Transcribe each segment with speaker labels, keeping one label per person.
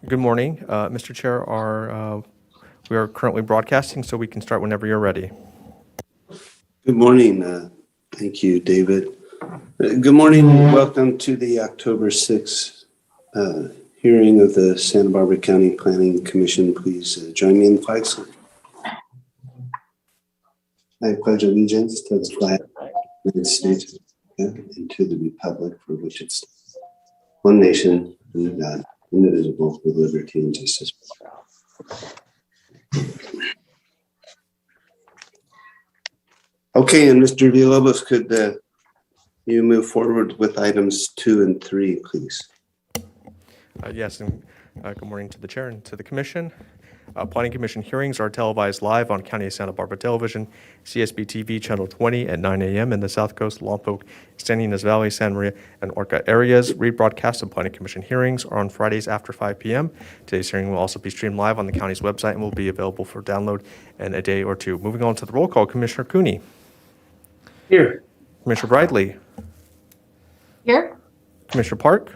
Speaker 1: Good morning, Mr. Chair. We are currently broadcasting, so we can start whenever you're ready.
Speaker 2: Good morning. Thank you, David. Good morning. Welcome to the October 6th hearing of the Santa Barbara County Planning Commission. Please join me in the flag salute. I pledge allegiance to the flag of the United States of America and to the republic for which it stands, one nation, under God, indivisible, with liberty and justice for all. Okay, and Mr. Villalobos, could you move forward with items 2 and 3, please?
Speaker 1: Yes, and good morning to the Chair and to the Commission. Planning Commission hearings are televised live on County of Santa Barbara Television, CSB TV Channel 20 at 9 a.m. in the South Coast, Lompoc, San Ynez Valley, Santa Maria, and Orca areas. Rebroadcasts of Planning Commission hearings are on Fridays after 5 p.m. Today's hearing will also be streamed live on the county's website and will be available for download in a day or two. Moving on to the roll call, Commissioner Cooney.
Speaker 3: Here.
Speaker 1: Commissioner Bridley.
Speaker 4: Here.
Speaker 1: Commissioner Park.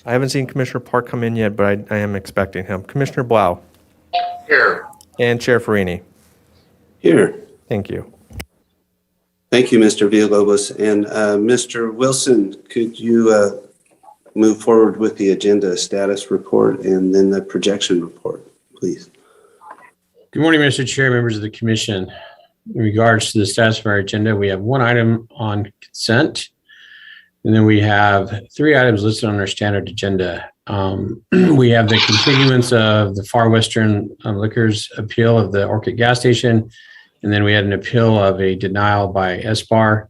Speaker 1: I haven't seen Commissioner Park come in yet, but I am expecting him. Commissioner Blau.
Speaker 3: Here.
Speaker 1: And Chair Farini.
Speaker 2: Here.
Speaker 1: Thank you.
Speaker 2: Thank you, Mr. Villalobos. And Mr. Wilson, could you move forward with the agenda status report and then the projection report, please?
Speaker 3: Good morning, Mr. Chair, members of the Commission. In regards to the status of our agenda, we have one item on consent, and then we have 3 items listed on our standard agenda. We have the continuance of the Far Western Liquors appeal of the Orchid gas station, and then we had an appeal of a denial by SBAR.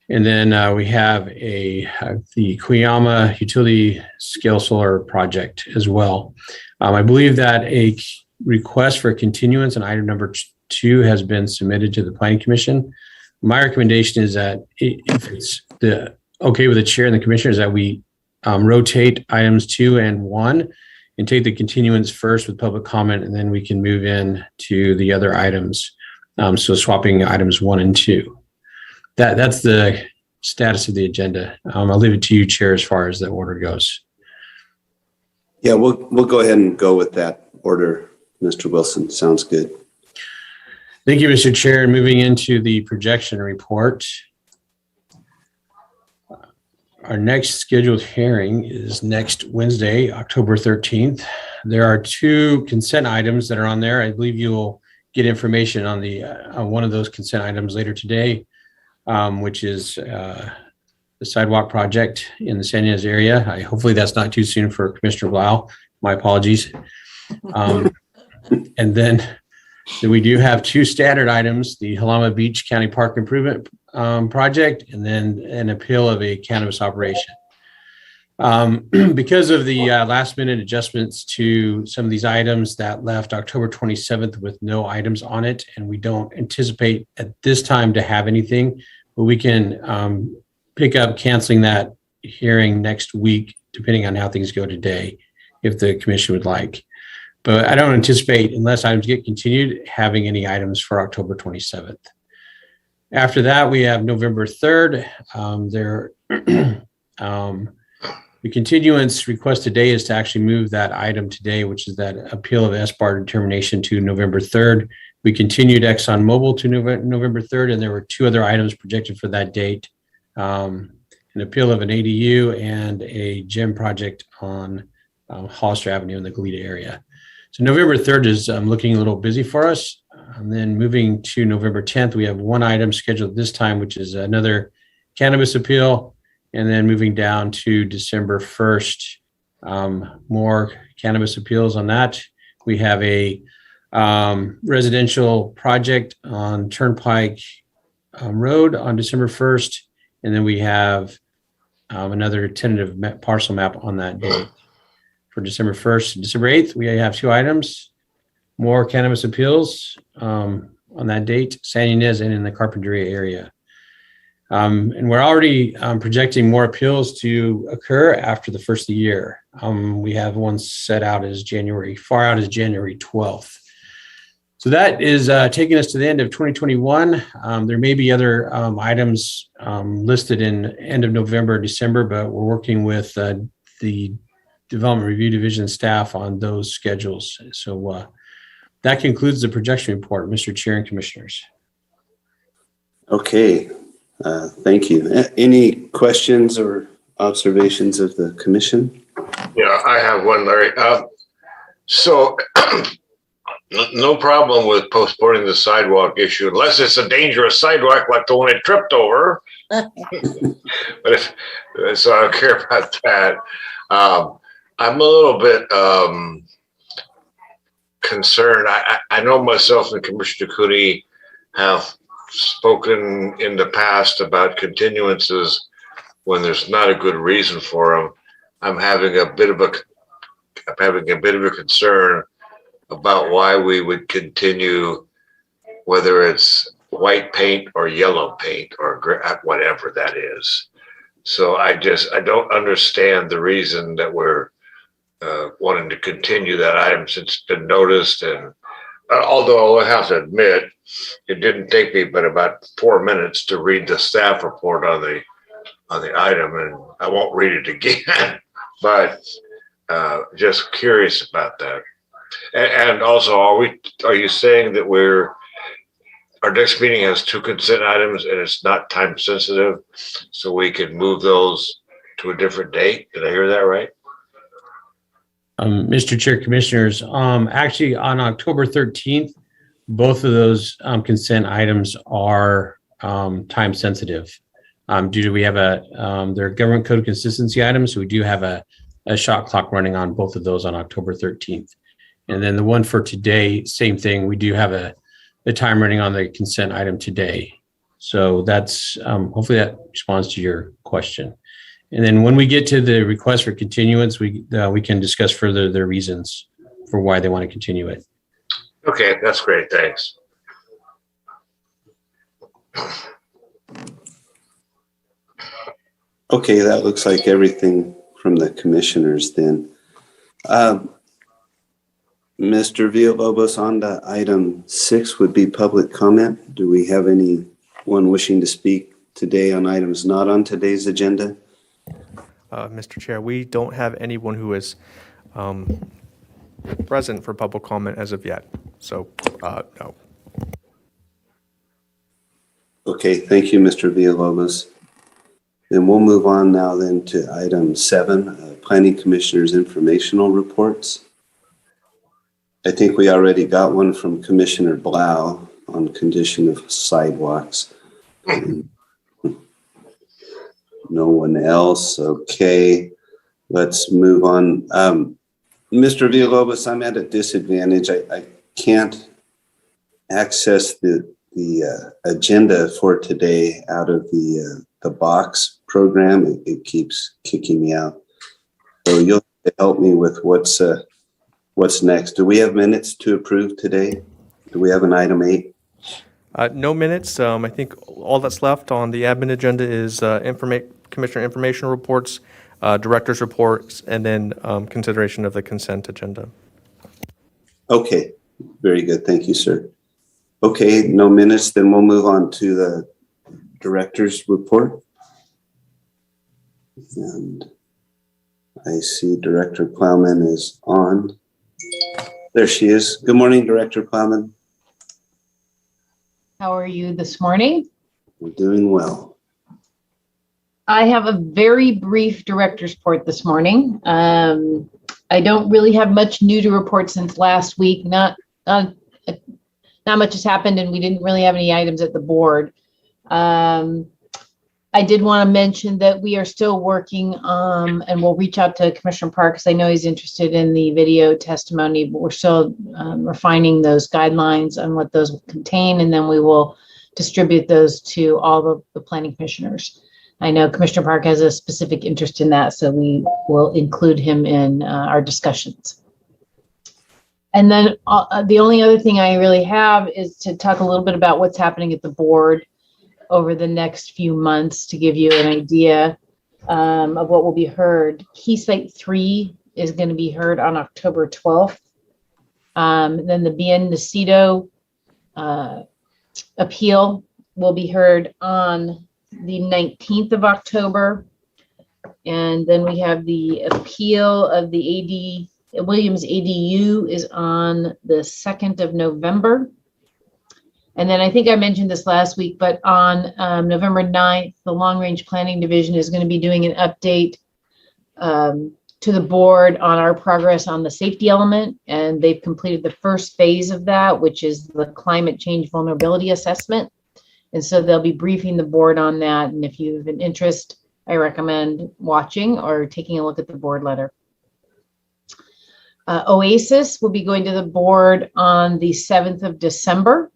Speaker 3: And then we have the Cuyama utility scale solar project as well. I believe that a request for continuance on item number 2 has been submitted to the Planning Commission. My recommendation is that if it's okay with the chair and the commissioners, that we rotate items 2 and 1 and take the continuance first with public comment, and then we can move in to the other items. So swapping items 1 and 2. That's the status of the agenda. I'll leave it to you, Chair, as far as the order goes.
Speaker 2: Yeah, we'll go ahead and go with that order, Mr. Wilson. Sounds good.
Speaker 3: Thank you, Mr. Chair. Moving into the projection report. Our next scheduled hearing is next Wednesday, October 13th. There are 2 consent items that are on there. I believe you will get information on one of those consent items later today, which is the sidewalk project in the San Ynez area. Hopefully that's not too soon for Commissioner Blau. My apologies. And then we do have 2 standard items, the Halama Beach County Park Improvement Project, and then an appeal of a cannabis operation. Because of the last minute adjustments to some of these items that left October 27th with no items on it, and we don't anticipate at this time to have anything, but we can pick up canceling that hearing next week, depending on how things go today, if the commission would like. But I don't anticipate, unless items get continued, having any items for October 27th. After that, we have November 3rd. The continuance request today is to actually move that item today, which is that appeal of SBAR determination, to November 3rd. We continued ExxonMobil to November 3rd, and there were 2 other items projected for that date. An appeal of an ADU and a gym project on Hollister Avenue in the Goleta area. So November 3rd is looking a little busy for us. And then moving to November 10th, we have 1 item scheduled this time, which is another cannabis appeal. And then moving down to December 1st, more cannabis appeals on that. We have a residential project on Turnpike Road on December 1st. And then we have another tentative parcel map on that date. For December 1st and December 8th, we have 2 items, more cannabis appeals on that date, San Ynez and in the Carpinteria area. And we're already projecting more appeals to occur after the first of the year. We have one set out as far out as January 12th. So that is taking us to the end of 2021. There may be other items listed in end of November, December, but we're working with the Development Review Division staff on those schedules. So that concludes the projection report, Mr. Chair and Commissioners.
Speaker 2: Okay, thank you. Any questions or observations of the commission?
Speaker 5: Yeah, I have one, Larry. So no problem with postponing the sidewalk issue unless it's a dangerous sidewalk like the one I tripped over. But so I don't care about that. I'm a little bit concerned. I know myself and Commissioner Cooney have spoken in the past about continuances when there's not a good reason for them. I'm having a bit of a concern about why we would continue, whether it's white paint or yellow paint or whatever that is. So I don't understand the reason that we're wanting to continue that item since it's been noticed. And although I have to admit, it didn't take me but about 4 minutes to read the staff report on the item, and I won't read it again. But just curious about that. And also, are you saying that our next meeting has 2 consent items and it's not time sensitive, so we can move those to a different date? Did I hear that right?
Speaker 3: Mr. Chair, Commissioners, actually on October 13th, both of those consent items are time sensitive. Due to we have they're government code consistency items, so we do have a shot clock running on both of those on October 13th. And then the one for today, same thing. We do have the time running on the consent item today. So that's hopefully that responds to your question. And then when we get to the request for continuance, we can discuss further the reasons for why they want to continue it.
Speaker 5: Okay, that's great. Thanks.
Speaker 2: Okay, that looks like everything from the commissioners then. Mr. Villalobos, on to item 6 would be public comment. Do we have anyone wishing to speak today on items not on today's agenda?
Speaker 1: Mr. Chair, we don't have anyone who is present for public comment as of yet. So, no.
Speaker 2: Okay, thank you, Mr. Villalobos. Then we'll move on now then to item 7, Planning Commissioner's informational reports. I think we already got one from Commissioner Blau on condition of sidewalks. No one else. Okay, let's move on. Mr. Villalobos, I'm at a disadvantage. I can't access the agenda for today out of the box program. It keeps kicking me out. So you'll have to help me with what's next. Do we have minutes to approve today? Do we have an item 8?
Speaker 1: No minutes. I think all that's left on the admin agenda is commissioner information reports, director's reports, and then consideration of the consent agenda.
Speaker 2: Okay, very good. Thank you, sir. Okay, no minutes. Then we'll move on to the director's report. And I see Director Plowman is on. There she is. Good morning, Director Plowman.
Speaker 4: How are you this morning?
Speaker 2: We're doing well.
Speaker 4: I have a very brief director's report this morning. I don't really have much new to report since last week. Not much has happened, and we didn't really have any items at the board. I did want to mention that we are still working, and we'll reach out to Commissioner Park because I know he's interested in the video testimony, but we're still refining those guidelines on what those will contain, and then we will distribute those to all the planning commissioners. I know Commissioner Park has a specific interest in that, so we will include him in our discussions. And then the only other thing I really have is to talk a little bit about what's happening at the board over the next few months to give you an idea of what will be heard. Key Site 3 is going to be heard on October 12th. Then the Bien Nacido appeal will be heard on the 19th of October. And then we have the appeal of the Williams ADU is on the 2nd of November. And then I think I mentioned this last week, but on November 9th, the Long Range Planning Division is going to be doing an update to the board on our progress on the safety element. And they've completed the first phase of that, which is the climate change vulnerability assessment. And so they'll be briefing the board on that. And if you have an interest, I recommend watching or taking a look at the board letter. OASIS will be going to the board on the 7th of December.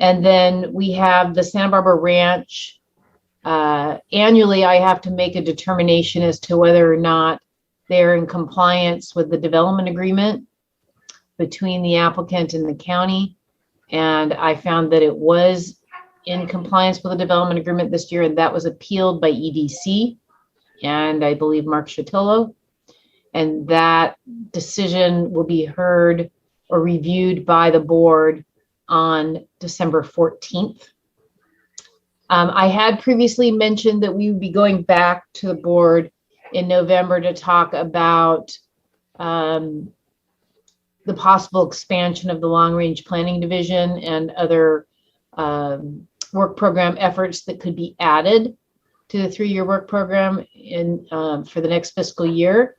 Speaker 4: And then we have the Santa Barbara Ranch. Annually, I have to make a determination as to whether or not they're in compliance with the development agreement between the applicant and the county. And I found that it was in compliance with the development agreement this year, and that was appealed by EDC and I believe Mark Chatillo. And that decision will be heard or reviewed by the board on December 14th. I had previously mentioned that we would be going back to the board in November to talk about the possible expansion of the Long Range Planning Division and other work program efforts that could be added to the 3-year work program for the next fiscal year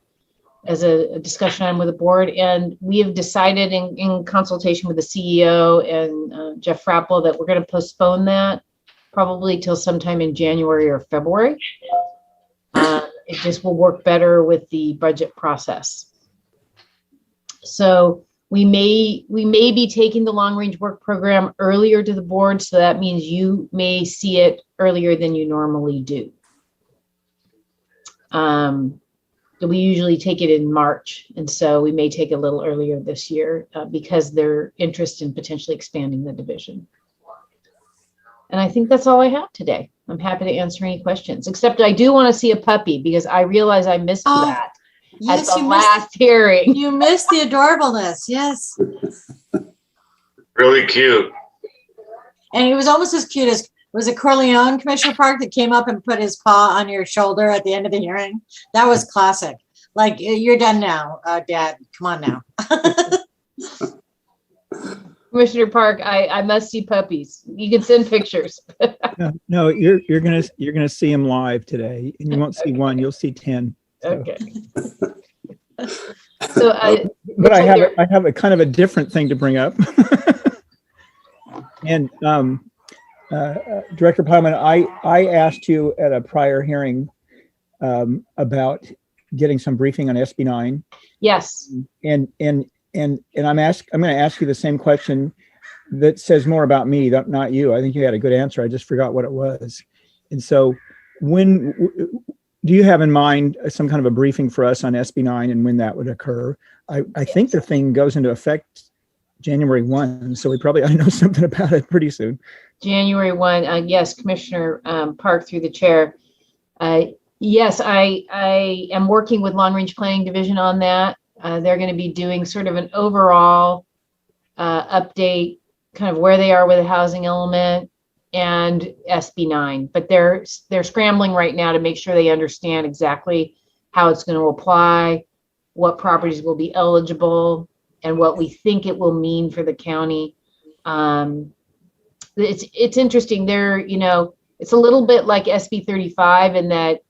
Speaker 4: as a discussion item with the board. And we have decided in consultation with the CEO and Jeff Frappel that we're going to postpone that probably till sometime in January or February. It just will work better with the budget process. So we may be taking the long range work program earlier to the board. So that means you may see it earlier than you normally do. We usually take it in March. And so we may take a little earlier this year because their interest in potentially expanding the division. And I think that's all I have today. I'm happy to answer any questions, except I do want to see a puppy because I realize I missed that
Speaker 6: Yes,
Speaker 4: at the
Speaker 6: you
Speaker 4: last hearing.
Speaker 6: You missed the adorableness. Yes.
Speaker 5: Really cute.
Speaker 6: And he was almost as cute as, was it Corleone, Commissioner Park, that came up and put his paw on your shoulder at the end of the hearing? That was classic. Like, you're done now, Dad. Come on now.
Speaker 4: Commissioner Park, I must see puppies. You can send pictures.
Speaker 7: No, you're gonna see him live today, and you won't see one, you'll see 10. So.
Speaker 4: Okay. So
Speaker 7: But I have a kind of a different thing to bring up. And Director Plowman, I asked you at a prior hearing about getting some briefing on SB 9.
Speaker 4: yes.
Speaker 7: And I'm going to ask you the same question that says more about me, not you. I think you had a good answer. I just forgot what it was. And so do you have in mind some kind of a briefing for us on SB 9 and when that would occur? I think the thing goes into effect January 1, so we probably ought to know something about it pretty soon.
Speaker 4: January 1, yes, Commissioner Park through the chair. Yes, I am working with Long Range Planning Division on that. They're going to be doing sort of an overall update, kind of where they are with the housing element and SB 9. But they're scrambling right now to make sure they understand exactly how it's going to apply, what properties will be eligible, and what we think it will mean for the county. It's interesting. It's a little bit like SB 35 in that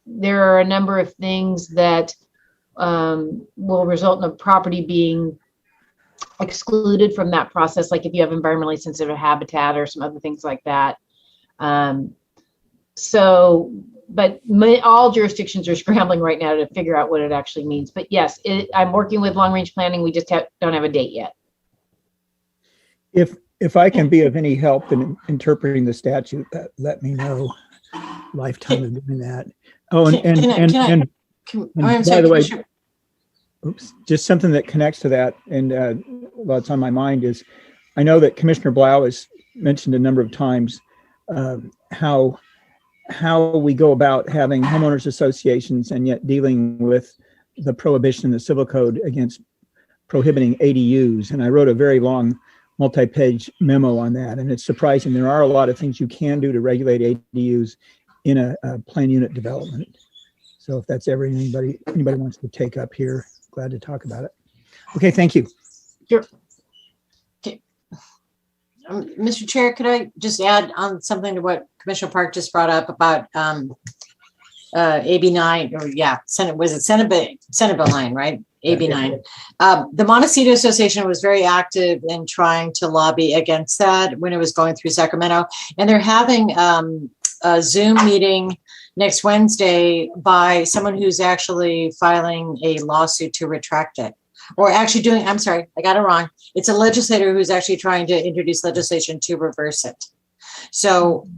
Speaker 4: there are a number of things that will result in a property being excluded from that process, like if you have environmentally sensitive habitat or some other things like that. But all jurisdictions are scrambling right now to figure out what it actually means. But yes, I'm working with long range planning. We just don't have a date yet.
Speaker 7: If I can be of any help in interpreting the statute, let me know. Lifetime of doing that. Oh, and by the way, oops, just something that connects to that, and what's on my mind is, I know that Commissioner Blau has mentioned a number of times how we go about having homeowners associations and yet dealing with the prohibition in the civil code against prohibiting ADUs. And I wrote a very long multi-page memo on that. And it's surprising. There are a lot of things you can do to regulate ADUs in a plan unit development. So if that's anybody wants to take up here, glad to talk about it. Okay, thank you.
Speaker 6: Sure. Okay. Mr. Chair, could I just add on something to what Commissioner Park just brought up about AB 9, or Senate Bill 9, right? AB 9. The Montecito Association was very active in trying to lobby against that when it was going through Sacramento, and they're having a Zoom meeting next Wednesday by someone who's actually filing a lawsuit to retract it. Or actually I'm sorry, I got it wrong. It's a legislator who's actually trying to introduce legislation to reverse it. So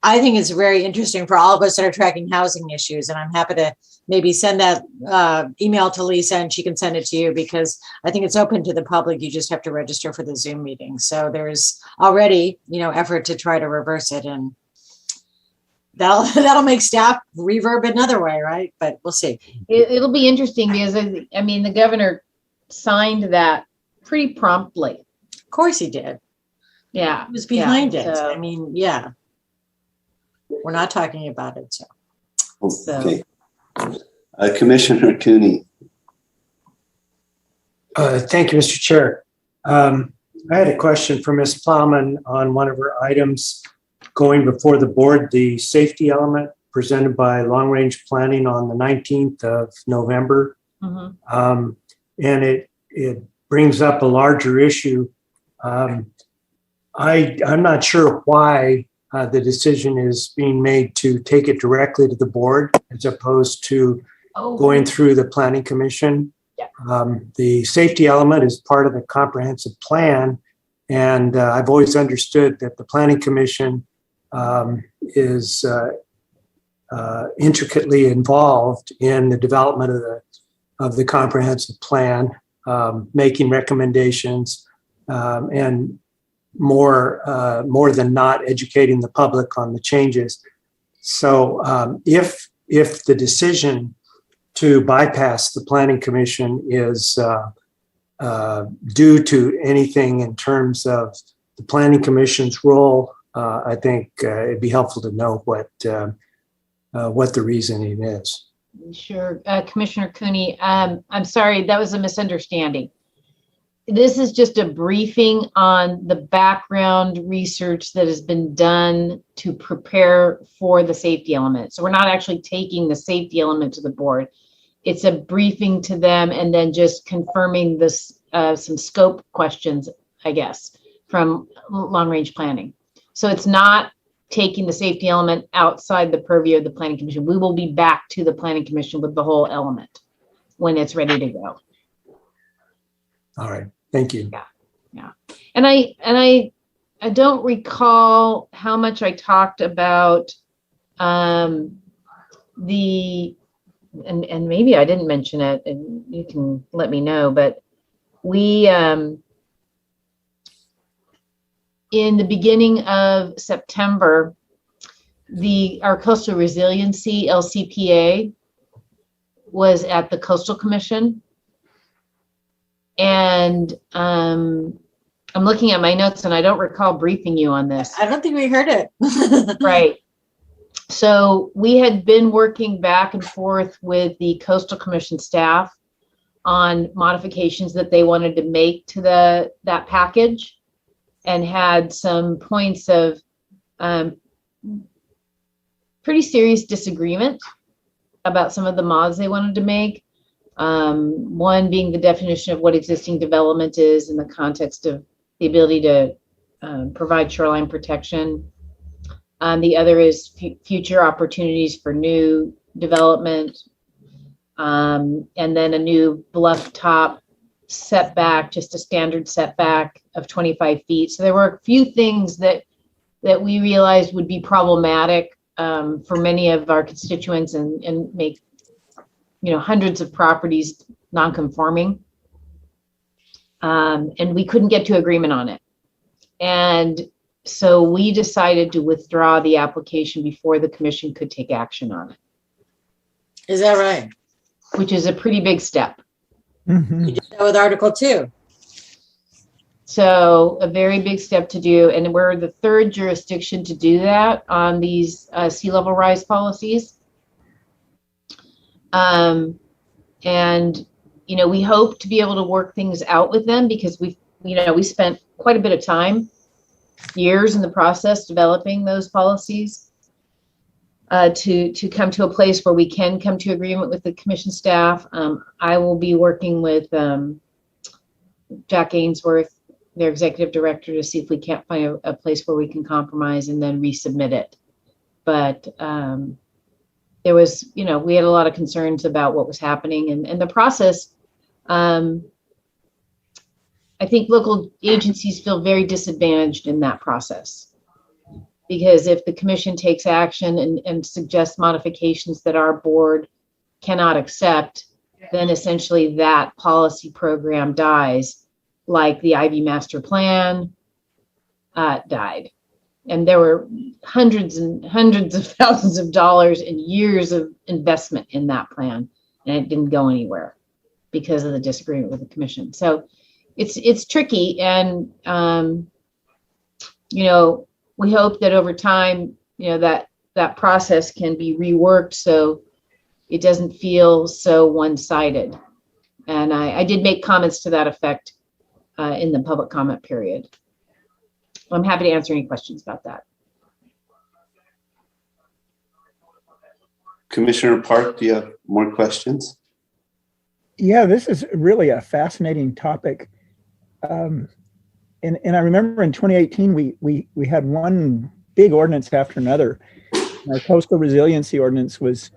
Speaker 6: I think it's very interesting for all of us that are tracking housing issues. And I'm happy to maybe send that email to Lisa and she can send it to you, because I think it's open to the public. You just have to register for the Zoom meeting. So there's already, effort to try to reverse it. And that'll make staff reverb another way, right? But we'll see.
Speaker 4: It'll be interesting because, the governor signed that pretty promptly.
Speaker 6: Of course he did.
Speaker 4: Yeah.
Speaker 6: He was behind it.
Speaker 4: So,
Speaker 6: we're not talking about it. So.
Speaker 2: Okay. Commissioner Cooney.
Speaker 8: Thank you, Mr. Chair. I had a question for Ms. Plowman on one of her items going before the board, the safety element presented by Long Range Planning on the 19th of November.
Speaker 4: Mm-hmm.
Speaker 8: And it brings up a larger issue. I'm not sure why the decision is being made to take it directly to the board as opposed to going through the Planning Commission.
Speaker 4: Yeah.
Speaker 8: The safety element is part of the comprehensive plan. And I've always understood that the Planning Commission is intricately involved in the development of the comprehensive plan, making recommendations, and more than not educating the public on the changes. So if the decision to bypass the Planning Commission is due to anything in terms of the Planning Commission's role, I think it'd be helpful to know what the reasoning is.
Speaker 4: Sure. Commissioner Cooney, I'm sorry, that was a misunderstanding. This is just a briefing on the background research that has been done to prepare for the safety element. So we're not actually taking the safety element to the board. It's a briefing to them and then just confirming this, some scope questions, I guess, from long range planning. So it's not taking the safety element outside the purview of the Planning Commission. We will be back to the Planning Commission with the whole element when it's ready to go.
Speaker 8: All right, thank you.
Speaker 4: Yeah. And I don't recall how much I talked about and maybe I didn't mention it, and you can let me know, but we in the beginning of September, our Coastal Resiliency LCPA was at the Coastal Commission. And I'm looking at my notes and I don't recall briefing you on this.
Speaker 6: I don't think we heard it.
Speaker 4: Right. So we had been working back and forth with the Coastal Commission staff on modifications that they wanted to make to that package, and had some points of pretty serious disagreement about some of the mods they wanted to make. One being the definition of what existing development is in the context of the ability to provide shoreline protection. The other is future opportunities for new development. And then a new bluff top setback, just a standard setback of 25 feet. So there were a few things that we realized would be problematic for many of our constituents and make hundreds of properties non-conforming. And we couldn't get to agreement on it. And so we decided to withdraw the application before the commission could take action on it.
Speaker 6: Is that right?
Speaker 4: Which is a pretty big step.
Speaker 7: Mm-hmm.
Speaker 6: You did that with Article 2.
Speaker 4: So a very big step to do, and we're the third jurisdiction to do that on these sea level rise policies. And, you know, we hope to be able to work things out with them because we spent quite a bit of time, years in the process developing those policies to come to a place where we can come to agreement with the commission staff. I will be working with Jack Ainsworth, their executive director, to see if we can't find a place where we can compromise and then resubmit it. But there was, you know, we had a lot of concerns about what was happening and the process. I think local agencies feel very disadvantaged in that process. Because if the commission takes action and suggests modifications that our board cannot accept, then essentially that policy program dies, like the Ivy Master Plan died. And there were hundreds and hundreds of thousands of dollars and years of investment in that plan, and it didn't go anywhere because of the disagreement with the commission. So it's tricky, and you know, we hope that over time, you know, that process can be reworked so it doesn't feel so one-sided. And I did make comments to that effect in the public comment period. I'm happy to answer any questions about that.
Speaker 2: Commissioner Park, do you have more questions?
Speaker 7: Yeah, this is really a fascinating topic. And I remember in 2018, we had one big ordinance after another. Our coastal resiliency ordinance was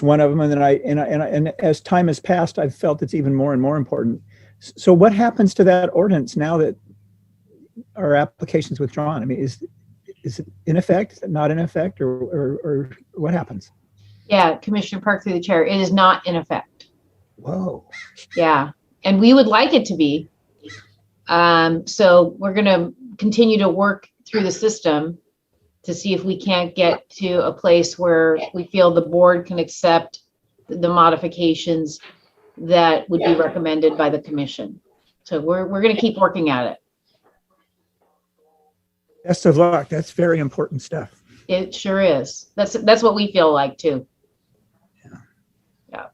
Speaker 7: one of them. And then and as time has passed, I've felt it's even more and more important. So what happens to that ordinance now that our application's withdrawn? I mean, is it in effect, not in effect, or what happens?
Speaker 4: Yeah, Commissioner Park through the chair, it is not in effect.
Speaker 7: Whoa.
Speaker 4: Yeah, and we would like it to be. So we're going to continue to work through the system to see if we can't get to a place where we feel the board can accept the modifications that would be recommended by the commission. So we're going to keep working at it.
Speaker 7: Best of luck. That's very important stuff.
Speaker 4: It sure is. That's what we feel like too. Yeah.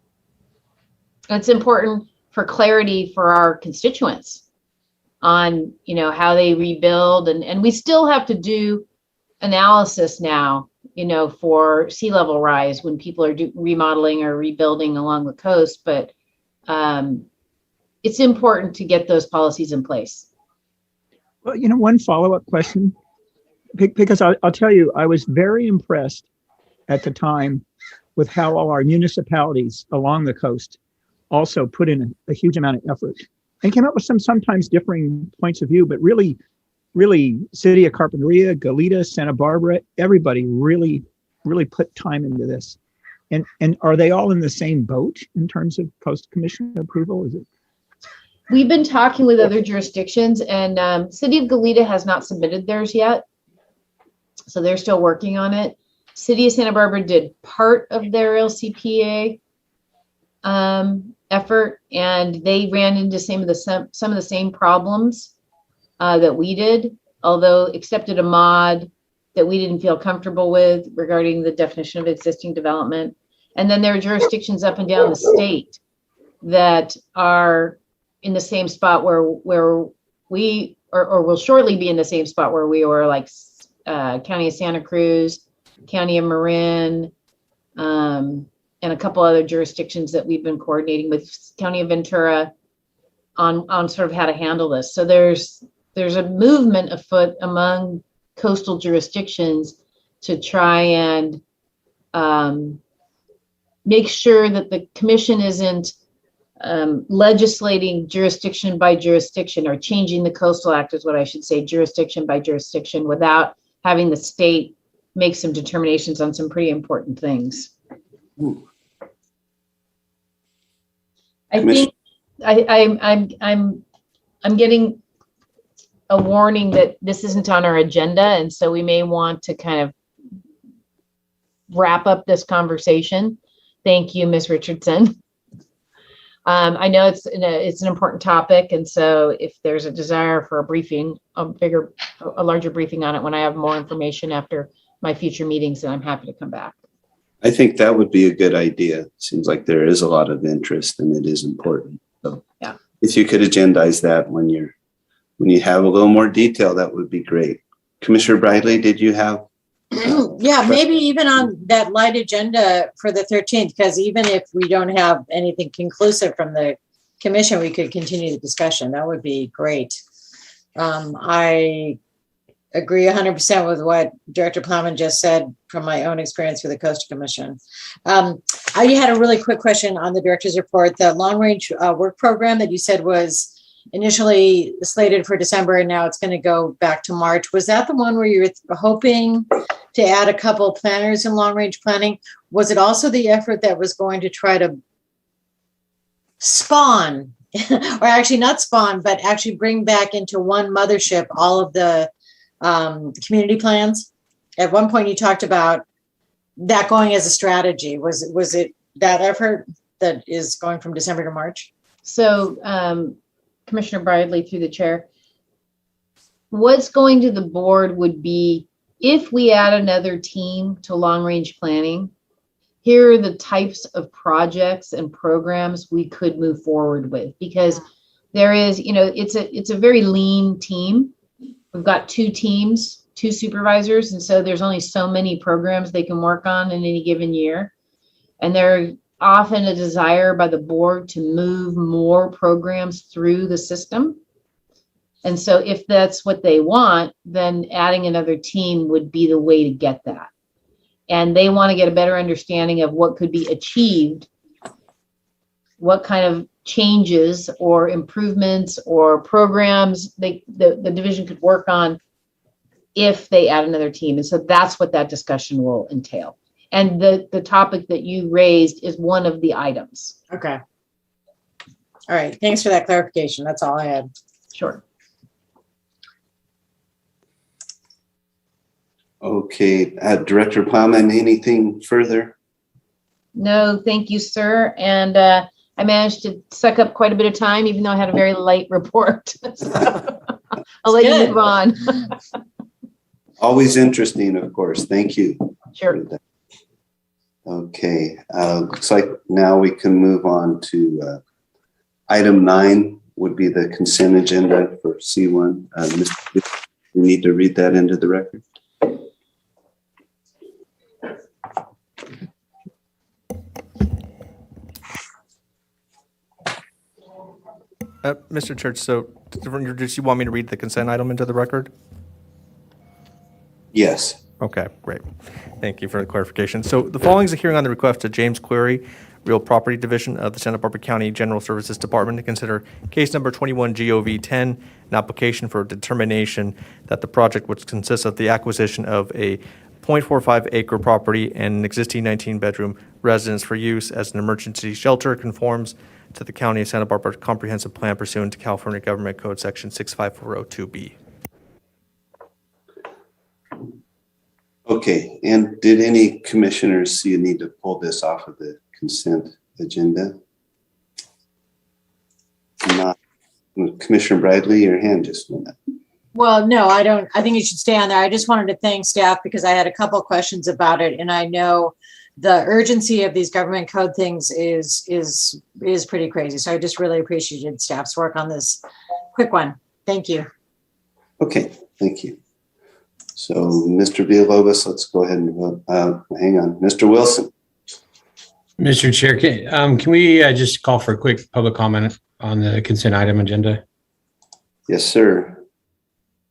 Speaker 4: It's important for clarity for our constituents on, you know, how they rebuild, and we still have to do analysis now, you know, for sea level rise when people are remodeling or rebuilding along the coast, but it's important to get those policies in place.
Speaker 7: Well, you know, one follow-up question, because I'll tell you, I was very impressed at the time with how all our municipalities along the coast also put in a huge amount of effort and came up with some sometimes differing points of view, but really City of Carpinteria, Goleta, Santa Barbara, everybody really put time into this. And are they all in the same boat in terms of post-commission approval? Is it?
Speaker 4: We've been talking with other jurisdictions, and City of Goleta has not submitted theirs yet. So they're still working on it. City of Santa Barbara did part of their LCPA effort, and they ran into some of the same problems that we did, although accepted a mod that we didn't feel comfortable with regarding the definition of existing development. And then there are jurisdictions up and down the state that are in the same spot where we or will shortly be in the same spot where we were, like County of Santa Cruz, County of Marin, and a couple other jurisdictions that we've been coordinating with, County of Ventura, on sort of how to handle this. So there's a movement afoot among coastal jurisdictions to try and make sure that the commission isn't legislating jurisdiction by jurisdiction, or changing the Coastal Act is what I should say, jurisdiction by jurisdiction, without having the state make some determinations on some pretty important things. I think I'm getting a warning that this isn't on our agenda, and so we may want to kind of wrap up this conversation. Thank you, Ms. Richardson. I know it's an important topic, and so if there's a desire for a briefing, a larger briefing on it when I have more information after my future meetings, then I'm happy to come back.
Speaker 2: I think that would be a good idea. Seems like there is a lot of interest and it is important. So
Speaker 4: Yeah.
Speaker 2: if you could agendize that when you have a little more detail, that would be great. Commissioner Bradley, did you have?
Speaker 6: Yeah, maybe even on that light agenda for the 13th, because even if we don't have anything conclusive from the commission, we could continue the discussion. That would be great. I agree 100% with what Director Plowman just said from my own experience with the Coastal Commission. I had a really quick question on the director's report. The long range work program that you said was initially slated for December and now it's going to go back to March. Was that the one where you were hoping to add a couple of planners in long range planning? Was it also the effort that was going to try to spawn, or actually not spawn, but actually bring back into one mothership all of the community plans? At one point you talked about that going as a strategy. Was it that effort that is going from December to March?
Speaker 4: So, Commissioner Bradley, through the chair, what's going to the board would be, if we add another team to long-range planning, here are the types of projects and programs we could move forward with, because there is, it's a very lean team. We've got 2 teams, 2 supervisors, and so there's only so many programs they can work on in any given year. And there often a desire by the board to move more programs through the system. And so if that's what they want, then adding another team would be the way to get that. And they want to get a better understanding of what could be achieved, what kind of changes or improvements or programs the division could work on if they add another team. And so that's what that discussion will entail. And the topic that you raised is one of the items.
Speaker 6: Okay. All right. Thanks for that clarification. That's all I had.
Speaker 4: Sure.
Speaker 2: Okay, Director Plowman, anything further?
Speaker 4: No, thank you, sir. And I managed to suck up quite a bit of time, even though I had a very light report. So I'll let you move on.
Speaker 2: Always interesting, of course. Thank you.
Speaker 4: Sure.
Speaker 2: Okay, looks like now we can move on to item 9 would be the consent agenda for C1. We need to read that into the record.
Speaker 1: Mr. Church, so did you want me to read the consent item into the record?
Speaker 2: Yes.
Speaker 1: Okay, great. Thank you for the clarification. So the following is a hearing on the request of James Query, Real Property Division of the Santa Barbara County General Services Department, to consider case number 21 GOV 10, an application for determination that the project, which consists of the acquisition of a 0.45 acre property and an existing 19-bedroom residence for use as an emergency shelter, conforms to the County of Santa Barbara Comprehensive Plan pursuant to California Government Code Section 65402B.
Speaker 2: Okay, and did any commissioners see a need to pull this off of the consent agenda? Not. Commissioner Bradley, your hand just went up.
Speaker 6: Well, no, I don't. I think it should stay on there. I just wanted to thank staff because I had a couple of questions about it, and I know the urgency of these government code things is pretty crazy. So I just really appreciated staff's work on this quick one. Thank you.
Speaker 2: Okay, thank you. So, Mr. Villalobos, let's go ahead and hang on. Mr. Wilson.
Speaker 3: Mr. Chair, can we just call for a quick public comment on the consent item agenda?
Speaker 2: Yes, sir.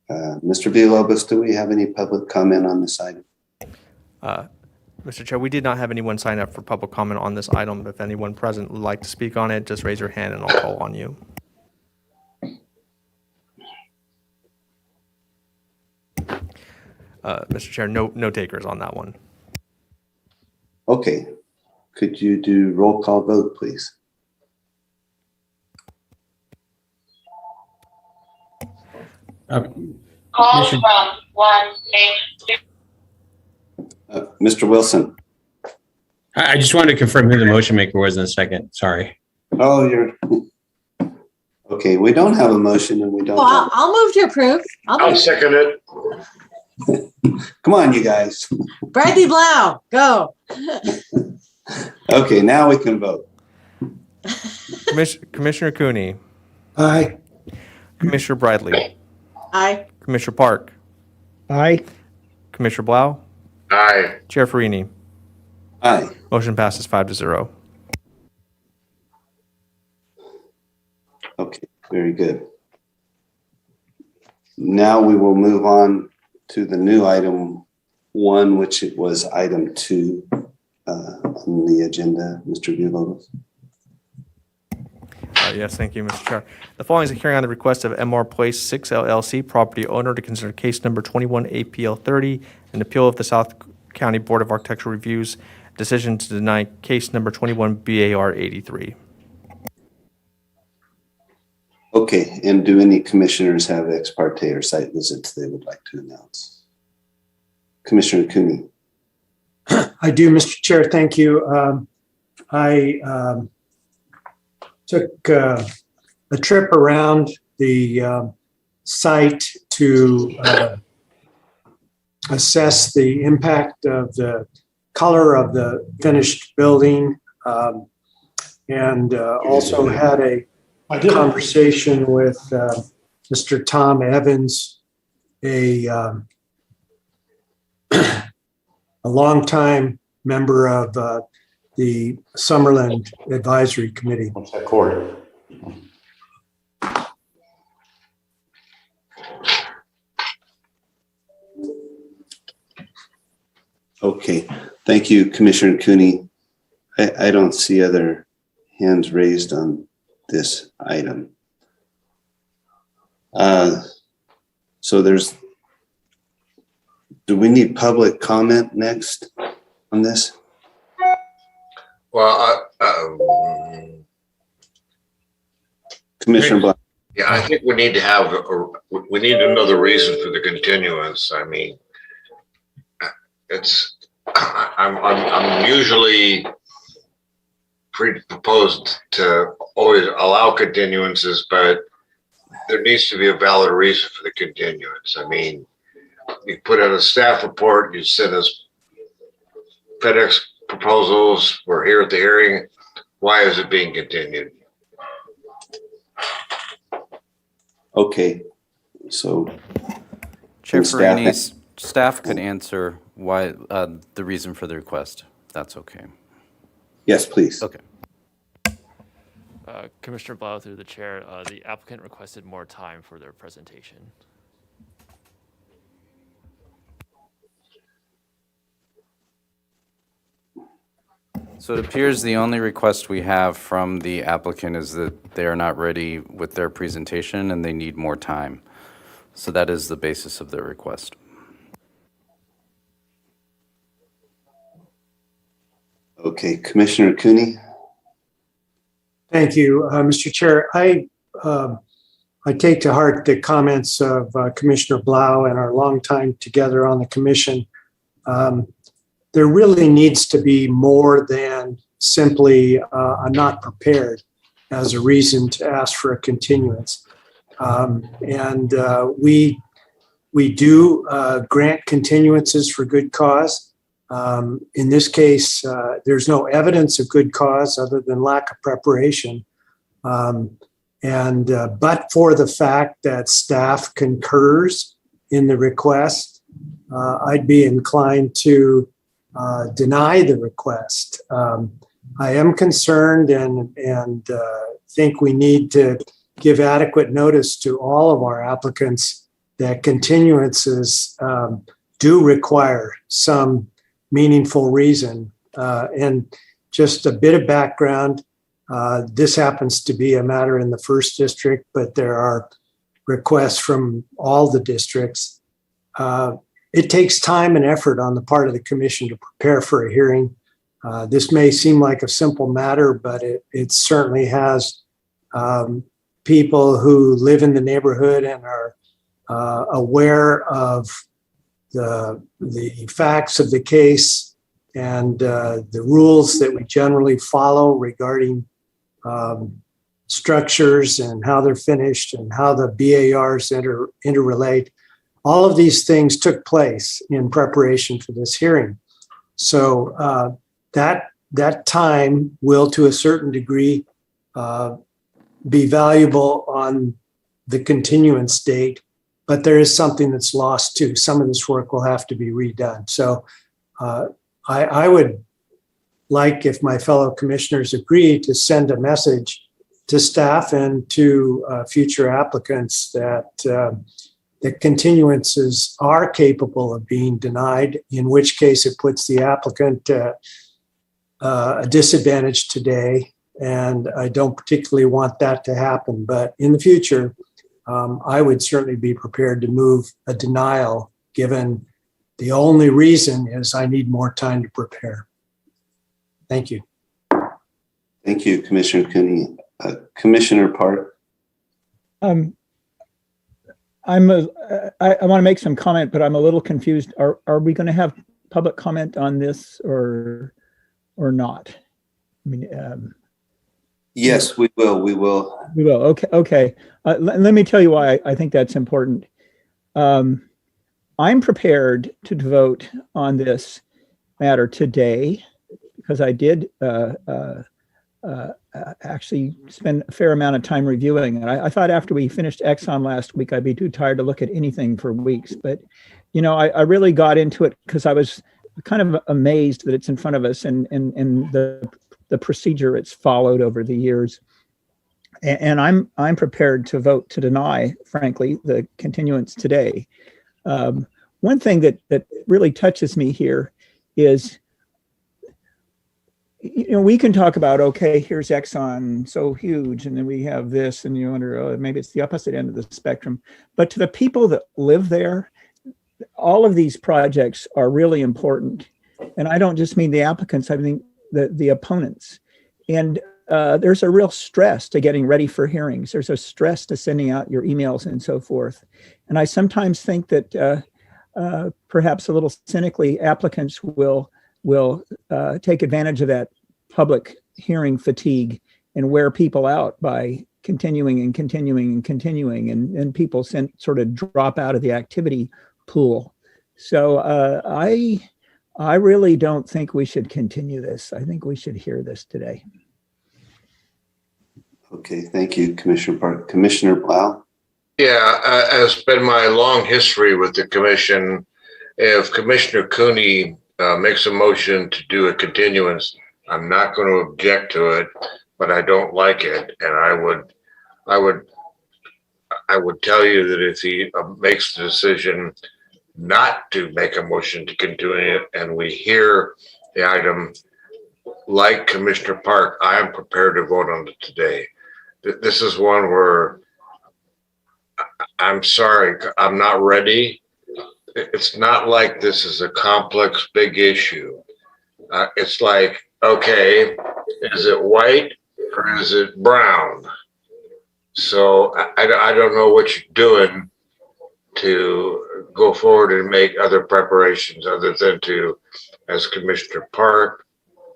Speaker 2: Mr. Villalobos, do we have any public comment on this item?
Speaker 1: Mr. Chair, we did not have anyone sign up for public comment on this item. If anyone present would like to speak on it, just raise your hand and I'll call on you. Mr. Chair, no takers on that one.
Speaker 2: Okay. Could you do roll call vote, please?
Speaker 9: Call
Speaker 3: Mr.
Speaker 9: from 182.
Speaker 2: Mr. Wilson.
Speaker 3: I just wanted to confirm who the motion maker was in a second. Sorry.
Speaker 2: Oh, you're, okay, we don't have a motion and we don't.
Speaker 6: Well, I'll move to approve.
Speaker 5: I'll second it.
Speaker 2: Come on, you guys.
Speaker 6: Bradley Blau, go.
Speaker 2: Okay, now we can vote.
Speaker 1: Commissioner Cooney,
Speaker 8: Aye.
Speaker 1: Commissioner Bradley,
Speaker 6: Aye.
Speaker 1: Commissioner Park,
Speaker 7: Aye.
Speaker 1: Commissioner Blau,
Speaker 5: Aye.
Speaker 1: Chair Farini.
Speaker 2: Aye.
Speaker 1: Motion passes 5-0.
Speaker 2: Okay, very good. Now we will move on to the new item 1, which it was item 2 on the agenda. Mr. Villalobos.
Speaker 1: Yes, thank you, Mr. Chair. The following is a hearing on the request of MR Place 6 LLC, property owner, to consider case number 21 APL 30, an appeal of the South County Board of Architectural Review's decision to deny case number 21 BAR 83.
Speaker 2: Okay, and do any commissioners have ex parte or site visits they would like to announce? Commissioner Cooney.
Speaker 8: I do, Mr. Chair. Thank you. I took a trip around the site to assess the impact of the color of the finished building, and also had a conversation with Mr. Tom Evans, a longtime member of the Summerlin Advisory Committee.
Speaker 10: What's that cord?
Speaker 2: Okay, thank you, Commissioner Cooney. I don't see other hands raised on this item. So do we need public comment next on this?
Speaker 5: Well,
Speaker 2: Commissioner Black.
Speaker 5: yeah, I think we need to have, we need to know the reason for the continuance. I mean, I'm usually proposed to always allow continuances, but there needs to be a valid reason for the continuance. I mean, you put out a staff report, you send us FedEx proposals, we're here at the hearing. Why is it being continued?
Speaker 2: Okay, so
Speaker 11: Chair
Speaker 2: staff-
Speaker 11: Farini's staff could answer why the reason for the request. That's okay.
Speaker 2: yes, please.
Speaker 11: Okay.
Speaker 12: Commissioner Blau, through the chair, the applicant requested more time for their presentation.
Speaker 11: So it appears the only request we have from the applicant is that they are not ready with their presentation and they need more time. So that is the basis of their request.
Speaker 2: Okay, Commissioner Cooney.
Speaker 8: Thank you, Mr. Chair. I take to heart the comments of Commissioner Blau and our long time together on the commission. There really needs to be more than simply I'm not prepared as a reason to ask for a continuance. We do grant continuances for good cause. In this case, there's no evidence of good cause other than lack of preparation. But for the fact that staff concurs in the request, I'd be inclined to deny the request. I am concerned and think we need to give adequate notice to all of our applicants that continuances do require some meaningful reason. And just a bit of background, this happens to be a matter in the first district, but there are requests from all the districts. It takes time and effort on the part of the commission to prepare for a hearing. This may seem like a simple matter, but it certainly has people who live in the neighborhood and are aware of the facts of the case and the rules that we generally follow regarding structures and how they're finished and how the BARs interrelate. All of these things took place in preparation for this hearing. So that time will, to a certain degree, be valuable on the continuance date, but there is something that's lost too. Some of this work will have to be redone. So I would like, if my fellow commissioners agree, to send a message to staff and to future applicants that the continuances are capable of being denied, in which case it puts the applicant at a disadvantage today. And I don't particularly want that to happen. But in the future, I would certainly be prepared to move a denial, given the only reason is I need more time to prepare. Thank you.
Speaker 2: Thank you, Commissioner Cooney. Commissioner Park.
Speaker 7: I want to make some comment, but I'm a little confused. Are we going to have public comment on this or not? I mean,
Speaker 2: yes, we will. We will.
Speaker 7: We will. Okay. Let me tell you why I think that's important. I'm prepared to vote on this matter today because I did actually spend a fair amount of time reviewing it. I thought after we finished Exxon last week, I'd be too tired to look at anything for weeks. But, you know, I really got into it because I was kind of amazed that it's in front of us and the procedure it's followed over the years. And I'm prepared to vote to deny, frankly, the continuance today. One thing that really touches me here is, you know, we can talk about, okay, here's Exxon, so huge, and then we have this, and you wonder, oh, maybe it's the opposite end of the spectrum. But to the people that live there, all of these projects are really important. And I don't just mean the applicants, I mean the opponents. And there's a real stress to getting ready for hearings. There's a stress to sending out your emails and so forth. And I sometimes think that perhaps a little cynically, applicants will take advantage of that public hearing fatigue and wear people out by continuing, and people sort of drop out of the activity pool. So I really don't think we should continue this. I think we should hear this today.
Speaker 2: Okay, thank you, Commissioner Park. Commissioner Blau?
Speaker 5: Yeah, it's been my long history with the commission. If Commissioner Cooney makes a motion to do a continuance, I'm not going to object to it, but I don't like it. And I would tell you that if he makes the decision not to make a motion to continue it and we hear the item, like Commissioner Park, I am prepared to vote on it today. This is one where I'm sorry, I'm not ready. It's not like this is a complex, big issue. It's like, okay, is it white or is it brown? So I don't know what you're doing to go forward and make other preparations other than to, as Commissioner Park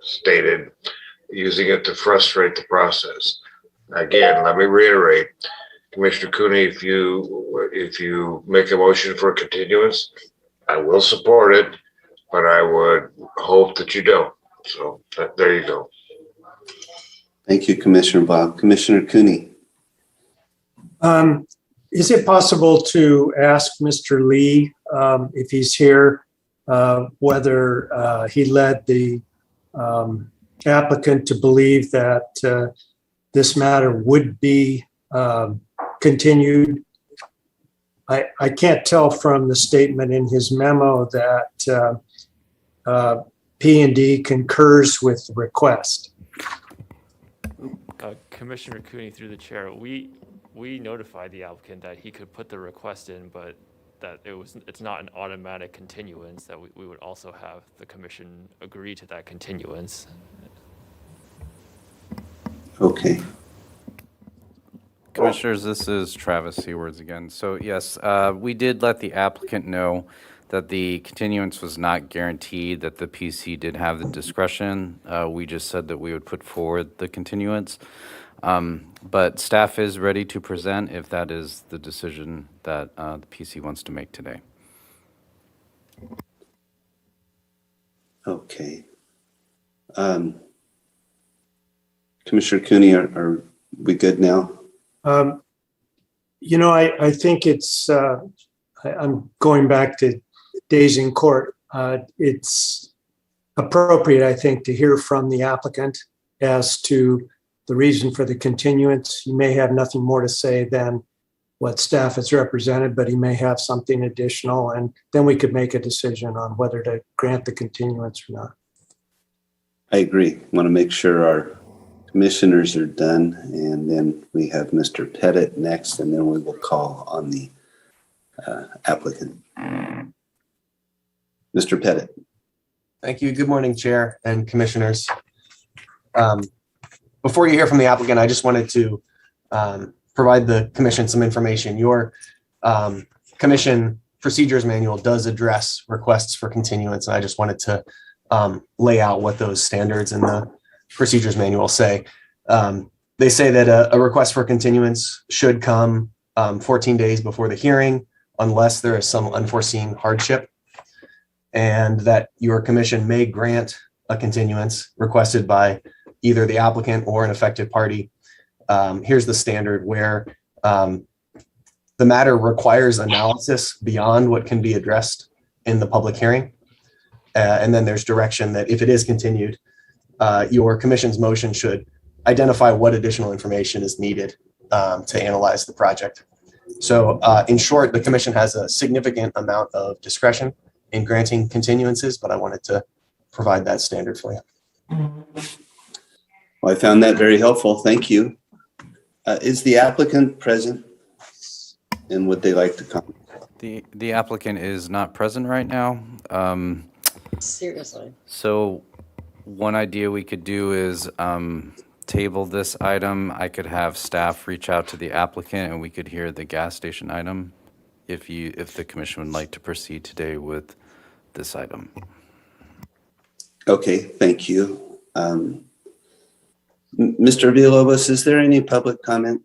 Speaker 5: stated, using it to frustrate the process. Again, let me reiterate, Commissioner Cooney, if you make a motion for a continuance, I will support it, but I would hope that you don't. So there you go.
Speaker 2: Thank you, Commissioner Blau. Commissioner Cooney?
Speaker 8: Is it possible to ask Mr. Lee, if he's here, whether he led the applicant to believe that this matter would be continued? I can't tell from the statement in his memo that P&D concurs with the request.
Speaker 12: Commissioner Cooney, through the chair, we notified the applicant that he could put the request in, but that it's not an automatic continuance, that we would also have the commission agree to that continuance.
Speaker 2: Okay.
Speaker 11: Commissioners, this is Travis Seawards again. So yes, we did let the applicant know that the continuance was not guaranteed, that the PC did have the discretion. We just said that we would put forward the continuance. But staff is ready to present if that is the decision that the PC wants to make today.
Speaker 2: Okay. Commissioner Cooney, are we good now?
Speaker 8: I think I'm going back to days in court. It's appropriate, I think, to hear from the applicant as to the reason for the continuance. He may have nothing more to say than what staff has represented, but he may have something additional, and then we could make a decision on whether to grant the continuance or not.
Speaker 2: I agree. Want to make sure our commissioners are done, and then we have Mr. Pettit next, and then we will call on the applicant. Mr. Pettit.
Speaker 10: Thank you. Good morning, Chair and Commissioners. Before you hear from the applicant, I just wanted to provide the Commission some information. Your Commission Procedures Manual does address requests for continuance, and I just wanted to lay out what those standards in the Procedures Manual say. They say that a request for continuance should come 14 days before the hearing unless there is some unforeseen hardship, and that your Commission may grant a continuance requested by either the applicant or an affected party. Here's the standard where the matter requires analysis beyond what can be addressed in the public hearing. And then there's direction that if it is continued, your Commission's motion should identify what additional information is needed to analyze the project. So in short, the Commission has a significant amount of discretion in granting continuances, but I wanted to provide that standard for you.
Speaker 2: Well, I found that very helpful. Thank you. Is the applicant present, and would they like to comment?
Speaker 11: The applicant is not present right now.
Speaker 6: Seriously.
Speaker 11: So one idea we could do is table this item. I could have staff reach out to the applicant and we could hear the gas station item if the commission would like to proceed today with this item.
Speaker 2: Okay, thank you. Mr. Villalobos, is there any public comment?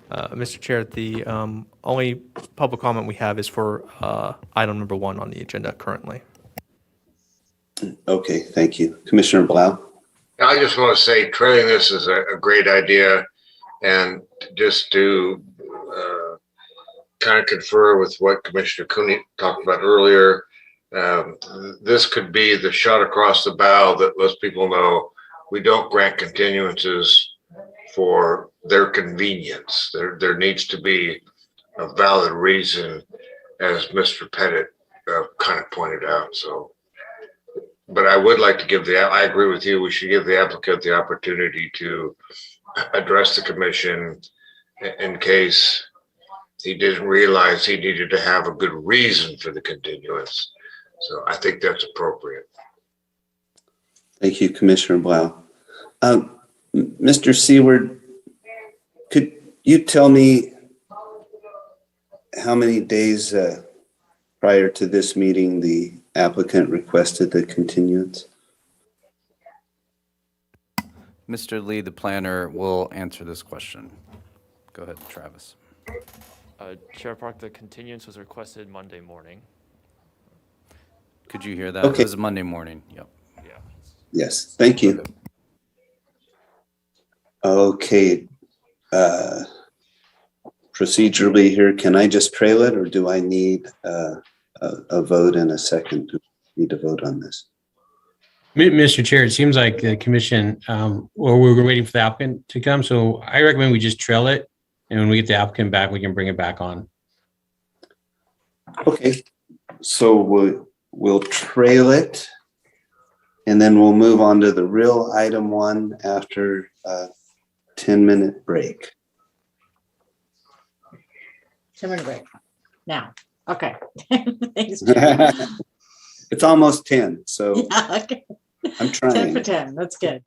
Speaker 1: Mr. Chair, the only public comment we have is for item number 1 on the agenda currently.
Speaker 2: Okay, thank you. Commissioner Blau?
Speaker 5: I just want to say trailing this is a great idea, and just to kind of confer with what Commissioner Cooney talked about earlier. This could be the shot across the bow that lets people know we don't grant continuances for their convenience. There needs to be a valid reason, as Mr. Pettit kind of pointed out. So, but I would like to I agree with you, we should give the applicant the opportunity to address the commission in case he didn't realize he needed to have a good reason for the continuance. So I think that's appropriate.
Speaker 2: Thank you, Commissioner Blau. Mr. Seward, could you tell me how many days prior to this meeting the applicant requested the continuance?
Speaker 11: Mr. Lee, the planner, will answer this question. Go ahead, Travis.
Speaker 12: Chair Park, the continuance was requested Monday morning.
Speaker 11: Could you hear that?
Speaker 2: Okay.
Speaker 11: It was Monday morning. Yep.
Speaker 12: Yeah.
Speaker 2: Yes, thank you. Okay. Procedurally here, can I just trail it, or do I need a vote and a second? Do we need to vote on this?
Speaker 3: Mr. Chair, it seems like the commission, we're waiting for the applicant to come. So I recommend we just trail it. And when we get the applicant back, we can bring it back on.
Speaker 2: Okay, so we'll trail it, and then we'll move on to the real item 1 after a 10-minute break.
Speaker 6: 10-minute break. Now. Okay. Thanks.
Speaker 2: It's almost 10, so
Speaker 6: Yeah, okay.
Speaker 2: I'm
Speaker 6: 10
Speaker 2: trying.
Speaker 6: for 10. That's good.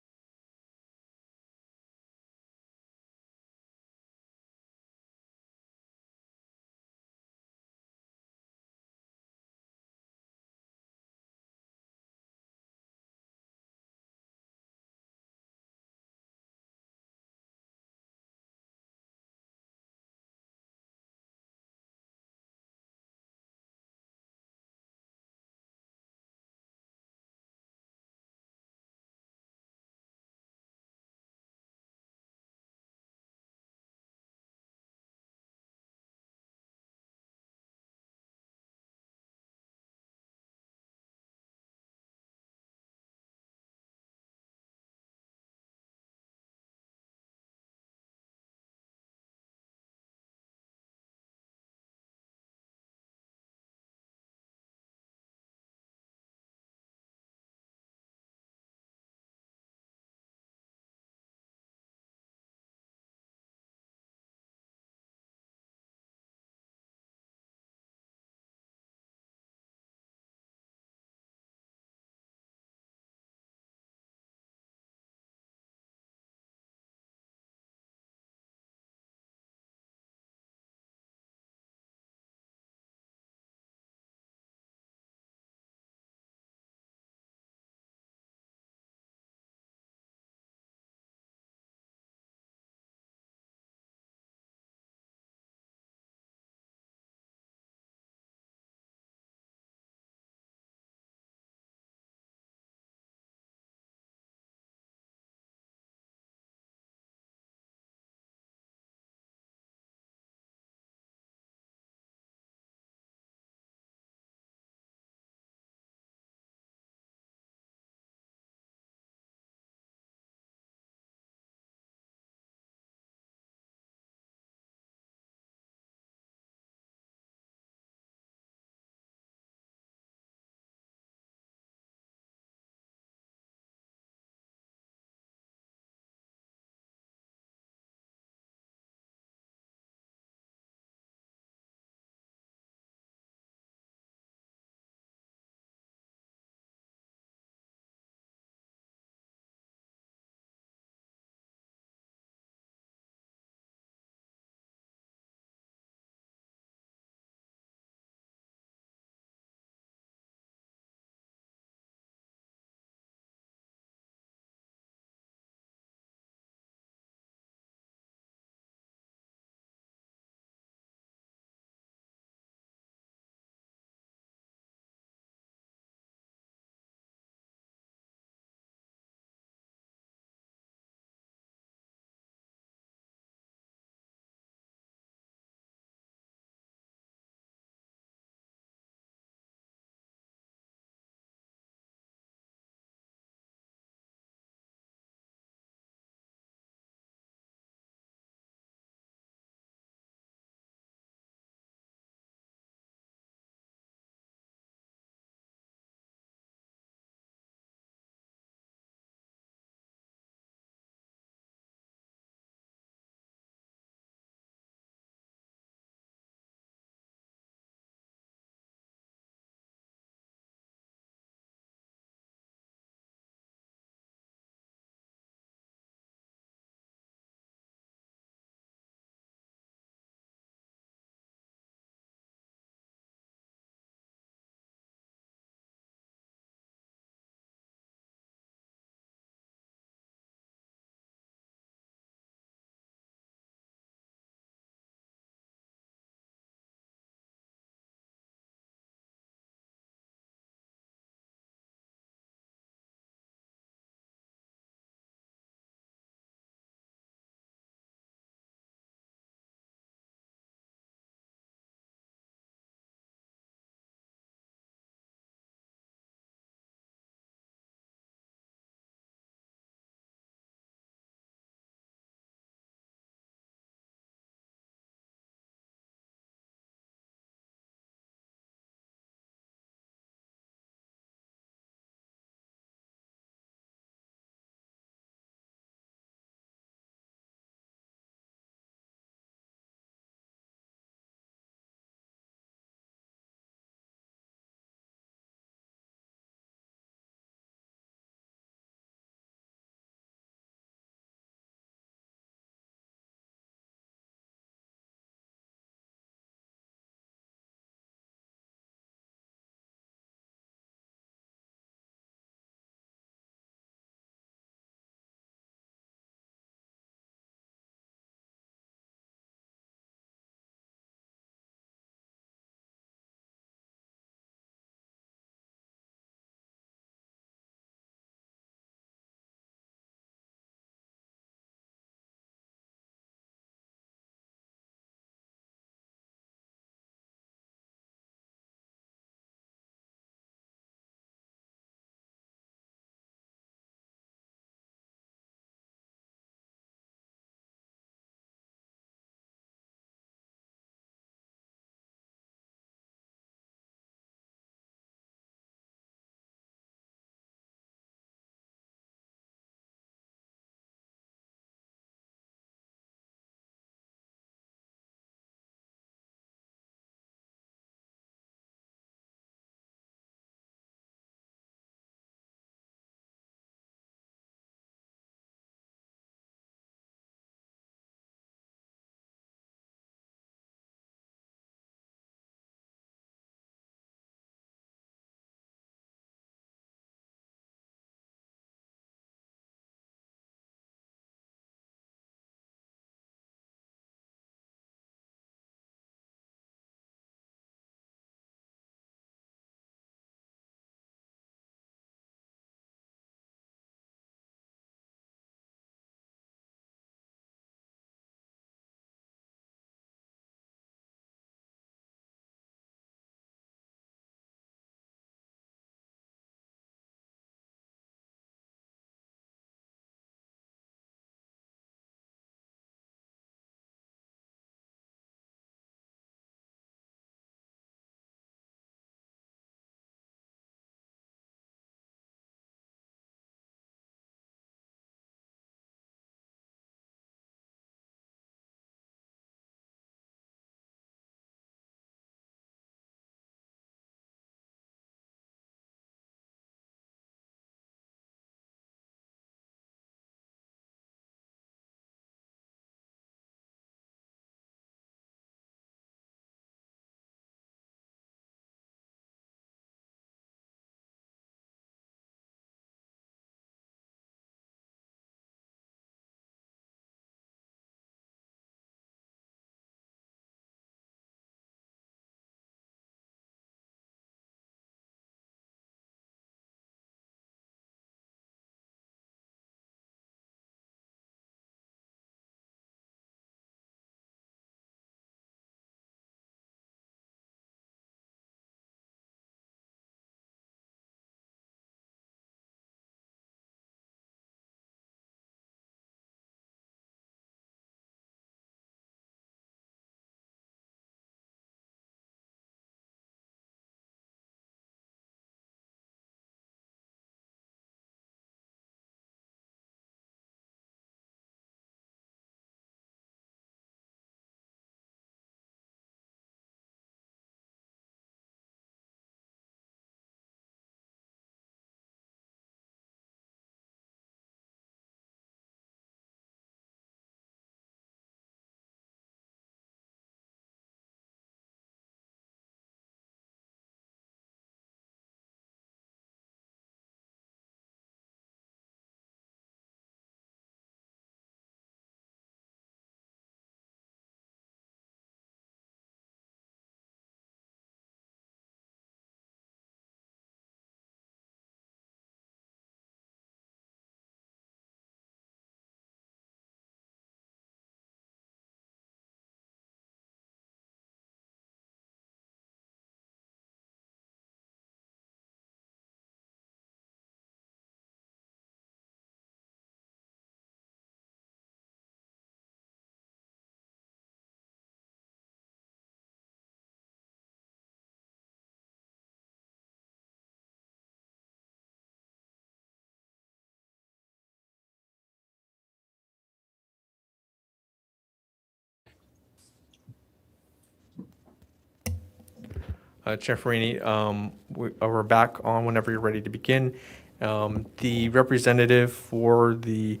Speaker 1: Chair Farini, we're back on whenever you're ready to begin. The representative for the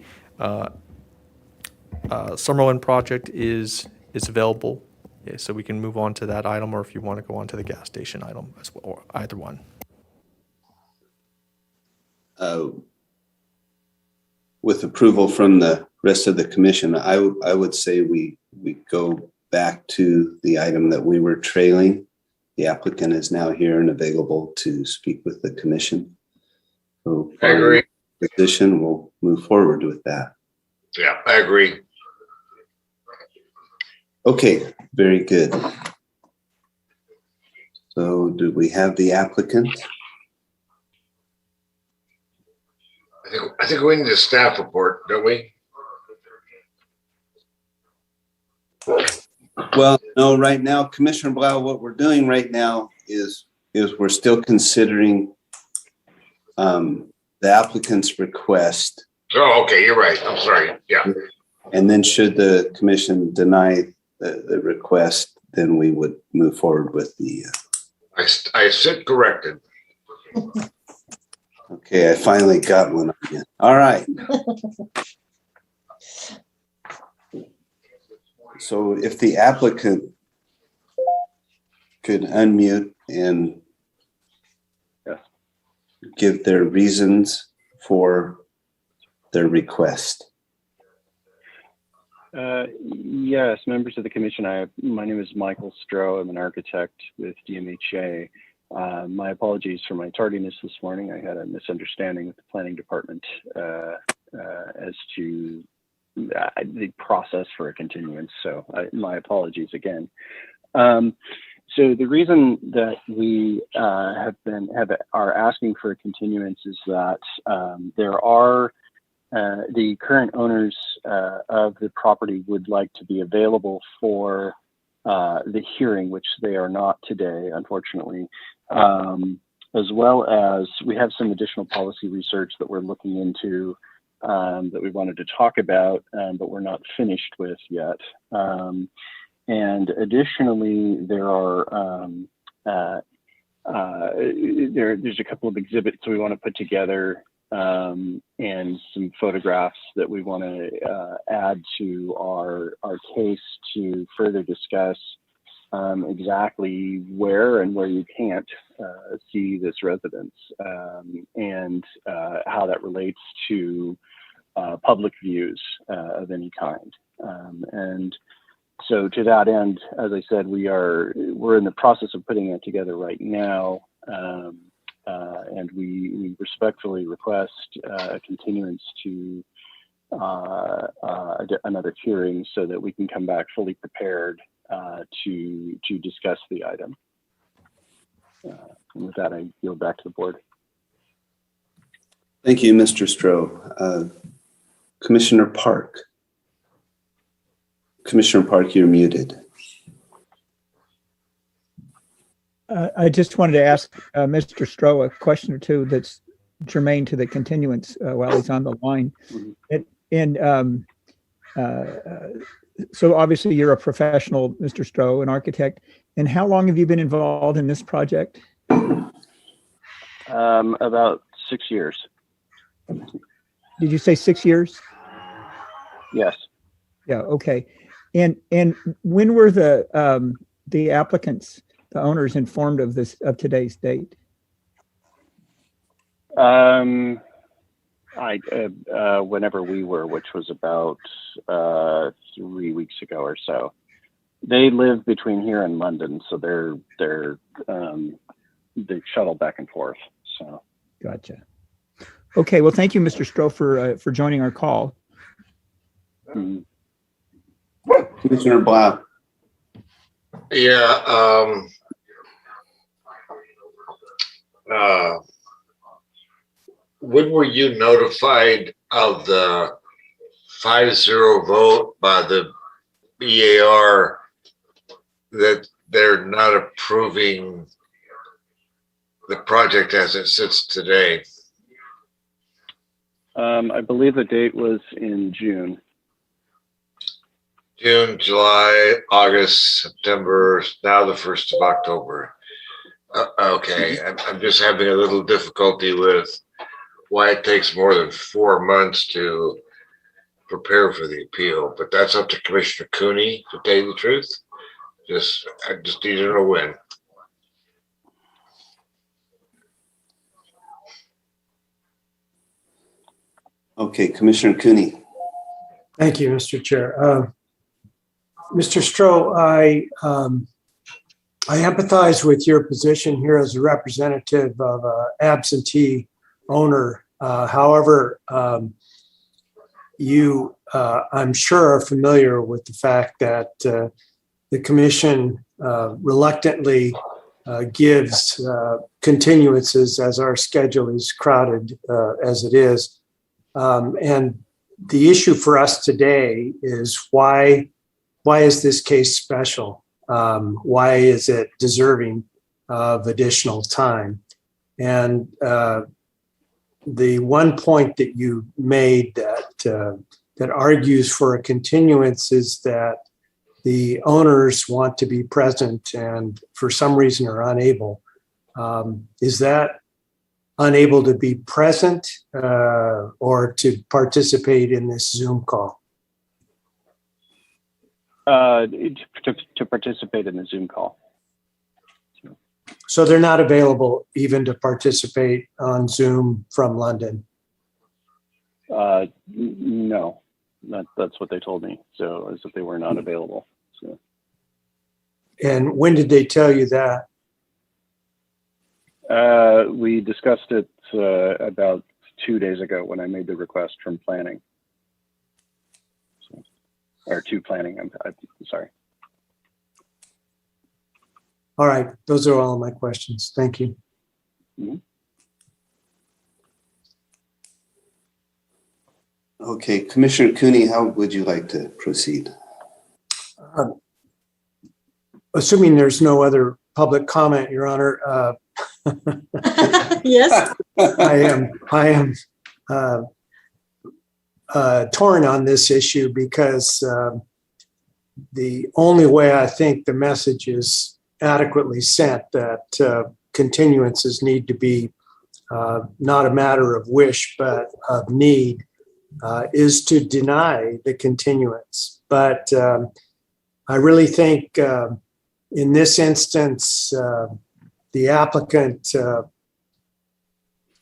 Speaker 1: Summerlin project is available, yeah, so we can move on to that item, or if you want to go on to the gas station item as well, or either one.
Speaker 2: With approval from the rest of the commission, I would say we go back to the item that we were trailing. The applicant is now here and available to speak with the commission. So
Speaker 5: I agree.
Speaker 2: Position, we'll move forward with that.
Speaker 5: Yeah, I agree.
Speaker 2: Okay, very good. So do we have the applicant?
Speaker 5: I think we need a staff report, don't we?
Speaker 2: Well, no, right now, Commissioner Blau, what we're doing right now is we're still considering the applicant's request.
Speaker 5: Oh, okay, you're right. I'm sorry. Yeah.
Speaker 2: And then should the commission deny the request, then we would move forward with the.
Speaker 5: I sit corrected.
Speaker 2: Okay, I finally got one again. All right. So if the applicant could unmute and give their reasons for their request.
Speaker 13: Yes, members of the commission, my name is Michael Stroh. I'm an architect with DMHA. My apologies for my tardiness this morning. I had a misunderstanding with the planning department as to the process for a continuance. So my apologies again. So the reason that we are asking for a continuance is that there are the current owners of the property would like to be available for the hearing, which they are not today, unfortunately, as well as we have some additional policy research that we're looking into that we wanted to talk about, but we're not finished with yet. And additionally, there are there's a couple of exhibits we want to put together and some photographs that we want to add to our case to further discuss exactly where and where you can't see this residence and how that relates to public views of any kind. And so to that end, as I said, we're in the process of putting it together right now. And we respectfully request a continuance to another hearing so that we can come back fully prepared to discuss the item. And with that, I yield back to the board.
Speaker 2: Thank you, Mr. Stroh. Commissioner Park. Commissioner Park, you're muted.
Speaker 7: I just wanted to ask Mr. Stroh a question or two that's germane to the continuance while he's on the line. So obviously you're a professional, Mr. Stroh, an architect. And how long have you been involved in this project?
Speaker 13: About 6 years.
Speaker 7: Did you say 6 years?
Speaker 13: Yes.
Speaker 7: Yeah. Okay. And when were the applicants, the owners, informed of today's date?
Speaker 13: Whenever we were, which was about 3 weeks ago or so. They live between here and London, so they shuttle back and forth. So.
Speaker 7: Gotcha. Okay. Well, thank you, Mr. Stroh, for joining our call.
Speaker 13: Mm-hmm.
Speaker 2: Commissioner Blau.
Speaker 5: Yeah. When were you notified of the 5-0 vote by the BAR that they're not approving the project as it sits today?
Speaker 13: I believe the date was in June.
Speaker 5: June, July, August, September, now the 1st of October. Okay, I'm just having a little difficulty with why it takes more than 4 months to prepare for the appeal, but that's up to Commissioner Cooney, to tell you the truth. I just need to know when.
Speaker 2: Okay, Commissioner Cooney.
Speaker 8: Thank you, Mr. Chair. Mr. Stroh, I empathize with your position here as a representative of an absentee owner. However, you, I'm sure, are familiar with the fact that the commission reluctantly gives continuances as our schedule is crowded as it is. And the issue for us today is why is this case special? Why is it deserving of additional time? And the one point that you made that argues for a continuance is that the owners want to be present and for some reason are unable. Is that unable to be present or to participate in this Zoom call?
Speaker 13: To participate in the Zoom call.
Speaker 8: So they're not available even to participate on Zoom from London?
Speaker 13: No, that's what they told me. So as if they were not available. So.
Speaker 8: And when did they tell you that?
Speaker 13: We discussed it about 2 days ago when I made the request from planning. So, or to planning, I'm sorry.
Speaker 8: All right, those are all my questions. Thank you.
Speaker 13: Mm-hmm.
Speaker 2: Okay, Commissioner Cooney, how would you like to proceed?
Speaker 8: Assuming there's no other public comment, Your Honor.
Speaker 6: Yes.
Speaker 8: I am torn on this issue because the only way I think the message is adequately sent that continuances need to be not a matter of wish but of need is to deny the continuance. But I really think in this instance, the applicant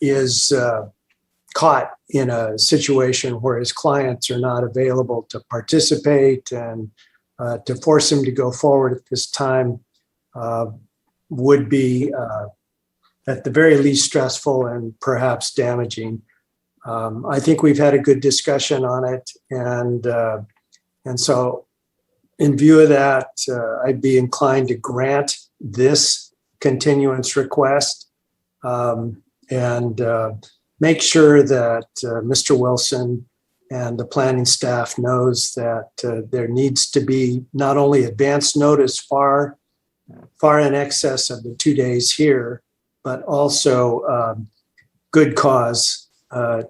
Speaker 8: is caught in a situation where his clients are not available to participate, and to force him to go forward at this time would be at the very least stressful and perhaps damaging. I think we've had a good discussion on it, and so in view of that, I'd be inclined to grant this continuance request and make sure that Mr. Wilson and the planning staff knows that there needs to be not only advance notice far in excess of the 2 days here, but also good cause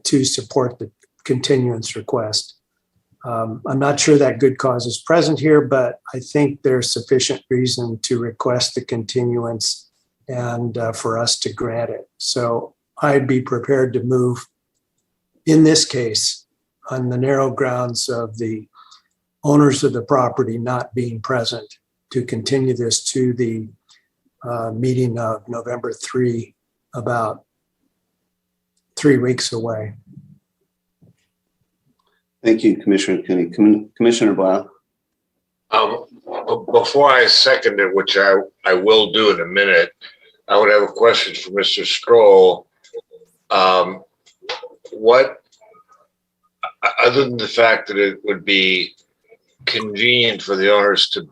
Speaker 8: to support the continuance request. I'm not sure that good cause is present here, but I think there's sufficient reason to request the continuance and for us to grant it. So I'd be prepared to move in this case on the narrow grounds of the owners of the property not being present to continue this to the meeting of November 3, about 3 weeks away.
Speaker 2: Thank you, Commissioner Cooney. Commissioner Blau.
Speaker 5: Before I second it, which I will do in a minute, I would have a question for Mr. Stroll. What, other than the fact that it would be convenient for the owners to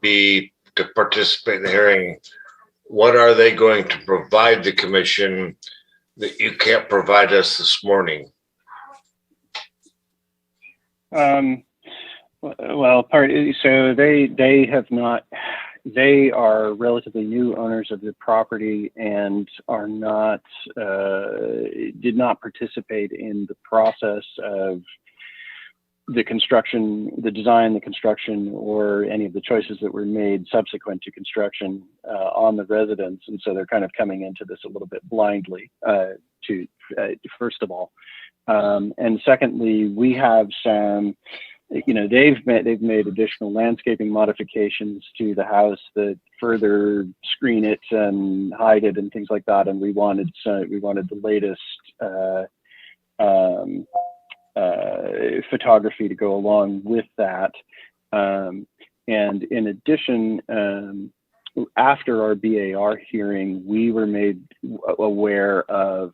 Speaker 5: participate in the hearing, what are they going to provide the commission that you can't provide us this morning?
Speaker 13: Well, so they have not. They are relatively new owners of the property and are not did not participate in the process of the construction, the design, the construction, or any of the choices that were made subsequent to construction on the residents. And so they're kind of coming into this a little bit blindly, first of all. And secondly, we have some, they've made additional landscaping modifications to the house that further screen it and hide it and things like that. And we wanted the latest photography to go along with that. And in addition, after our BAR hearing, we were made aware of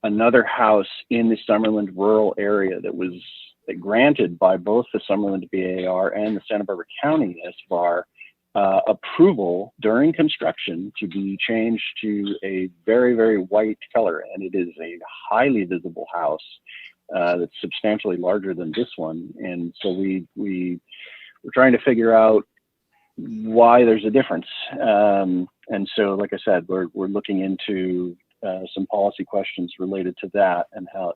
Speaker 13: another house in the Summerland rural area that was granted by both the Summerland BAR and the Santa Barbara County SBAR approval during construction to be changed to a very, very white color. And it is a highly visible house that's substantially larger than this one. And so we're trying to figure out why there's a difference. And so, like I said, we're looking into some policy questions related to that and how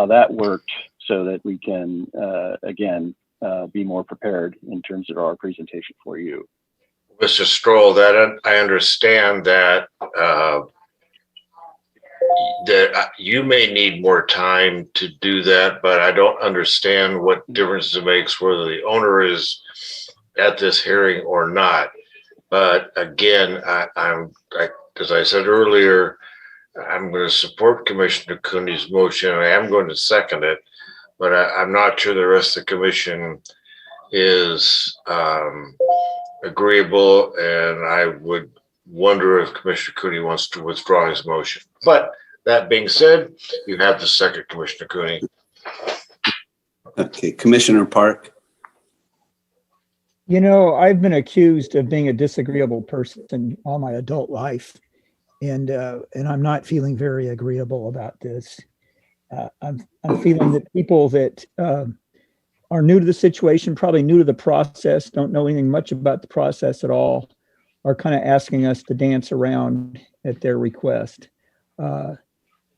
Speaker 13: that worked, so that we can again be more prepared in terms of our presentation for you.
Speaker 5: Mr. Stroll, that I understand that that you may need more time to do that, but I don't understand what difference it makes whether the owner is at this hearing or not. But again, as I said earlier, I'm going to support Commissioner Cooney's motion. I am going to second it, but I'm not sure the rest of the commission is agreeable, and I would wonder if Commissioner Cooney wants to withdraw his motion. But that being said, you have the second, Commissioner Cooney.
Speaker 2: Okay, Commissioner Park.
Speaker 7: I've been accused of being a disagreeable person all my adult life, and I'm not feeling very agreeable about this. I'm feeling that people that are new to the situation, probably new to the process, don't know anything much about the process at all, are kind of asking us to dance around at their request.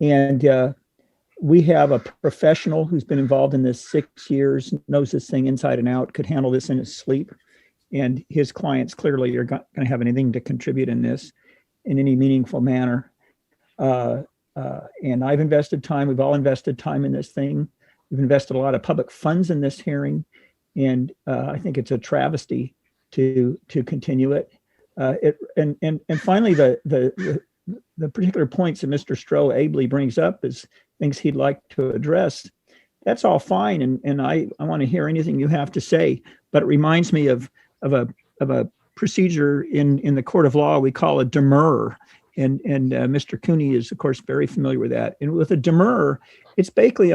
Speaker 7: And we have a professional who's been involved in this 6 years, knows this thing inside and out, could handle this in his sleep. And his clients clearly are going to have anything to contribute in this in any meaningful manner. And I've invested time, we've all invested time in this thing. We've invested a lot of public funds in this hearing. And I think it's a travesty to continue it. And finally, the particular points that Mr. Stroh ably brings up is things he'd like to address. That's all fine, and I want to hear anything you have to say. But it reminds me of a procedure in the court of law we call a demurrer, and Mr. Cooney is of course very familiar with that. And with a demurrer, it's basically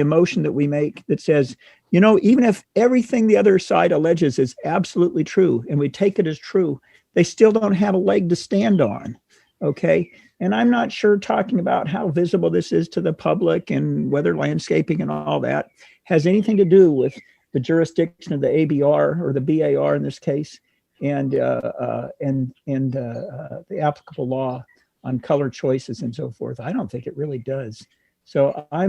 Speaker 7: a motion that we make that says, even if everything the other side alleges is absolutely true, and we take it as true, they still don't have a leg to stand on. Okay. And I'm not sure talking about how visible this is to the public and whether landscaping and all that has anything to do with the jurisdiction of the ABR or the BAR in this case, and the applicable law on color choices and so forth. I don't think it really does. So I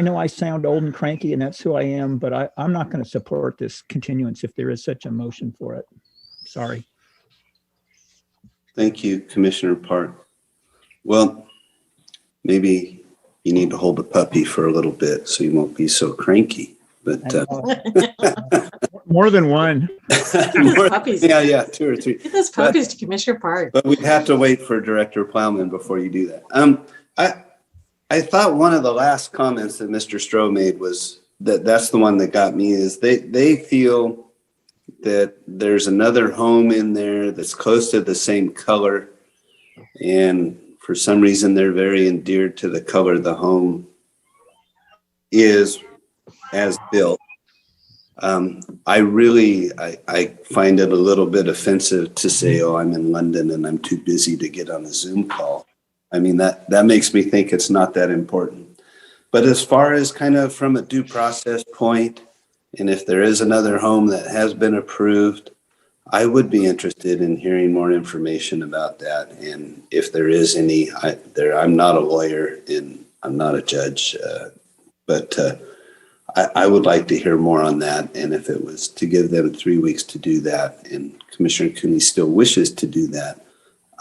Speaker 7: know I sound old and cranky, and that's who I am, but I'm not going to support this continuance if there is such a motion for it. Sorry.
Speaker 2: Thank you, Commissioner Park. Well, maybe you need to hold the puppy for a little bit so you won't be so cranky. But
Speaker 7: more than one.
Speaker 6: Puppies.
Speaker 2: Yeah, 2 or 3.
Speaker 6: Get those puppies to Commissioner Park.
Speaker 2: But we'd have to wait for Director Plowman before you do that. I thought one of the last comments that Mr. Stroh made was that's the one that got me, is they feel that there's another home in there that's close to the same color, and for some reason they're very endeared to the color the home is as built. I find it a little bit offensive to say, oh, I'm in London and I'm too busy to get on a Zoom call. I mean, that makes me think it's not that important. But as far as kind of from a due process point, and if there is another home that has been approved, I would be interested in hearing more information about that. And if there is any, I'm not a lawyer and I'm not a judge. But I would like to hear more on that. And if it was to give them 3 weeks to do that, and Commissioner Cooney still wishes to do that,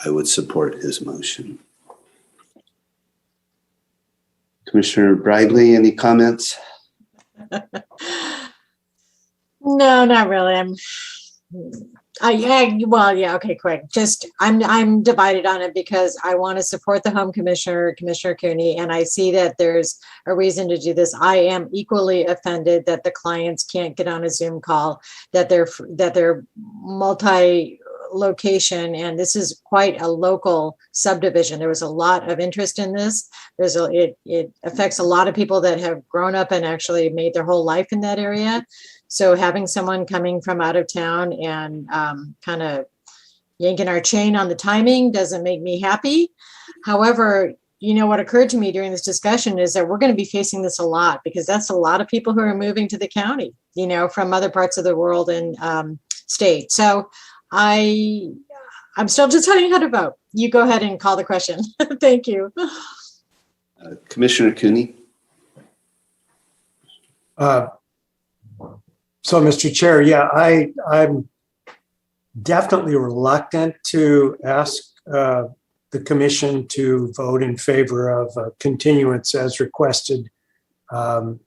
Speaker 2: I would support his motion. Commissioner Bridley, any comments?
Speaker 6: No, not really. Okay, quick. Just I'm divided on it because I want to support the home commissioner, Commissioner Cooney, and I see that there's a reason to do this. I am equally offended that the clients can't get on a Zoom call, that they're multi-location, and this is quite a local subdivision. There was a lot of interest in this. It affects a lot of people that have grown up and actually made their whole life in that area. So having someone coming from out of town and kind of yanking our chain on the timing doesn't make me happy. However, what occurred to me during this discussion is that we're going to be facing this a lot because that's a lot of people who are moving to the county, from other parts of the world and state. So I'm still deciding how to vote. You go ahead and call the question. Thank you.
Speaker 2: Commissioner Cooney?
Speaker 8: So, Mr. Chair, I'm definitely reluctant to ask the commission to vote in favor of continuance as requested. I'm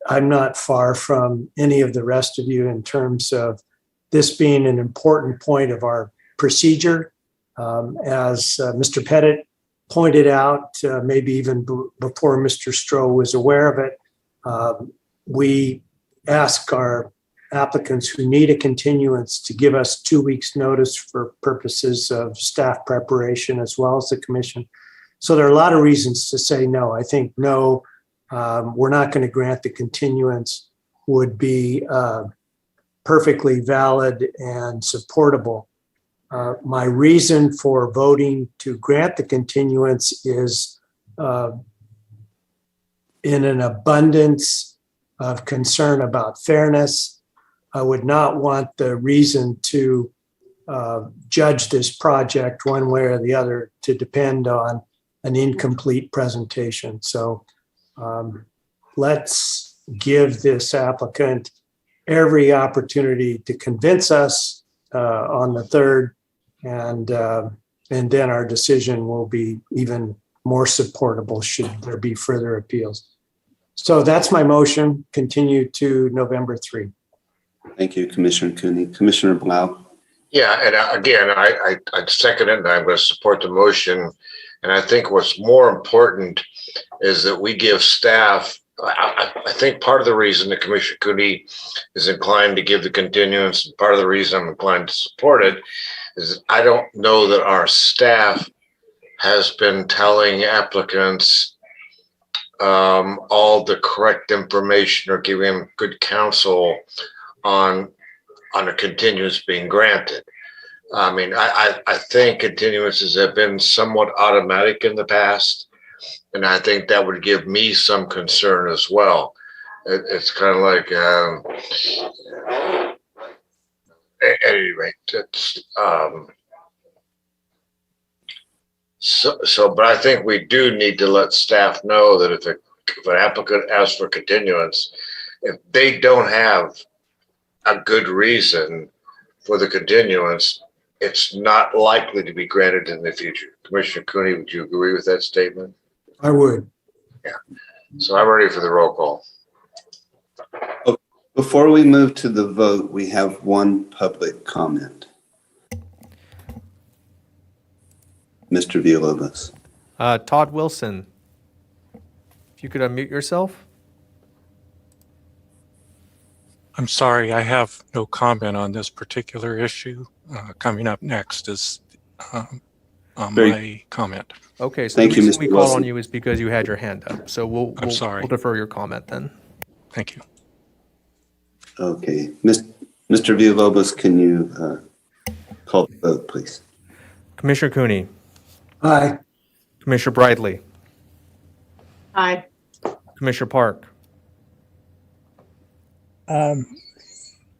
Speaker 8: not far from any of the rest of you in terms of this being an important point of our procedure. As Mr. Pettit pointed out, maybe even before Mr. Stroh was aware of it, we ask our applicants who need a continuance to give us 2 weeks notice for purposes of staff preparation as well as the commission. So there are a lot of reasons to say no. I think no, we're not going to grant the continuance would be perfectly valid and supportable. My reason for voting to grant the continuance is in an abundance of concern about fairness. I would not want the reason to judge this project one way or the other to depend on an incomplete presentation. So let's give this applicant every opportunity to convince us on the 3rd, and then our decision will be even more supportable should there be further appeals. So that's my motion. Continue to November 3.
Speaker 2: Thank you, Commissioner Cooney. Commissioner Blau?
Speaker 5: Yeah, and again, I second it, and I'm going to support the motion. And I think what's more important is that we give staff, I think part of the reason that Commissioner Cooney is inclined to give the continuance, and part of the reason I'm inclined to support it, is that I don't know that our staff has been telling applicants all the correct information or giving them good counsel on a continuance being granted. I mean, I think continuances have been somewhat automatic in the past, and I think that would give me some concern as well. It's kind of like, at any rate, it's, but I think we do need to let staff know that if an applicant asks for continuance, if they don't have a good reason for the continuance, it's not likely to be granted in the future. Commissioner Cooney, would you agree with that statement?
Speaker 8: I would.
Speaker 5: Yeah. So I'm ready for the roll call.
Speaker 2: Before we move to the vote, we have one public comment. Mr. Villalobos.
Speaker 1: Todd Wilson, if you could unmute yourself.
Speaker 14: I'm sorry, I have no comment on this particular issue. Coming up next is my comment.
Speaker 1: Okay, so
Speaker 2: Thank
Speaker 1: the
Speaker 2: you,
Speaker 1: reason
Speaker 2: Mr.
Speaker 1: we called on
Speaker 2: Wilson.
Speaker 1: you is because you had your hand up. So we'll defer your comment then.
Speaker 14: Thank you.
Speaker 2: Okay. Mr. Villalobos, can you call the vote, please?
Speaker 1: Commissioner Cooney,
Speaker 8: Aye.
Speaker 1: Commissioner Bridley,
Speaker 6: Aye.
Speaker 1: Commissioner Park,
Speaker 7: I'm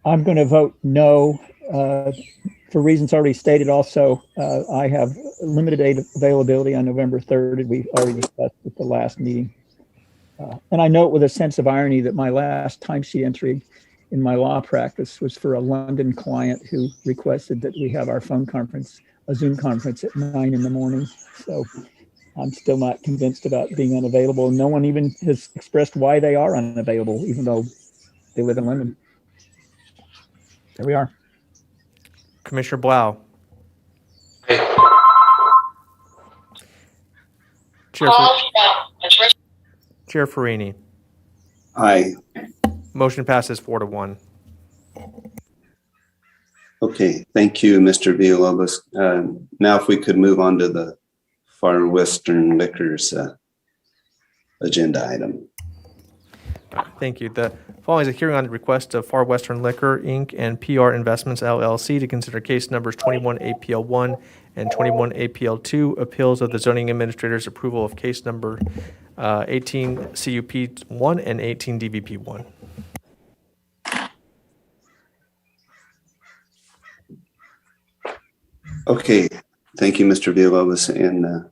Speaker 7: going to vote no for reasons already stated. Also, I have limited availability on November 3rd, and we already discussed at the last meeting. And I note with a sense of irony that my last timesheet entry in my law practice was for a London client who requested that we have our phone conference, a Zoom conference at 9 in the morning. So I'm still not convinced about being unavailable. No one even has expressed why they are unavailable, even though they live in London. There we are.
Speaker 1: Commissioner Blau. Chair Farini.
Speaker 2: Aye.
Speaker 1: Motion passes 4-1.
Speaker 2: Okay, thank you, Mr. Villalobos. Now if we could move on to the Far Western Liquors agenda item.
Speaker 1: Thank you. The following is a hearing on the request of Far Western Liquor, Inc. and PR Investments, LLC to consider case numbers 21 APL 1 and 21 APL 2, appeals of the zoning administrator's approval of case number 18 CUP 1 and 18 DVP 1.
Speaker 2: Okay, thank you, Mr. Villalobos. And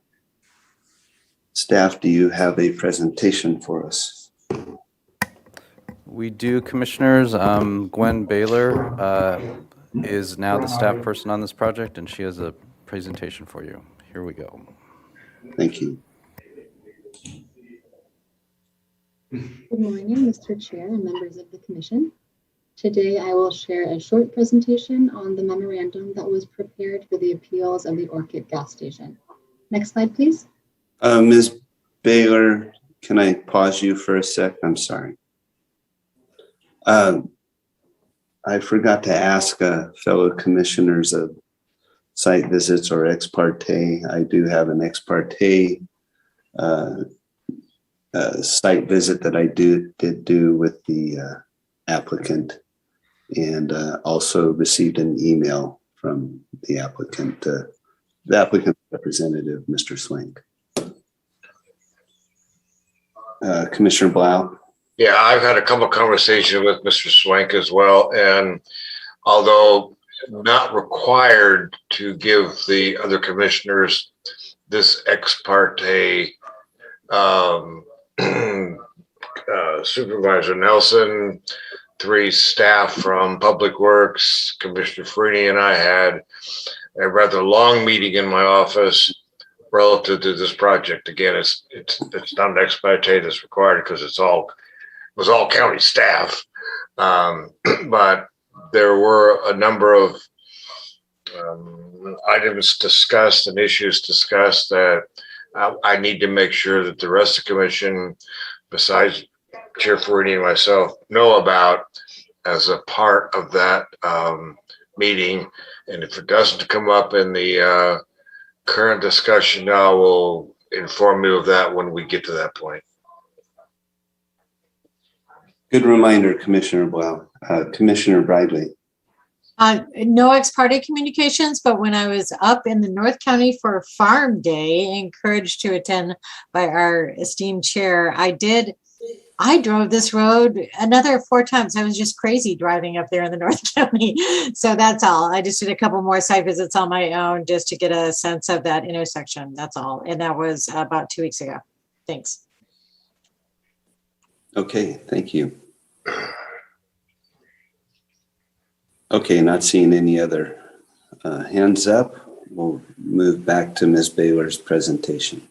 Speaker 2: staff, do you have a presentation for us?
Speaker 11: We do, Commissioners. Gwen Baylor is now the staff person on this project, and she has a presentation for you. Here we go.
Speaker 2: Thank you.
Speaker 15: Good morning, Mr. Chair and members of the Commission. Today, I will share a short presentation on the memorandum that was prepared for the appeals of the Orchid gas station. Next slide, please.
Speaker 2: Ms. Baylor, can I pause you for a sec? I'm sorry. I forgot to ask fellow commissioners of site visits or ex parte. I do have an ex parte site visit that I did do with the applicant, and also received an email from the applicant representative, Mr. Swank. Commissioner Blau.
Speaker 5: Yeah, I've had a couple of conversations with Mr. Swank as well, and although not required to give the other commissioners this ex parte, Supervisor Nelson, 3 staff from Public Works, Commissioner Farini, and I had a rather long meeting in my office relative to this project. Again, it's not an ex parte that's required because it was all county staff, but there were a number of items discussed and issues discussed that I need to make sure that the rest of the commission, besides Chair Farini and myself, know about as a part of that meeting. And if it doesn't come up in the current discussion, I will inform you of that when we get to that point.
Speaker 2: Good reminder, Commissioner Blau. Commissioner Bradley.
Speaker 6: No ex parte communications, but when I was up in the North County for Farm Day, encouraged to attend by our esteemed chair, I drove this road another 4 times. I was just crazy driving up there in the North County. So that's all. I just did a couple more site visits on my own just to get a sense of that intersection. That's all. And that was about 2 weeks ago. Thanks.
Speaker 2: Okay, thank you. Okay, not seeing any other hands up. We'll move back to Ms. Baylor's presentation.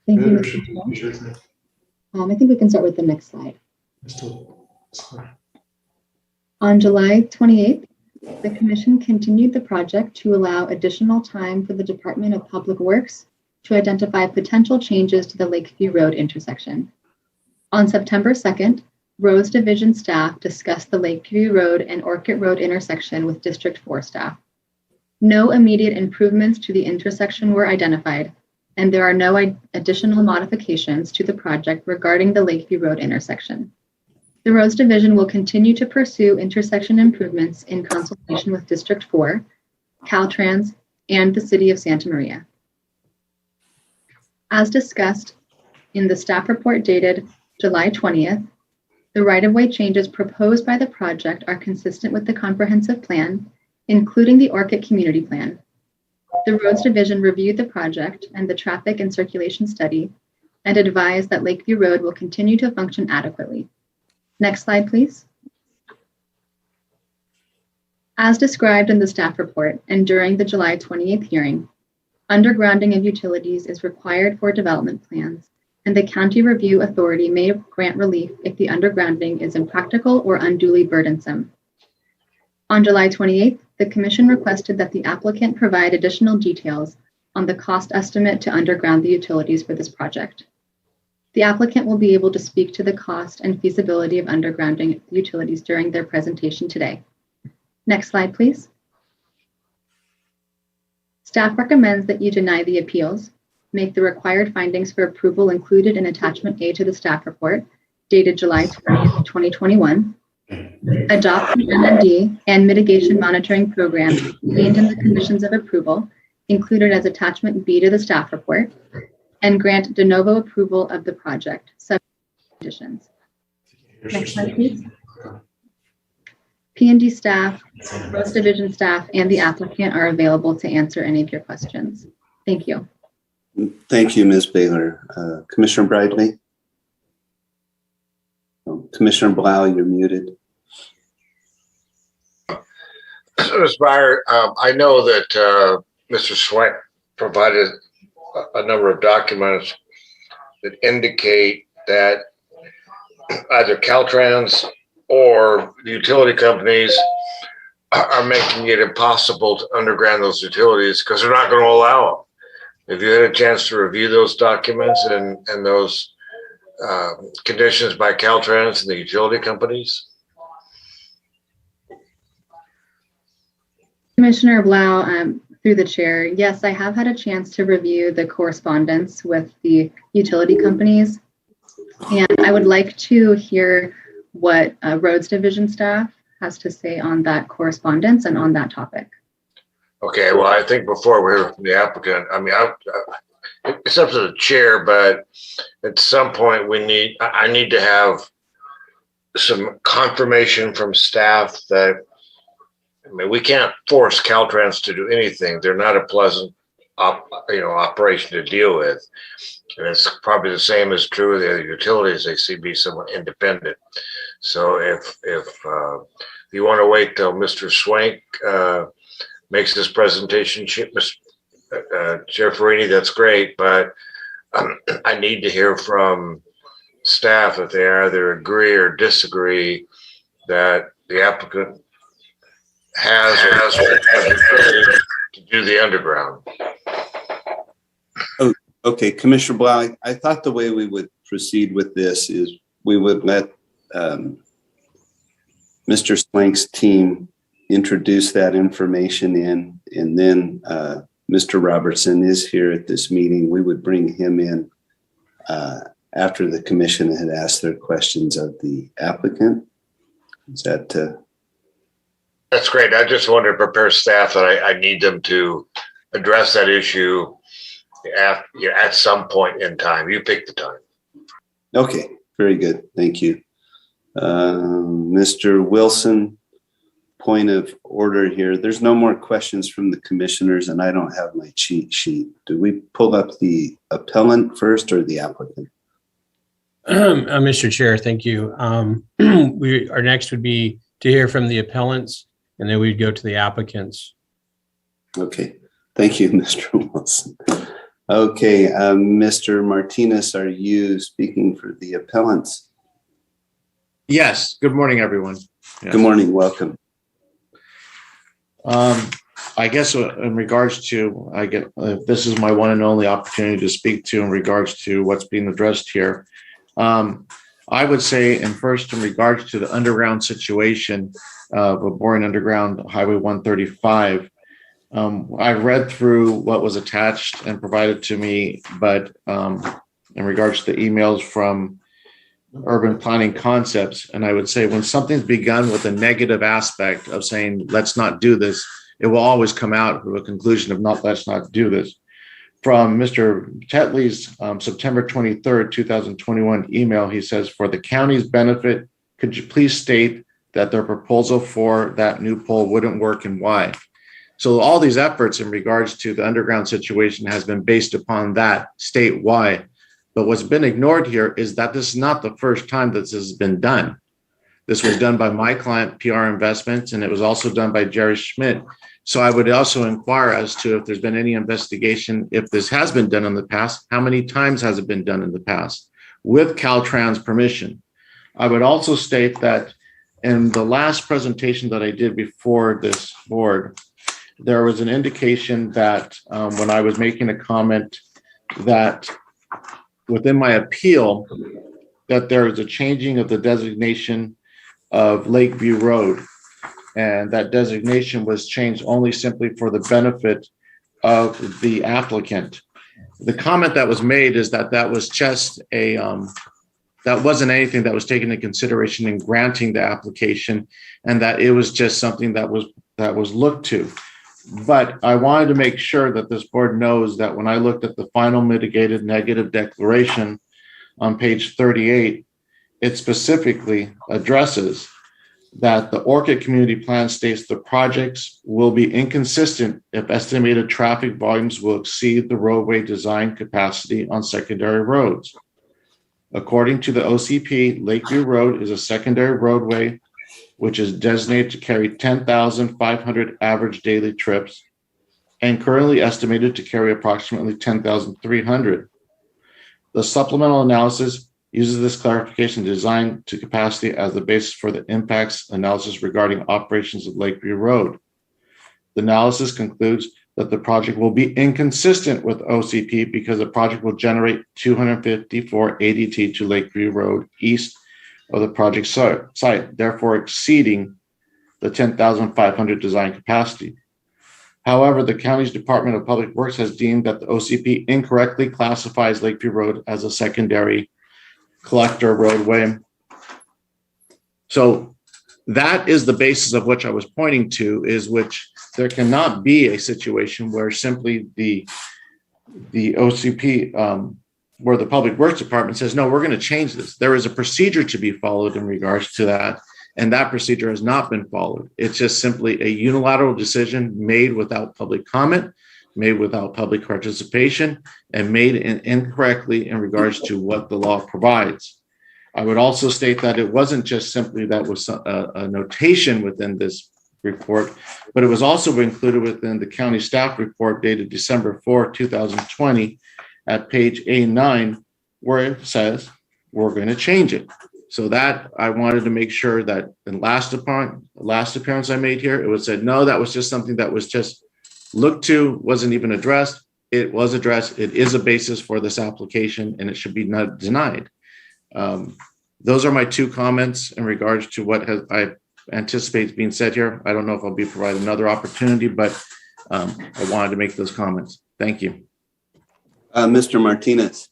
Speaker 15: Thank you, Mr. Chair. I think we can start with the next slide. On July 28th, the Commission continued the project to allow additional time for the Department of Public Works to identify potential changes to the Lakeview Road intersection. On September 2nd, Roads Division staff discussed the Lakeview Road and Orchid Road intersection with District 4 staff. No immediate improvements to the intersection were identified, and there are no additional modifications to the project regarding the Lakeview Road intersection. The Roads Division will continue to pursue intersection improvements in consultation with District 4, Caltrans, and the City of Santa Maria. As discussed in the staff report dated July 20th, the right-of-way changes proposed by the project are consistent with the comprehensive plan, including the Orchid Community Plan. The Roads Division reviewed the project and the traffic and circulation study and advised that Lakeview Road will continue to function adequately. Next slide, please. As described in the staff report and during the July 28th hearing, undergrounding of utilities is required for development plans, and the County Review Authority may grant relief if the undergrounding is impractical or unduly burdensome. On July 28th, the Commission requested that the applicant provide additional details on the cost estimate to underground the utilities for this project. The applicant will be able to speak to the cost and feasibility of undergrounding the utilities during their presentation today. Next slide, please. Staff recommends that you deny the appeals, make the required findings for approval included in attachment A to the staff report, dated July 20th, 2021, adopt the MMD and mitigation monitoring program contained in the conditions of approval, included as attachment B to the staff report, and grant de novo approval of the project, subject to conditions. Next slide, please. P&D staff, Roads Division staff, and the applicant are available to answer any of your questions. Thank you.
Speaker 2: Thank you, Ms. Baylor. Commissioner Bradley? Oh, Commissioner Blau, you're muted.
Speaker 5: Ms. Meyer, I know that Mr. Swank provided a number of documents that indicate that either Caltrans or the utility companies are making it impossible to underground those utilities because they're not going to allow them. Have you had a chance to review those documents and those conditions by Caltrans and the utility companies?
Speaker 15: Commissioner Blau, through the chair, yes, I have had a chance to review the correspondence with the utility companies, and I would like to hear what Roads Division staff has to say on that correspondence and on that topic.
Speaker 5: Okay, well, I think before we hear from the applicant, I mean, it's up to the chair, but at some point I need to have some confirmation from staff that, I mean, we can't force Caltrans to do anything. They're not a pleasant, operation to deal with. And it's probably the same is true of the other utilities. They seem to be somewhat independent. So if you want to wait till Mr. Swank makes this presentation, Chair Farini, that's great. But I need to hear from staff if they either agree or disagree that the applicant has to do the underground.
Speaker 2: Oh, okay, Commissioner Blau, I thought the way we would proceed with this is we would let Mr. Swank's team introduce that information in, and then Mr. Robertson is here at this meeting. We would bring him in after the commission had asked their questions of the applicant. Is that
Speaker 5: That's great. I just wanted to prepare staff that I need them to address that issue at some point in time. You pick the time.
Speaker 2: Okay, very good. Thank you. Mr. Wilson, point of order here. There's no more questions from the commissioners, and I don't have my cheat sheet. Do we pull up the appellant first or the applicant?
Speaker 3: Mr. Chair, thank you. Our next would be to hear from the appellants, and then we'd go to the applicants.
Speaker 2: Okay, thank you, Mr. Wilson. Okay, Mr. Martinez, are you speaking for the appellants?
Speaker 16: Yes, good morning, everyone. Yes.
Speaker 2: Good morning, welcome.
Speaker 16: I guess in regards to, this is my one and only opportunity to speak to in regards to what's being addressed here. I would say, and first in regards to the underground situation of boring underground Highway 135, I read through what was attached and provided to me, but in regards to the emails from Urban Planning Concepts, and I would say when something's begun with a negative aspect of saying, let's not do this, it will always come out with a conclusion of let's not do this. From Mr. Tetley's September 23rd, 2021 email, he says, for the county's benefit, could you please state that their proposal for that new pole wouldn't work and why? So all these efforts in regards to the underground situation has been based upon that statewide. But what's been ignored here is that this is not the first time that this has been done. This was done by my client, PR Investments, and it was also done by Jerry Schmidt. So I would also inquire as to if there's been any investigation, if this has been done in the past, how many times has it been done in the past with Caltrans permission? I would also state that in the last presentation that I did before this board, there was an indication that when I was making a comment that within my appeal, that there is a changing of the designation of Lakeview Road. And that designation was changed only simply for the benefit of the applicant. The comment that was made is that that was just a, that wasn't anything that was taken into consideration in granting the application, and that it was just something that was looked to. But I wanted to make sure that this board knows that when I looked at the final mitigated negative declaration on page 38, it specifically addresses that the Orchid Community Plan states the projects will be inconsistent if estimated traffic volumes will exceed the roadway design capacity on secondary roads. According to the OCP, Lakeview Road is a secondary roadway which is designated to carry 10,500 average daily trips and currently estimated to carry approximately 10,300. The supplemental analysis uses this clarification design to capacity as the basis for the impacts analysis regarding operations of Lakeview Road. The analysis concludes that the project will be inconsistent with OCP because the project will generate 254 ADT to Lakeview Road east of the project site, therefore exceeding the 10,500 design capacity. However, the county's Department of Public Works has deemed that the OCP incorrectly classifies Lakeview Road as a secondary collector roadway. So that is the basis of which I was pointing to, is which there cannot be a situation where simply the OCP, where the Public Works Department says, no, we're going to change this. There is a procedure to be followed in regards to that, and that procedure has not been followed. It's just simply a unilateral decision made without public comment, made without public participation, and made incorrectly in regards to what the law provides. I would also state that it wasn't just simply that was a notation within this report, but it was also included within the county staff report dated December 4, 2020 at page A9, where it says, we're going to change it. So that I wanted to make sure that in last appearance I made here, it was said, no, that was just something that was just looked to, wasn't even addressed. It was addressed. It is a basis for this application, and it should be not denied. Those are my two comments in regards to what I anticipate being said here. I don't know if I'll be provided another opportunity, but I wanted to make those comments. Thank you.
Speaker 2: Mr. Martinez.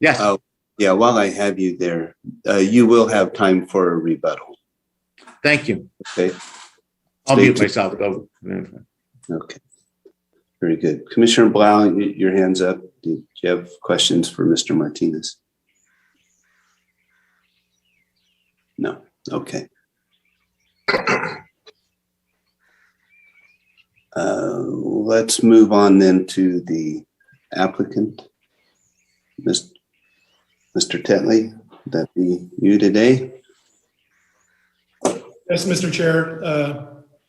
Speaker 16: Yes.
Speaker 2: Yeah, while I have you there, you will have time for a rebuttal.
Speaker 16: Thank you.
Speaker 2: Okay.
Speaker 16: I'll mute myself.
Speaker 2: Okay. Very good. Commissioner Blau, your hand's up. Do you have questions for Mr. Martinez? No. Okay. Let's move on then to the applicant. Mr. Tetley, would that be you today?
Speaker 17: Yes, Mr. Chair.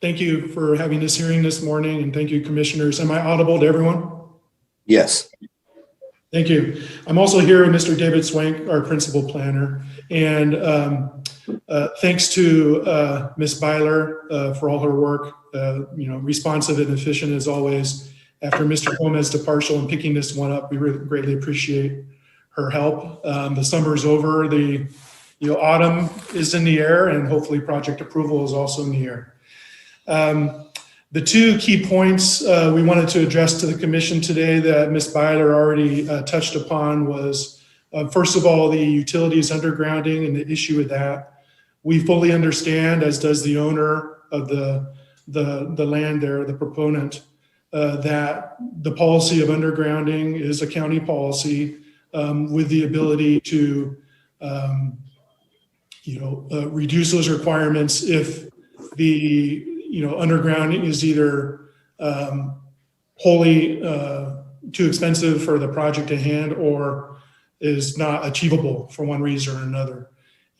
Speaker 17: Thank you for having this hearing this morning, and thank you, commissioners. Am I audible to everyone?
Speaker 2: Yes.
Speaker 17: Thank you. I'm also here with Mr. David Swank, our principal planner, and thanks to Ms. Byler for all her work, responsive and efficient as always. After Mr. Gomez departure and picking this one up, we really greatly appreciate her help. The summer's over, the autumn is in the air, and hopefully project approval is also in the air. The two key points we wanted to address to the commission today that Ms. Byler already touched upon was, first of all, the utilities undergrounding and the issue with that. We fully understand, as does the owner of the land there, the proponent, that the policy of undergrounding is a county policy with the ability to reduce those requirements if the undergrounding is either wholly too expensive for the project at hand or is not achievable for one reason or another.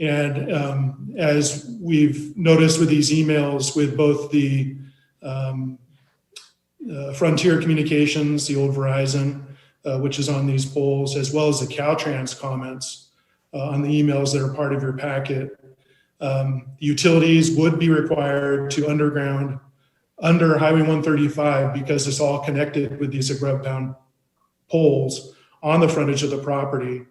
Speaker 17: And as we've noticed with these emails with both the Frontier Communications, the old Verizon, which is on these poles, as well as the Caltrans comments on the emails that are part of your packet, utilities would be required to underground under Highway 135 because it's all connected with these above-bound poles on the frontage of the property.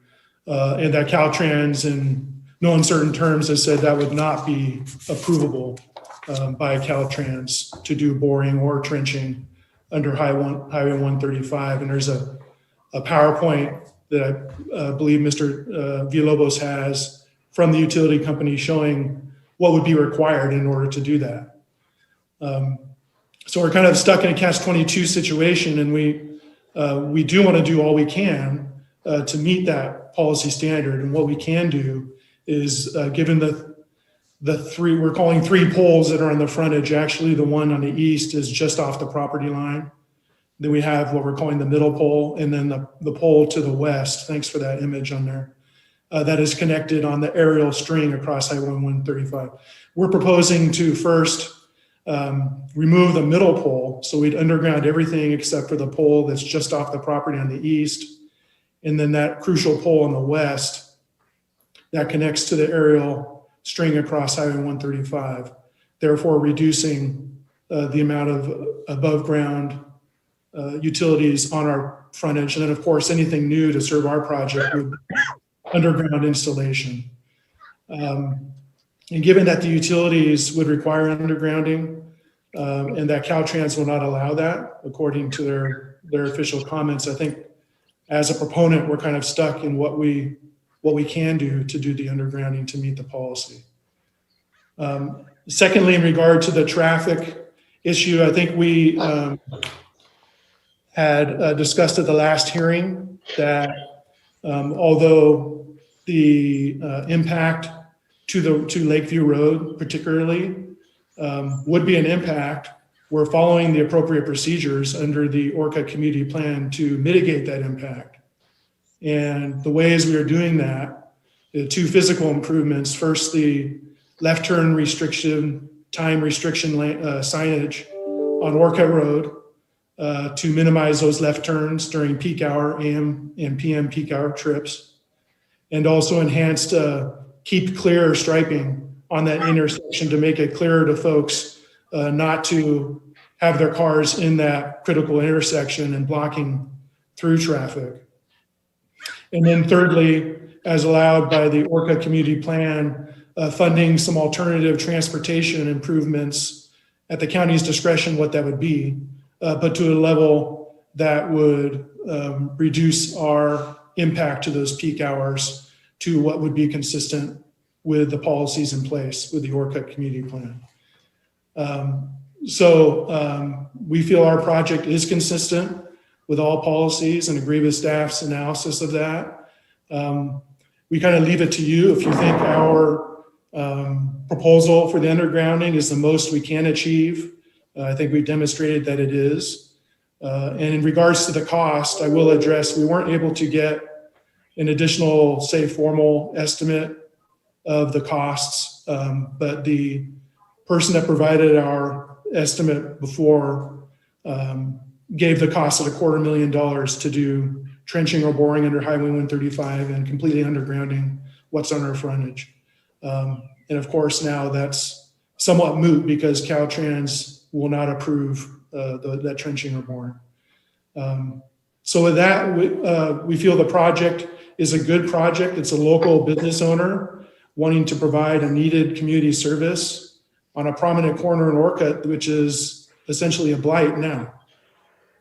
Speaker 17: And that Caltrans, in no uncertain terms, has said that would not be approvable by Caltrans to do boring or trenching under Highway 135. And there's a PowerPoint that I believe Mr. Villalobos has from the utility company showing what would be required in order to do that. So we're kind of stuck in a catch-22 situation, and we do want to do all we can to meet that policy standard. And what we can do is, given the three, we're calling three poles that are on the frontage, actually the one on the east is just off the property line. Then we have what we're calling the middle pole, and then the pole to the west, thanks for that image on there, that is connected on the aerial string across Highway 135. We're proposing to first remove the middle pole, so we'd underground everything except for the pole that's just off the property on the east, and then that crucial pole on the west that connects to the aerial string across Highway 135, therefore reducing the amount of above ground utilities on our frontage. And then of course, anything new to serve our project would underground installation. And given that the utilities would require undergrounding and that Caltrans will not allow that, according to their official comments, I think as a proponent, we're kind of stuck in what we can do to do the undergrounding to meet the policy. Secondly, in regard to the traffic issue, I think we had discussed at the last hearing that although the impact to Lakeview Road particularly would be an impact, we're following the appropriate procedures under the Orca Community Plan to mitigate that impact. And the ways we are doing that, the two physical improvements, first the left turn restriction, time restriction signage on Orca Road to minimize those left turns during peak hour AM and PM peak hour trips, and also enhanced keep clear striping on that intersection to make it clearer to folks not to have their cars in that critical intersection and blocking through traffic. And then thirdly, as allowed by the Orca Community Plan, funding some alternative transportation improvements at the county's discretion, what that would be, but to a level that would reduce our impact to those peak hours to what would be consistent with the policies in place with the Orca Community Plan. So we feel our project is consistent with all policies and agree with staff's analysis of that. We kind of leave it to you if you think our proposal for the undergrounding is the most we can achieve. I think we've demonstrated that it is. And in regards to the cost, I will address, we weren't able to get an additional, say, formal estimate of the costs, but the person that provided our estimate before gave the cost of $250,000 to do trenching or boring under Highway 135 and completely undergrounding what's on our frontage. And of course, now that's somewhat moot because Caltrans will not approve that trenching or boring. So with that, we feel the project is a good project. It's a local business owner wanting to provide a needed community service on a prominent corner in Orcutt, which is essentially a blight now.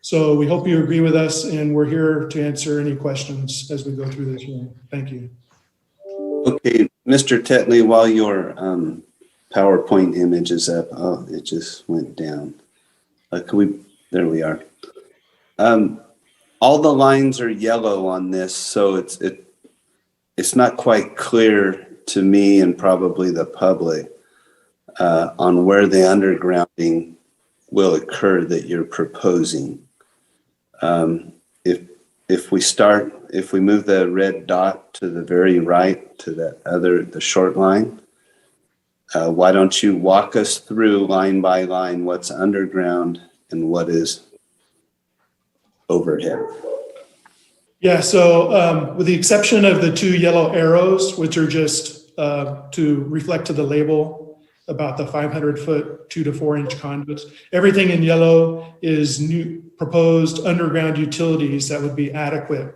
Speaker 17: So we hope you agree with us, and we're here to answer any questions as we go through this hearing. Thank you.
Speaker 2: Okay, Mr. Tetley, while your PowerPoint image is up, oh, it just went down. There we are. All the lines are yellow on this, so it's not quite clear to me and probably the public. on where the undergrounding will occur that you're proposing. If we move the red dot to the very right to the short line, why don't you walk us through line by line what's underground and what is overhead? Yeah, so with the exception of the 2 yellow arrows, which are just to reflect to the label about the 500-foot 2 to 4 inch conduits, everything in yellow is new proposed underground utilities that would be adequate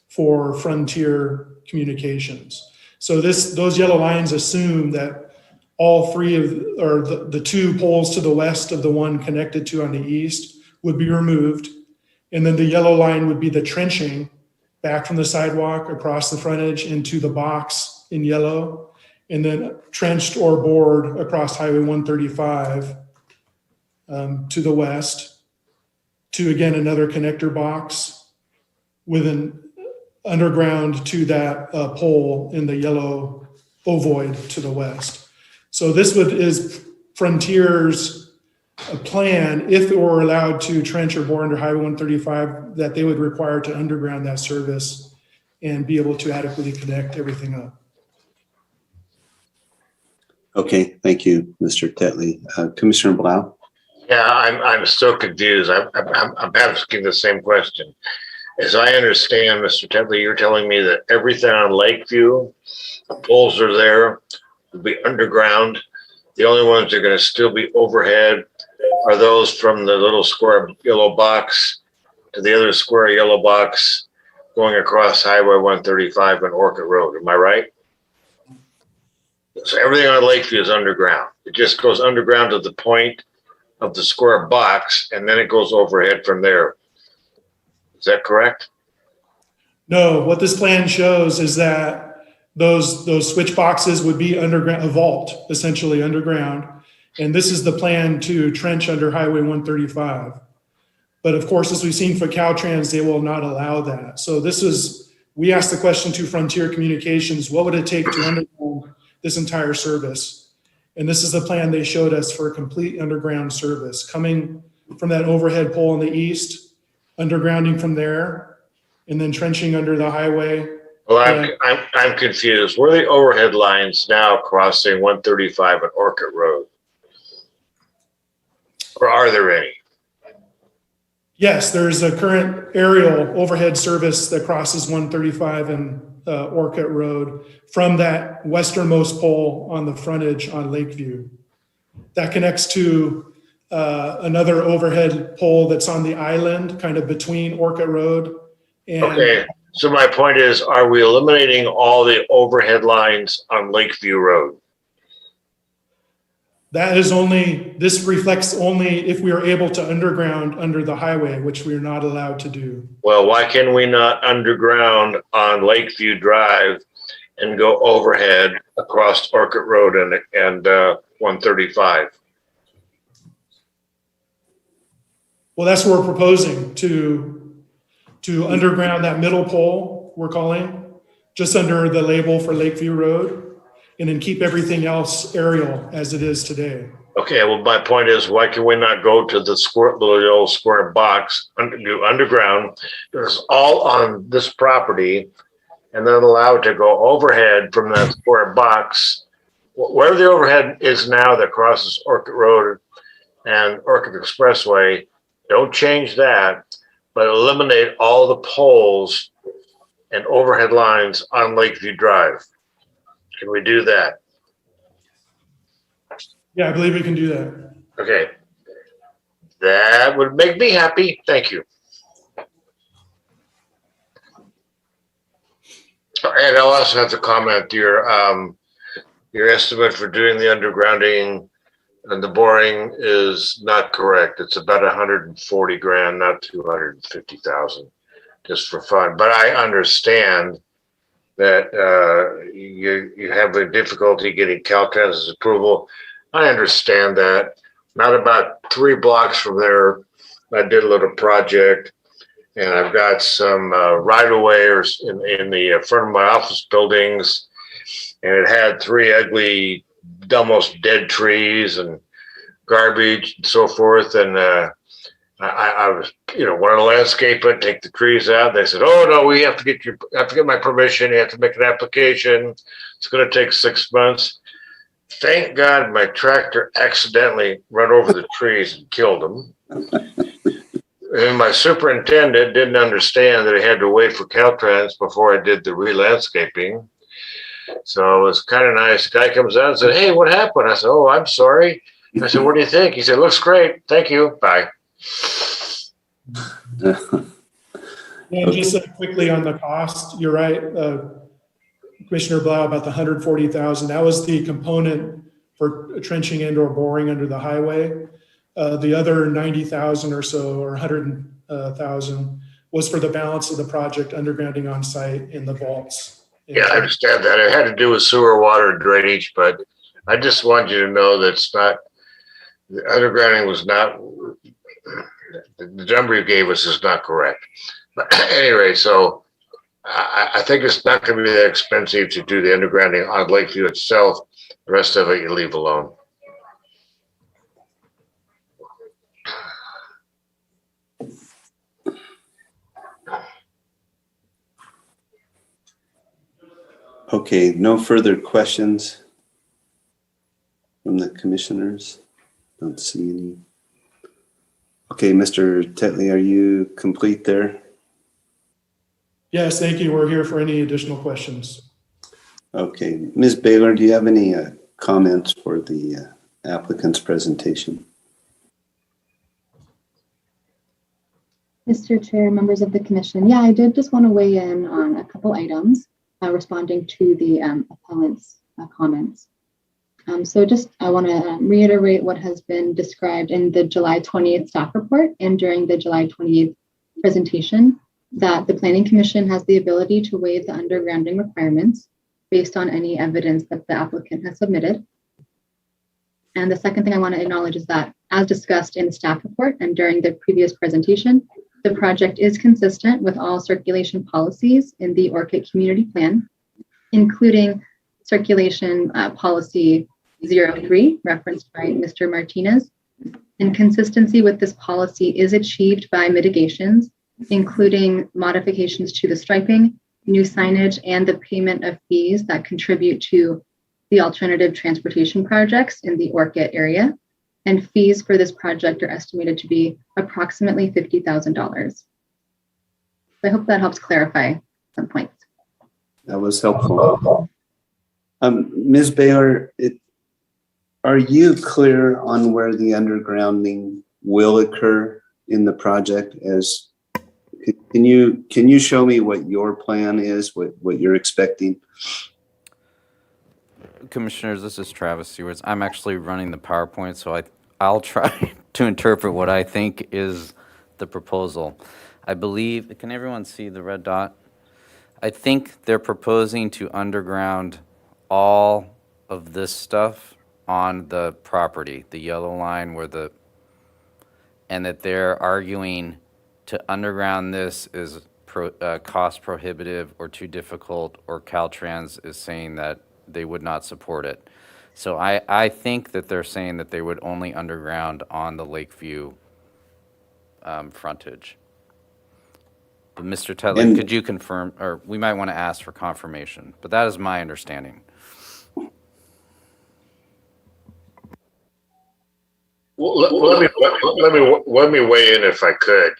Speaker 2: for Frontier Communications. So those yellow lines assume that all 3 of the 2 poles to the west of the one connected to on the east would be removed. And then the yellow line would be the trenching back from the sidewalk across the frontage into the box in yellow, and then trenched or bored across Highway 135 to the west to, again, another connector box with an underground to that pole in the yellow ovoid to the west. So this is Frontier's plan, if it were allowed to trench or bore under Highway 135, that they would require to underground that service and be able to adequately connect everything up. Okay, thank you, Mr. Tetley. Commissioner Blau?
Speaker 5: Yeah, I'm still confused. I'm asking the same question. As I understand, Mr. Tetley, you're telling me that everything on Lakeview, the poles are there, will be underground. The only ones that are going to still be overhead are those from the little square yellow box to the other square yellow box going across Highway 135 and Orchid Road. Am I right? So everything on Lakeview is underground. It just goes underground to the point of the square box, and then it goes overhead from there. Is that correct?
Speaker 17: No, what this plan shows is that those switch boxes would be underground, a vault, essentially underground. And this is the plan to trench under Highway 135. But of course, as we've seen for Caltrans, they will not allow that. So we asked the question to Frontier Communications, what would it take to underground this entire service? And this is the plan they showed us for a complete underground service, coming from that overhead pole in the east, undergrounding from there, and then trenching under the highway.
Speaker 5: Well, I'm confused. Where are the overhead lines now crossing 135 and Orchid Road? Or are there any?
Speaker 17: Yes, there's a current aerial overhead service that crosses 135 and Orchid Road from that westernmost pole on the frontage on Lakeview. That connects to another overhead pole that's on the island, kind of between Orchid Road and.
Speaker 5: Okay, so my point is, are we eliminating all the overhead lines on Lakeview Road?
Speaker 17: This reflects only if we are able to underground under the highway, which we are not allowed to do.
Speaker 5: Well, why can we not underground on Lakeview Drive and go overhead across Orchid Road and 135?
Speaker 17: Well, that's what we're proposing, to underground that middle pole, we're calling, just under the label for Lakeview Road, and then keep everything else aerial as it is today.
Speaker 5: Okay, well, my point is, why can we not go to the little old square box, do underground, it's all on this property, and then allow it to go overhead from that square box, where the overhead is now that crosses Orchid Road and Orchid Expressway. Don't change that, but eliminate all the poles and overhead lines on Lakeview Drive. Can we do that?
Speaker 17: Yeah, I believe we can do that.
Speaker 5: Okay. That would make me happy. Thank you. And I'll also have to comment your estimate for doing the undergrounding and the boring is not correct. It's about 140 grand, not 250,000, just for fun. But I understand that you have a difficulty getting Caltrans' approval. I understand that. Not about 3 blocks from there, I did a little project, and I've got some right-of-way in the front of my office buildings, and it had 3 ugly almost dead trees and garbage and so forth. And I was, wanted to landscape it, take the trees out. They said, "Oh no, we have to get my permission. You have to make an application. It's going to take 6 months." Thank God my tractor accidentally ran over the trees and killed them. And my superintendent didn't understand that I had to wait for Caltrans before I did the re-landscaping. So it was kind of nice. Guy comes out and said, "Hey, what happened?" I said, "Oh, I'm sorry." I said, "What do you think?" He said, "Looks great. Thank you. Bye."
Speaker 17: And just quickly on the cost, you're right, Commissioner Blau, about the 140,000. That was the component for trenching and or boring under the highway. The other 90,000 or so, or 100,000, was for the balance of the project, undergrounding on site in the vaults.
Speaker 5: Yeah, I understand that. It had to do with sewer, water, and drainage, but I just want you to know that it's not, the undergrounding was not, the number you gave us is not correct. But anyway, so I think it's not going to be that expensive to do the undergrounding on Lakeview itself. The rest of it you leave alone.
Speaker 2: Okay, no further questions from the commissioners? Don't see any. Okay, Mr. Tetley, are you complete there?
Speaker 17: Yes, thank you. We're here for any additional questions.
Speaker 2: Okay, Ms. Baylor, do you have any comments for the applicant's presentation?
Speaker 15: Mr. Chair, members of the commission. Yeah, I did just want to weigh in on a couple items responding to the appellant's comments. So just I want to reiterate what has been described in the July 20th staff report and during the July 28th presentation, that the Planning Commission has the ability to waive the undergrounding requirements based on any evidence that the applicant has submitted. And the second thing I want to acknowledge is that, as discussed in the staff report and during the previous presentation, the project is consistent with all circulation policies in the Orchid Community Plan, including circulation policy 03, referenced by Mr. Martinez. And consistency with this policy is achieved by mitigations, including modifications to the striping, new signage, and the payment of fees that contribute to the alternative transportation projects in the Orchid area. And fees for this project are estimated to be approximately $50,000. I hope that helps clarify some points.
Speaker 2: That was helpful. Ms. Baylor, are you clear on where the undergrounding will occur in the project? Can you show me what your plan is, what you're expecting?
Speaker 11: Commissioners, this is Travis Stewarts. I'm actually running the PowerPoint, so I'll try to interpret what I think is the proposal. I believe, can everyone see the red dot? I think they're proposing to underground all of this stuff on the property, the yellow line and that they're arguing to underground this is cost prohibitive or too difficult, or Caltrans is saying that they would not support it. So I think that they're saying that they would only underground on the Lakeview frontage. But Mr. Tetley, could you confirm, or we might want to ask for confirmation, but that is my understanding.
Speaker 5: Well, let me weigh in if I could.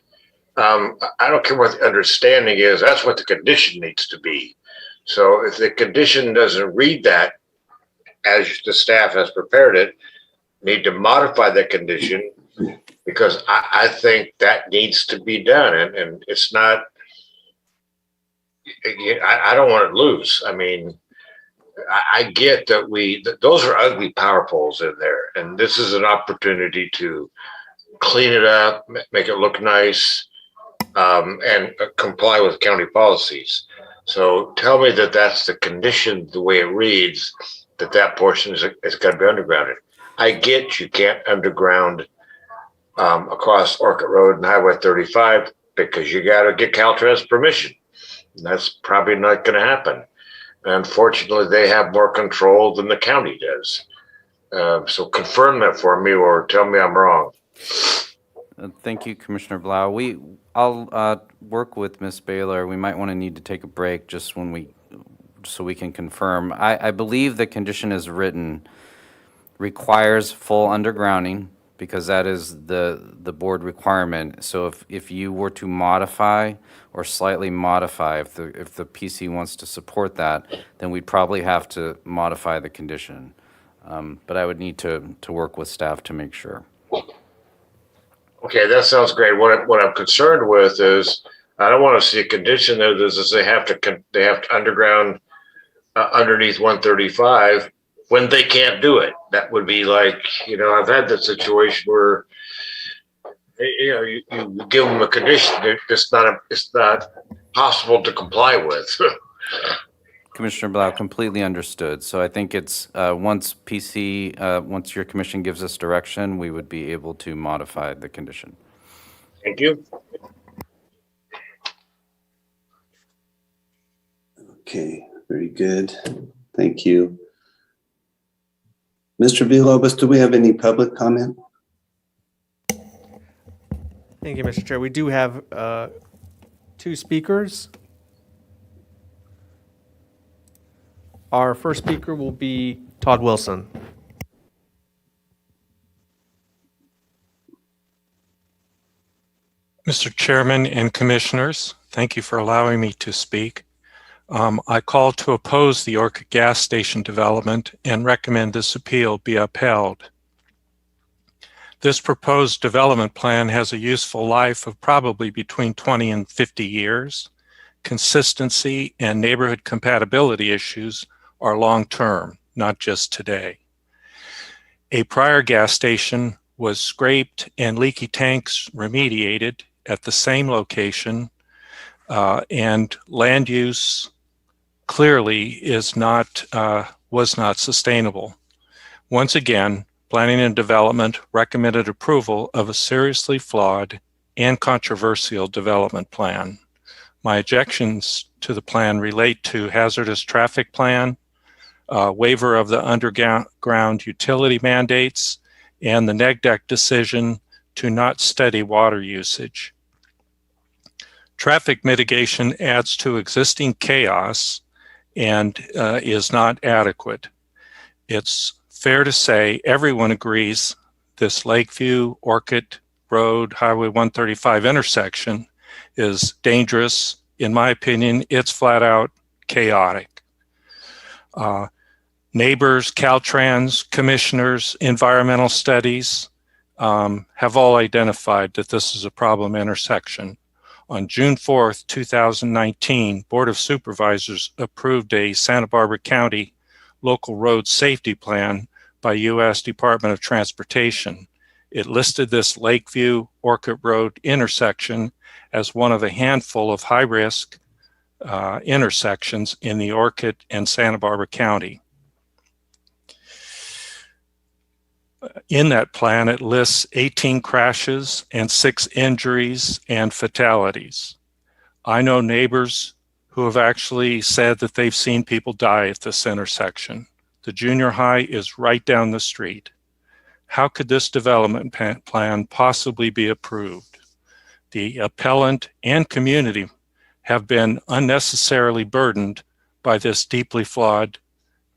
Speaker 5: I don't care what the understanding is. That's what the condition needs to be. So if the condition doesn't read that as the staff has prepared it, need to modify that condition, because I think that needs to be done. And it's not, I don't want it loose. I mean, I get that those are ugly power poles in there. And this is an opportunity to clean it up, make it look nice, and comply with county policies. So tell me that that's the condition, the way it reads, that portion is got to be undergrounded. I get you can't underground across Orchid Road and Highway 35 because you got to get Caltrans permission. And that's probably not going to happen. Unfortunately, they have more control than the county does. So confirm that for me or tell me I'm wrong.
Speaker 11: Thank you, Commissioner Blau. I'll work with Ms. Baylor. We might want to need to take a break just so we can confirm. I believe the condition is written requires full undergrounding because that is the board requirement. So if you were to modify or slightly modify, if the PC wants to support that, then we'd probably have to modify the condition. But I would need to work with staff to make sure.
Speaker 5: Okay, that sounds great. What I'm concerned with is I don't want to see a condition that is they have to underground underneath 135 when they can't do it. That would be like, I've had that situation where you give them a condition that it's not possible to comply with.
Speaker 11: Commissioner Blau, completely understood. So I think it's once your commission gives us direction, we would be able to modify the condition.
Speaker 5: Thank you.
Speaker 2: Okay, very good. Thank you. Mr. Villalobos, do we have any public comment?
Speaker 1: Thank you, Mr. Chair. We do have 2 speakers. Our first speaker will be Todd Wilson.
Speaker 14: Mr. Chairman and Commissioners, thank you for allowing me to speak. I call to oppose the Orchid gas station development and recommend this appeal be upheld. This proposed development plan has a useful life of probably between 20 and 50 years. Consistency and neighborhood compatibility issues are long-term, not just today. A prior gas station was scraped and leaky tanks remediated at the same location, and land use clearly was not sustainable. Once again, Planning and Development recommended approval of a seriously flawed and controversial development plan. My objections to the plan relate to hazardous traffic plan, waiver of the underground utility mandates, and the NEGDEC decision to not study water usage. Traffic mitigation adds to existing chaos and is not adequate. It's fair to say everyone agrees this Lakeview, Orchid Road, Highway 135 intersection is dangerous. In my opinion, it's flat out chaotic. Neighbors, Caltrans, commissioners, environmental studies have all identified that this is a problem intersection. On June 4th, 2019, Board of Supervisors approved a Santa Barbara County Local Road Safety Plan by U.S. Department of Transportation. It listed this Lakeview Orchid Road intersection as one of a handful of high-risk intersections in the Orchid and Santa Barbara County. In that plan, it lists 18 crashes and 6 injuries and fatalities. I know neighbors who have actually said that they've seen people die at this intersection. The junior high is right down the street. How could this development plan possibly be approved? The appellant and community have been unnecessarily burdened by this deeply flawed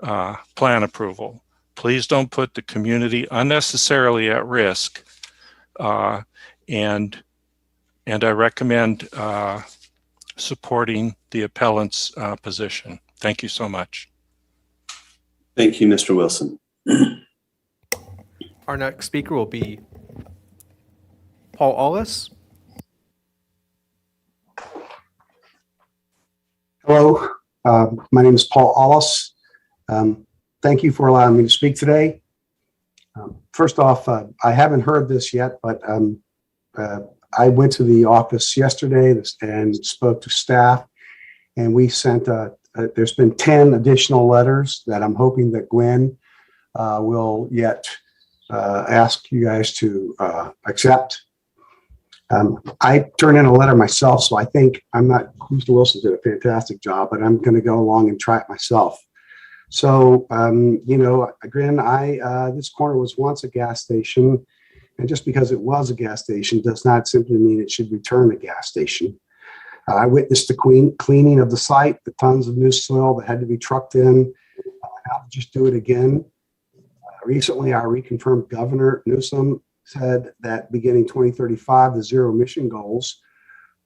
Speaker 14: plan approval. Please don't put the community unnecessarily at risk. And I recommend supporting the appellant's position. Thank you so much.
Speaker 2: Thank you, Mr. Wilson.
Speaker 1: Our next speaker will be Paul Allis.
Speaker 18: Hello, my name is Paul Allis. Thank you for allowing me to speak today. First off, I haven't heard this yet, but I went to the office yesterday and spoke to staff, and we sent, there's been 10 additional letters that I'm hoping that Gwen will yet ask you guys to accept. I turned in a letter myself, so I think Mr. Wilson did a fantastic job, but I'm going to go along and try it myself. So, again, this corner was once a gas station, and just because it was a gas station does not simply mean it should return a gas station. I witnessed the cleaning of the site, the tons of new soil that had to be trucked in. How to just do it again. Recently, our reconfirmed Governor Newsom said that beginning 2035, the zero emission goals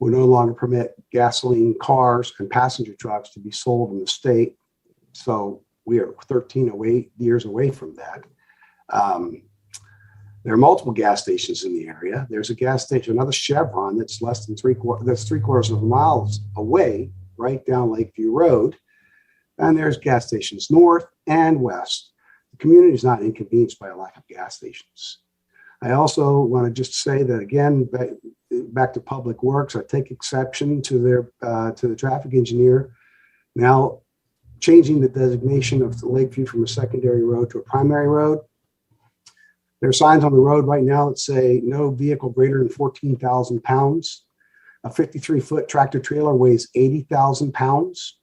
Speaker 18: will no longer permit gasoline cars and passenger trucks to be sold in the state. So we are 13 years away from that. There are multiple gas stations in the area. There's a gas station, another Chevron that's less than three-quarters of a mile away, right down Lakeview Road. And there's gas stations north and west. The community is not inconvenienced by a lack of gas stations. I also want to just say that, again, back to Public Works, I take exception to the traffic engineer now changing the designation of the Lakeview from a secondary road to a primary road. There are signs on the road right now that say no vehicle greater than 14,000 pounds. A 53-foot tractor trailer weighs 80,000 pounds.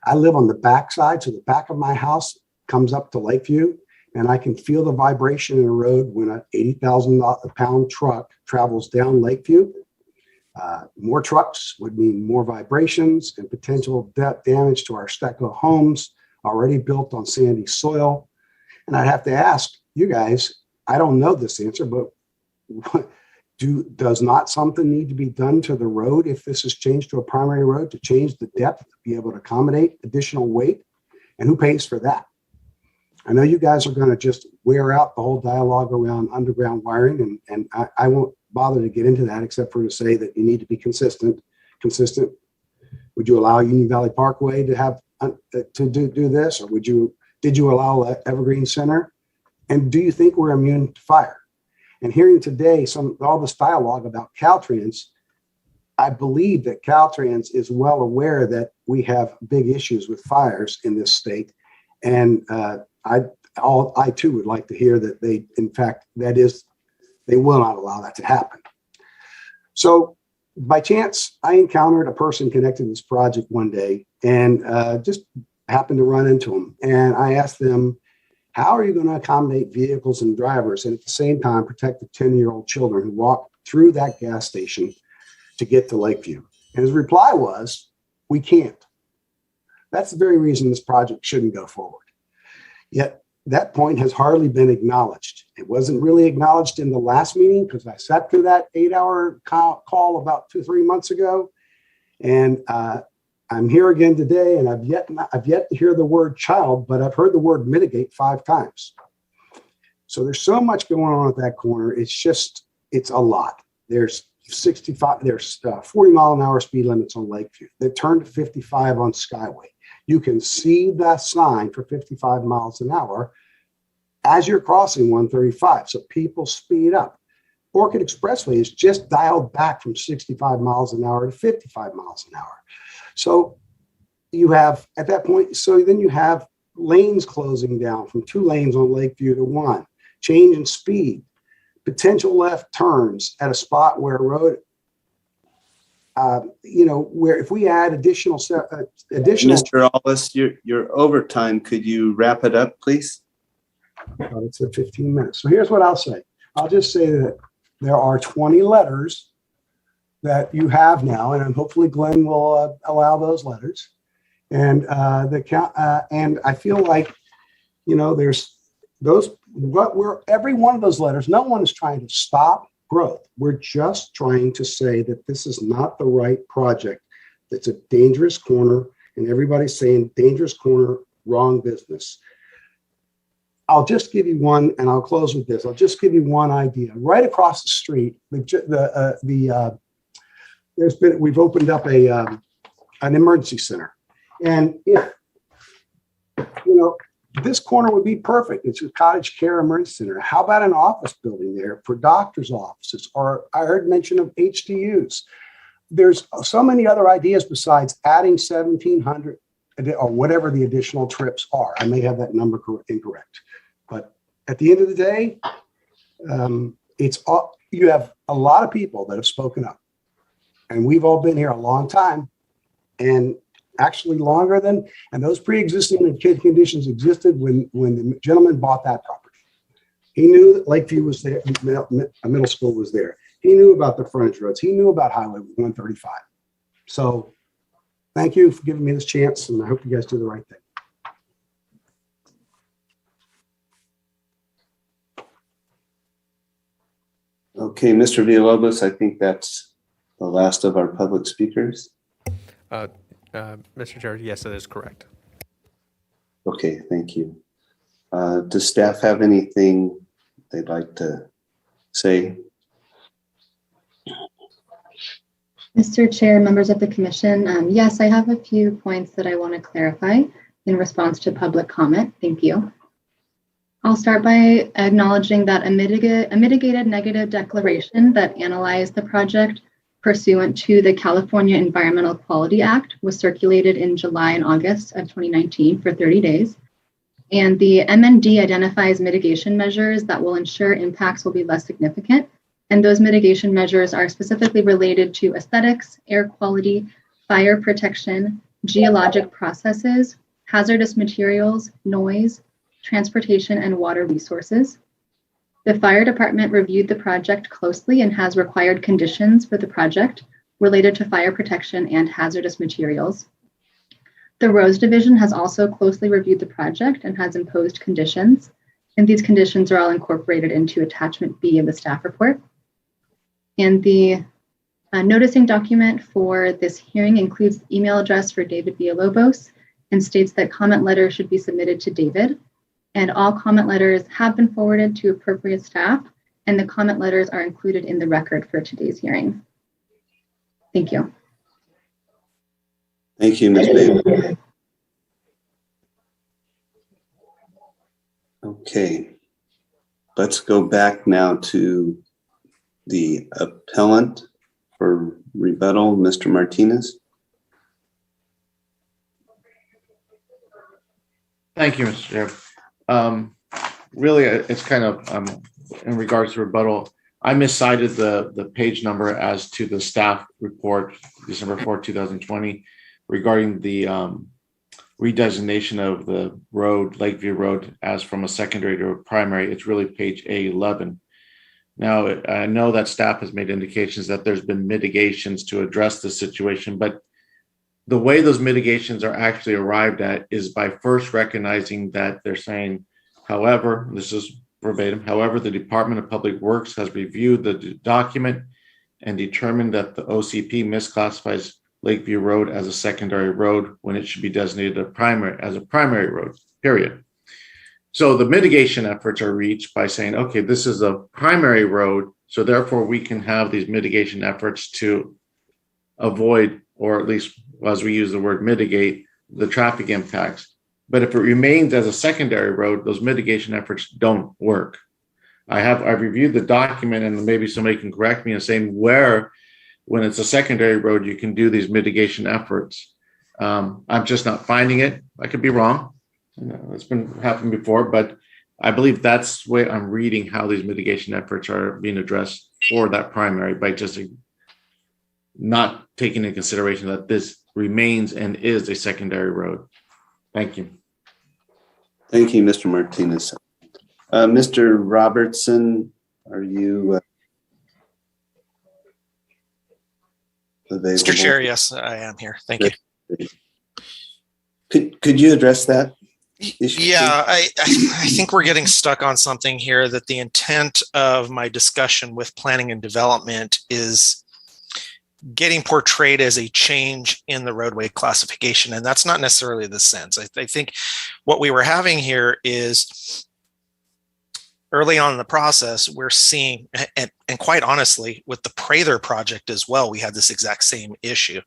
Speaker 18: I live on the backside, so the back of my house comes up to Lakeview, and I can feel the vibration in the road when an 80,000 pound truck travels down Lakeview. More trucks would mean more vibrations and potential damage to our stucco homes already built on sandy soil. And I'd have to ask you guys, I don't know this answer, but does not something need to be done to the road if this is changed to a primary road to change the depth to be able to accommodate additional weight? And who pays for that? I know you guys are going to just wear out the whole dialogue around underground wiring, and I won't bother to get into that except for to say that you need to be consistent. Would you allow Union Valley Parkway to have to do this, or did you allow Evergreen Center? And do you think we're immune to fire? And hearing today all this dialogue about Caltrans, I believe that Caltrans is well aware that we have big issues with fires in this state. And I too would like to hear that they will not allow that to happen. So by chance, I encountered a person connected to this project one day and just happened to run into them. And I asked them, how are you going to accommodate vehicles and drivers and at the same time protect the 10-year-old children who walk through that gas station to get to Lakeview? And his reply was, we can't. That's the very reason this project shouldn't go forward. Yet that point has hardly been acknowledged. It wasn't really acknowledged in the last meeting because I sat through that 8-hour call about 2-3 months ago. And I'm here again today, and I've yet to hear the word child, but I've heard the word mitigate 5 times. So there's so much going on at that corner. It's a lot. There's 40-mile-an-hour speed limits on Lakeview. They turn to 55 on Skyway. You can see the sign for 55 miles an hour as you're crossing 135. So people speed up. Orchid Expressway is just dialed back from 65 miles an hour to 55 miles an hour. So you have at that point, so then you have lanes closing down from 2 lanes on Lakeview to 1, change in speed, potential left turns at a spot where a road, where if we add additional.
Speaker 2: Mr. Allis, your overtime, could you wrap it up, please?
Speaker 18: It's at 15 minutes. So here's what I'll say. I'll just say that there are 20 letters that you have now, and hopefully Glenn will allow those letters. And and I feel like, there's every one of those letters. No one is trying to stop growth. We're just trying to say that this is not the right project. It's a dangerous corner, and everybody's saying dangerous corner, wrong business. I'll just give you one, and I'll close with this. I'll just give you one idea. Right across the street, we've opened up an emergency center, and if this corner would be perfect. It's a cottage care emergency center. How about an office building there for doctors' offices? Or I heard mention of HDUs. There's so many other ideas besides adding 1,700 or whatever the additional trips are. I may have that number incorrect, but at the end of the day, you have a lot of people that have spoken up, and we've all been here a long time. And actually longer than, and those pre-existing conditions existed when the gentleman bought that property. He knew that Lakeview was there, a middle school was there. He knew about the frontage roads. He knew about Highway 135. So thank you for giving me this chance, and I hope you guys do the right thing.
Speaker 2: Okay, Mr. Villalobos, I think that's the last of our public speakers.
Speaker 1: Mr. Chair, yes, that is correct.
Speaker 2: Okay, thank you. Does staff have anything they'd like to say?
Speaker 15: Mr. Chair, members of the commission, yes, I have a few points that I want to clarify in response to public comment. Thank you. I'll start by acknowledging that a mitigated negative declaration that analyzed the project pursuant to the California Environmental Quality Act was circulated in July and August of 2019 for 30 days. And the MND identifies mitigation measures that will ensure impacts will be less significant. And those mitigation measures are specifically related to aesthetics, air quality, fire protection, geologic processes, hazardous materials, noise, transportation, and water resources. The fire department reviewed the project closely and has required conditions for the project related to fire protection and hazardous materials. The roads division has also closely reviewed the project and has imposed conditions, and these conditions are all incorporated into attachment B of the staff report. And the noticing document for this hearing includes the email address for David Villalobos and states that comment letters should be submitted to David. And all comment letters have been forwarded to appropriate staff, and the comment letters are included in the record for today's hearing. Thank you.
Speaker 2: Thank you, Ms. Bailey. Okay, let's go back now to the appellant for rebuttal, Mr. Martinez.
Speaker 16: Thank you, Mr. Chair. Really, it's kind of in regards to rebuttal. I miscited the page number as to the staff report, December 4, 2020, regarding the redesignation of the road, Lakeview Road, as from a secondary to a primary. It's really page A11. Now, I know that staff has made indications that there's been mitigations to address this situation, but the way those mitigations are actually arrived at is by first recognizing that they're saying, however, this is verbatim, however, the Department of Public Works has reviewed the document and determined that the OCP misclassifies Lakeview Road as a secondary road when it should be designated as a primary road, period. So the mitigation efforts are reached by saying, okay, this is a primary road, so therefore we can have these mitigation efforts to avoid, or at least as we use the word mitigate, the traffic impacts. But if it remains as a secondary road, those mitigation efforts don't work. I've reviewed the document, and maybe somebody can correct me in saying where, when it's a secondary road, you can do these mitigation efforts. I'm just not finding it. I could be wrong. It's been happened before, but I believe that's the way I'm reading how these mitigation efforts are being addressed for that primary, by just not taking into consideration that this remains and is a secondary road. Thank you.
Speaker 2: Thank you, Mr. Martinez. Mr. Robertson, are you available?
Speaker 19: Mr. Chair, yes, I am here. Thank you.
Speaker 2: Could you address that issue?
Speaker 19: Yeah, I think we're getting stuck on something here, that the intent of my discussion with planning and development is getting portrayed as a change in the roadway classification. And that's not necessarily the sense. I think what we were having here is early on in the process, we're seeing, and quite honestly, with the Prather project as well, we had this exact same issue.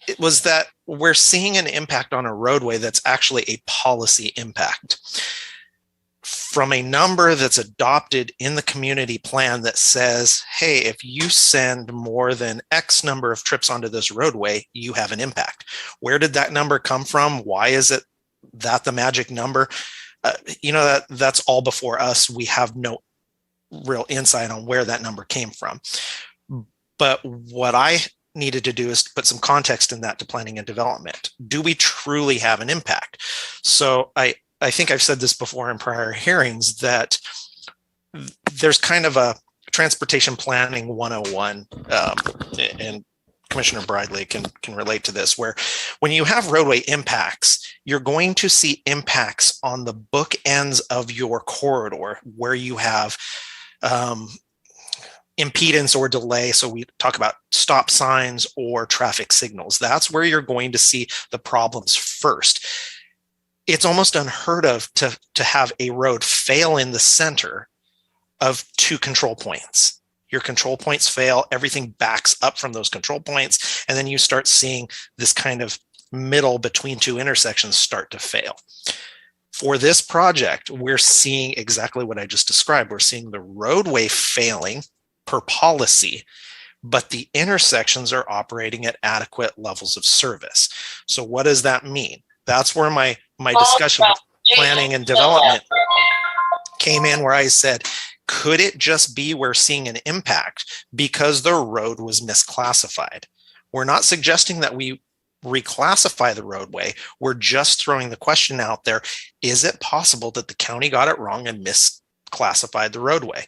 Speaker 19: It was that we're seeing an impact on a roadway that's actually a policy impact from a number that's adopted in the community plan that says, hey, if you send more than X number of trips onto this roadway, you have an impact. Where did that number come from? Why is it that the magic number? That's all before us. We have no real insight on where that number came from. But what I needed to do is to put some context in that to planning and development. Do we truly have an impact? So I think I've said this before in prior hearings that there's kind of a transportation planning 101, and Commissioner Bradley can relate to this, where when you have roadway impacts, you're going to see impacts on the bookends of your corridor where you have impedance or delay. So we talk about stop signs or traffic signals. That's where you're going to see the problems first. It's almost unheard of to have a road fail in the center of two control points. Your control points fail, everything backs up from those control points, and then you start seeing this kind of middle between two intersections start to fail. For this project, we're seeing exactly what I just described. We're seeing the roadway failing per policy, but the intersections are operating at adequate levels of service. So what does that mean? That's where my discussion with planning and development came in, where I said, could it just be we're seeing an impact because the road was misclassified? We're not suggesting that we reclassify the roadway. We're just throwing the question out there. Is it possible that the county got it wrong and misclassified the roadway?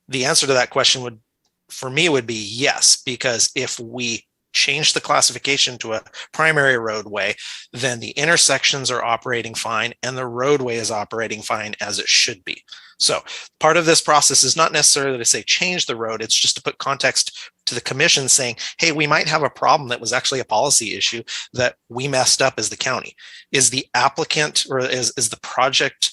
Speaker 19: The answer to that question would be yes, because if we change the classification to a primary roadway, then the intersections are operating fine and the roadway is operating fine as it should be. So part of this process is not necessarily to say change the road. It's just to put context to the commission saying, hey, we might have a problem that was actually a policy issue that we messed up as the county. Is the applicant or is the project,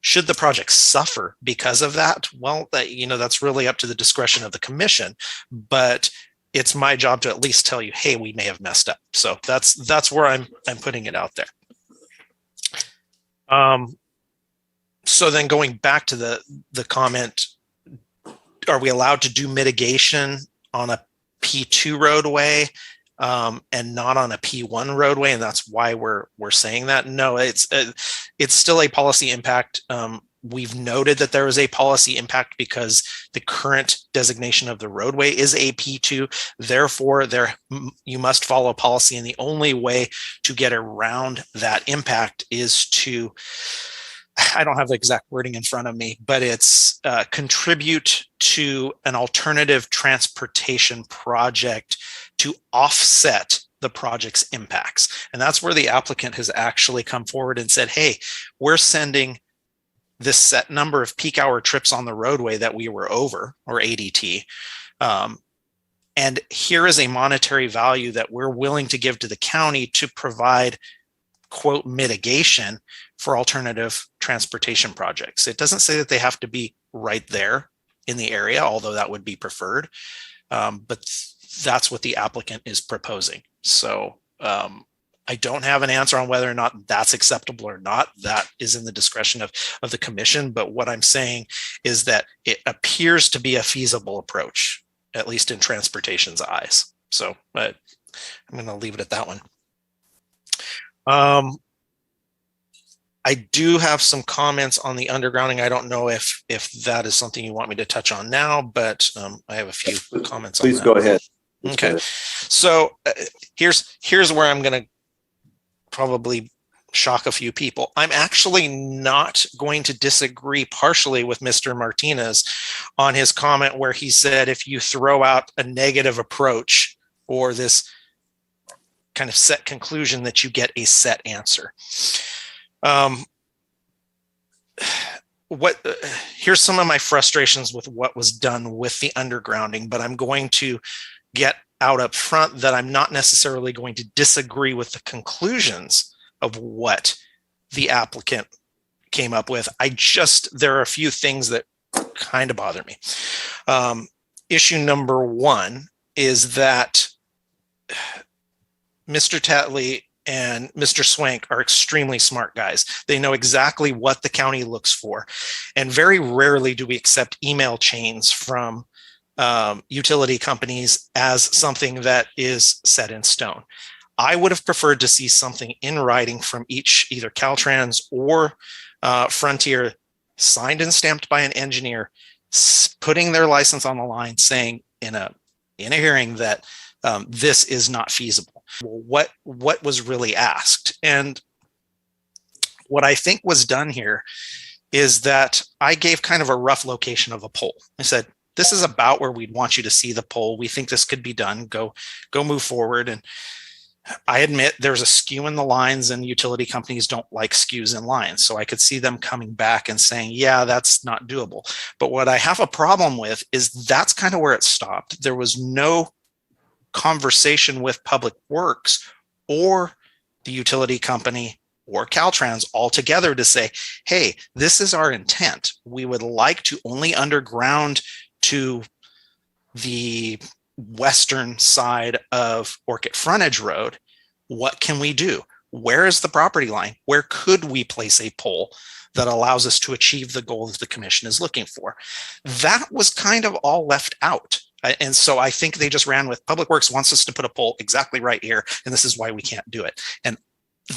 Speaker 19: should the project suffer because of that? Well, that's really up to the discretion of the commission, but it's my job to at least tell you, hey, we may have messed up. So that's where I'm putting it out there. So then going back to the comment, are we allowed to do mitigation on a P2 roadway and not on a P1 roadway? And that's why we're saying that. No, it's still a policy impact. We've noted that there is a policy impact because the current designation of the roadway is a P2. Therefore, you must follow policy, and the only way to get around that impact is to, I don't have the exact wording in front of me, but it's contribute to an alternative transportation project to offset the project's impacts. And that's where the applicant has actually come forward and said, hey, we're sending this set number of peak hour trips on the roadway that we were over, or ADT. And here is a monetary value that we're willing to give to the county to provide, quote, mitigation for alternative transportation projects. It doesn't say that they have to be right there in the area, although that would be preferred. But that's what the applicant is proposing. So I don't have an answer on whether or not that's acceptable or not. That is in the discretion of the commission. But what I'm saying is that it appears to be a feasible approach, at least in transportation's eyes. So I'm going to leave it at that one. I do have some comments on the undergrounding. I don't know if that is something you want me to touch on now, but I have a few comments on that.
Speaker 2: Please go ahead.
Speaker 19: Okay. So here's where I'm going to probably shock a few people. I'm actually not going to disagree partially with Mr. Martinez on his comment where he said, if you throw out a negative approach or this kind of set conclusion, that you get a set answer. Here's some of my frustrations with what was done with the undergrounding, but I'm going to get out up front that I'm not necessarily going to disagree with the conclusions of what the applicant came up with. There are a few things that kind of bother me. Issue number one is that Mr. Tetley and Mr. Swank are extremely smart guys. They know exactly what the county looks for. And very rarely do we accept email chains from utility companies as something that is set in stone. I would have preferred to see something in writing from either Caltrans or Frontier, signed and stamped by an engineer, putting their license on the line, saying in a hearing that this is not feasible. What was really asked? And what I think was done here is that I gave kind of a rough location of a pole. I said, this is about where we'd want you to see the pole. We think this could be done. Go move forward. And I admit there's a skew in the lines, and utility companies don't like skews in lines. So I could see them coming back and saying, yeah, that's not doable. But what I have a problem with is that's kind of where it stopped. There was no conversation with Public Works or the utility company or Caltrans all together to say, hey, this is our intent. We would like to only underground to the western side of Orchid Frontage Road. What can we do? Where is the property line? Where could we place a pole that allows us to achieve the goal that the commission is looking for? That was kind of all left out. And so I think they just ran with Public Works wants us to put a pole exactly right here, and this is why we can't do it. And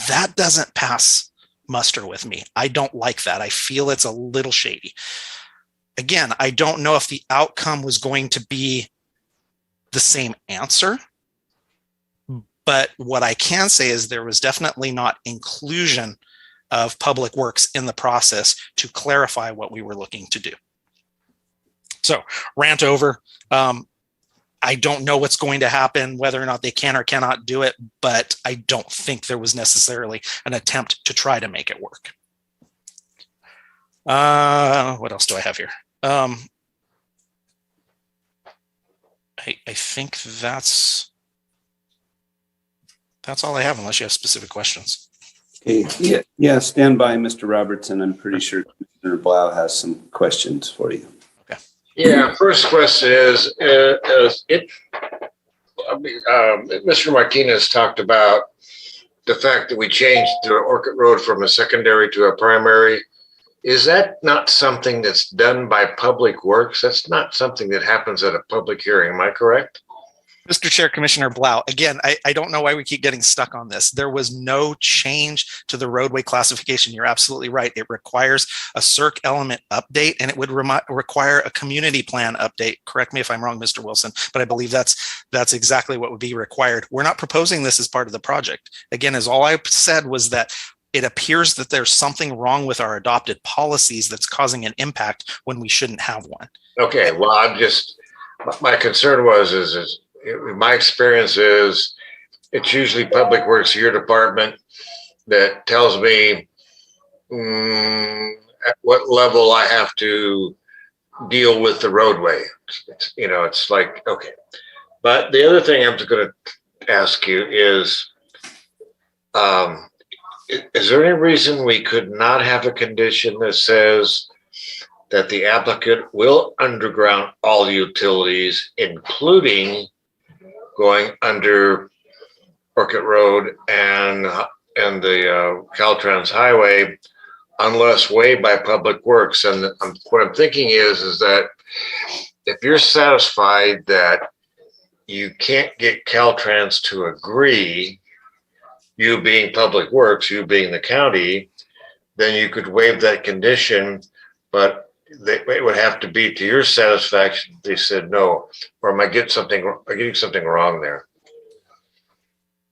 Speaker 19: that doesn't pass muster with me. I don't like that. I feel it's a little shady. Again, I don't know if the outcome was going to be the same answer, but what I can say is there was definitely not inclusion of Public Works in the process to clarify what we were looking to do. So, rant over. I don't know what's going to happen, whether or not they can or cannot do it, but I don't think there was necessarily an attempt to try to make it work. What else do I have here? I think that's all I have, unless you have specific questions.
Speaker 2: Okay, yeah, stand by, Mr. Robertson. I'm pretty sure Commissioner Blau has some questions for you.
Speaker 5: Yeah, first question is Mr. Martinez talked about the fact that we changed the Orchid Road from a secondary to a primary. Is that not something that's done by Public Works? That's not something that happens at a public hearing. Am I correct?
Speaker 19: Mr. Chair, Commissioner Blau, again, I don't know why we keep getting stuck on this. There was no change to the roadway classification. You're absolutely right. It requires a CERC element update, and it would require a community plan update. Correct me if I'm wrong, Mr. Wilson, but I believe that's exactly what would be required. We're not proposing this as part of the project. Again, as all I said was that it appears that there's something wrong with our adopted policies that's causing an impact when we shouldn't have one.
Speaker 5: Okay, well, my concern is my experience is it's usually Public Works, your department, that tells me at what level I have to deal with the roadway. It's like, okay. But the other thing I'm going to ask you is there any reason we could not have a condition that says that the applicant will underground all utilities, including going under Orchid Road and the Caltrans Highway, unless waived by Public Works? And what I'm thinking is that if you're satisfied that you can't get Caltrans to agree, you being Public Works, you being the county, then you could waive that condition, but it would have to be to your satisfaction. They said no, or am I getting something wrong there?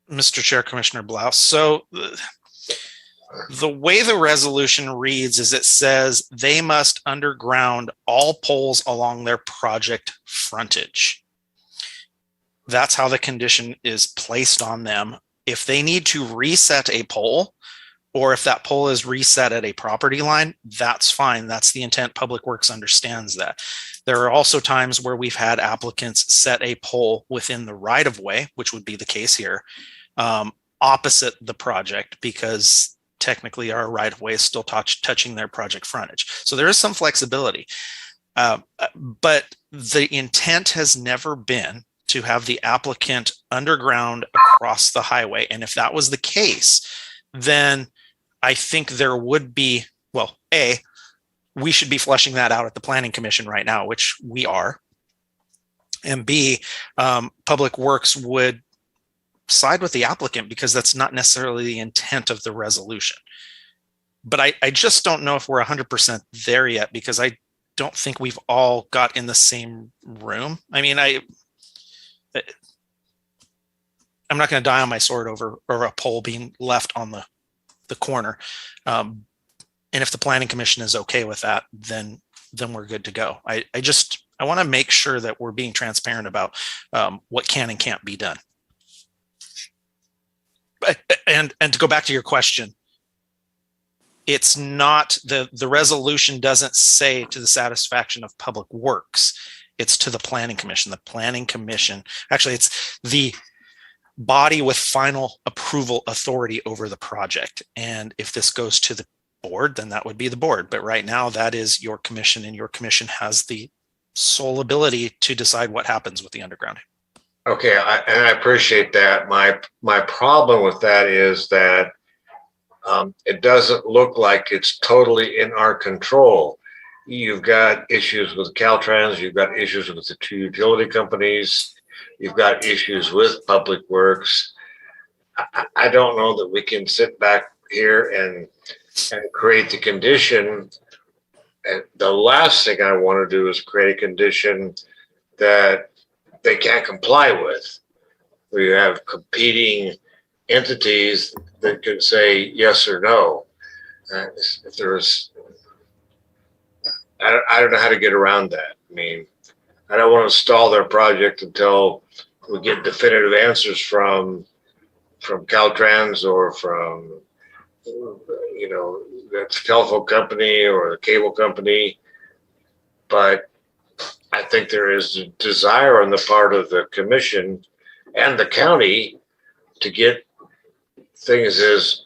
Speaker 19: Mr. Chair, Commissioner Blau. So the way the resolution reads is it says they must underground all poles along their project frontage. That's how the condition is placed on them. If they need to reset a pole, or if that pole is reset at a property line, that's fine. That's the intent. Public Works understands that. There are also times where we've had applicants set a pole within the right of way, which would be the case here, opposite the project, because technically our right of way is still touching their project frontage. So there is some flexibility. But the intent has never been to have the applicant underground across the highway. And if that was the case, then I think there would be, well, we should be fleshing that out at the Planning Commission right now, which we are. And B, Public Works would side with the applicant because that's not necessarily the intent of the resolution. But I just don't know if we're 100% there yet, because I don't think we've all got in the same room. I mean, I'm not going to die on my sword over a pole being left on the corner. And if the planning commission is okay with that, then we're good to go. I want to make sure that we're being transparent about what can and can't be done. And to go back to your question, it's not the resolution doesn't say to the satisfaction of Public Works. It's to the Planning Commission. The Planning Commission, actually, it's the body with final approval authority over the project. And if this goes to the board, then that would be the board. But right now, that is your commission, and your commission has the sole ability to decide what happens with the undergrounding.
Speaker 5: Okay, and I appreciate that. My problem with that is that it doesn't look like it's totally in our control. You've got issues with Caltrans, you've got issues with the two utility companies, you've got issues with Public Works. I don't know that we can sit back here and create the condition. And the last thing I want to do is create a condition that they can't comply with. We have competing entities that can say yes or no. If there's, I don't know how to get around that. I mean, I don't want to stall their project until we get definitive answers from Caltrans or from, you know, the telephone company or the cable company. But I think there is a desire on the part of the commission and the county to get things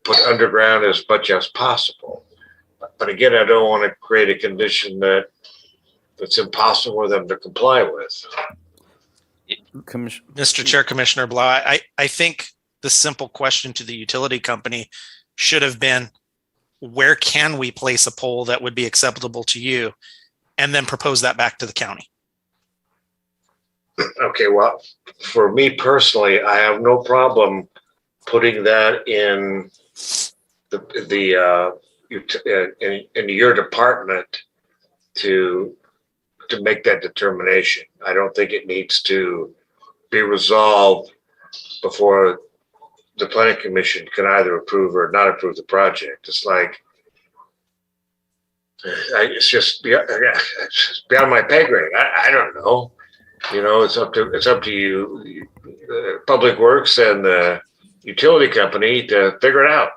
Speaker 5: put underground as much as possible. But again, I don't want to create a condition that's impossible for them to comply with.
Speaker 19: Mr. Chair, Commissioner Blau, I think the simple question to the utility company should have been, where can we place a pole that would be acceptable to you? And then propose that back to the county.
Speaker 5: Okay, well, for me personally, I have no problem putting that in in your department to make that determination. I don't think it needs to be resolved before the planning commission can either approve or not approve the project. It's like, it's just beyond my pay grade. I don't know. You know, it's up to you, Public Works and the utility company to figure it out.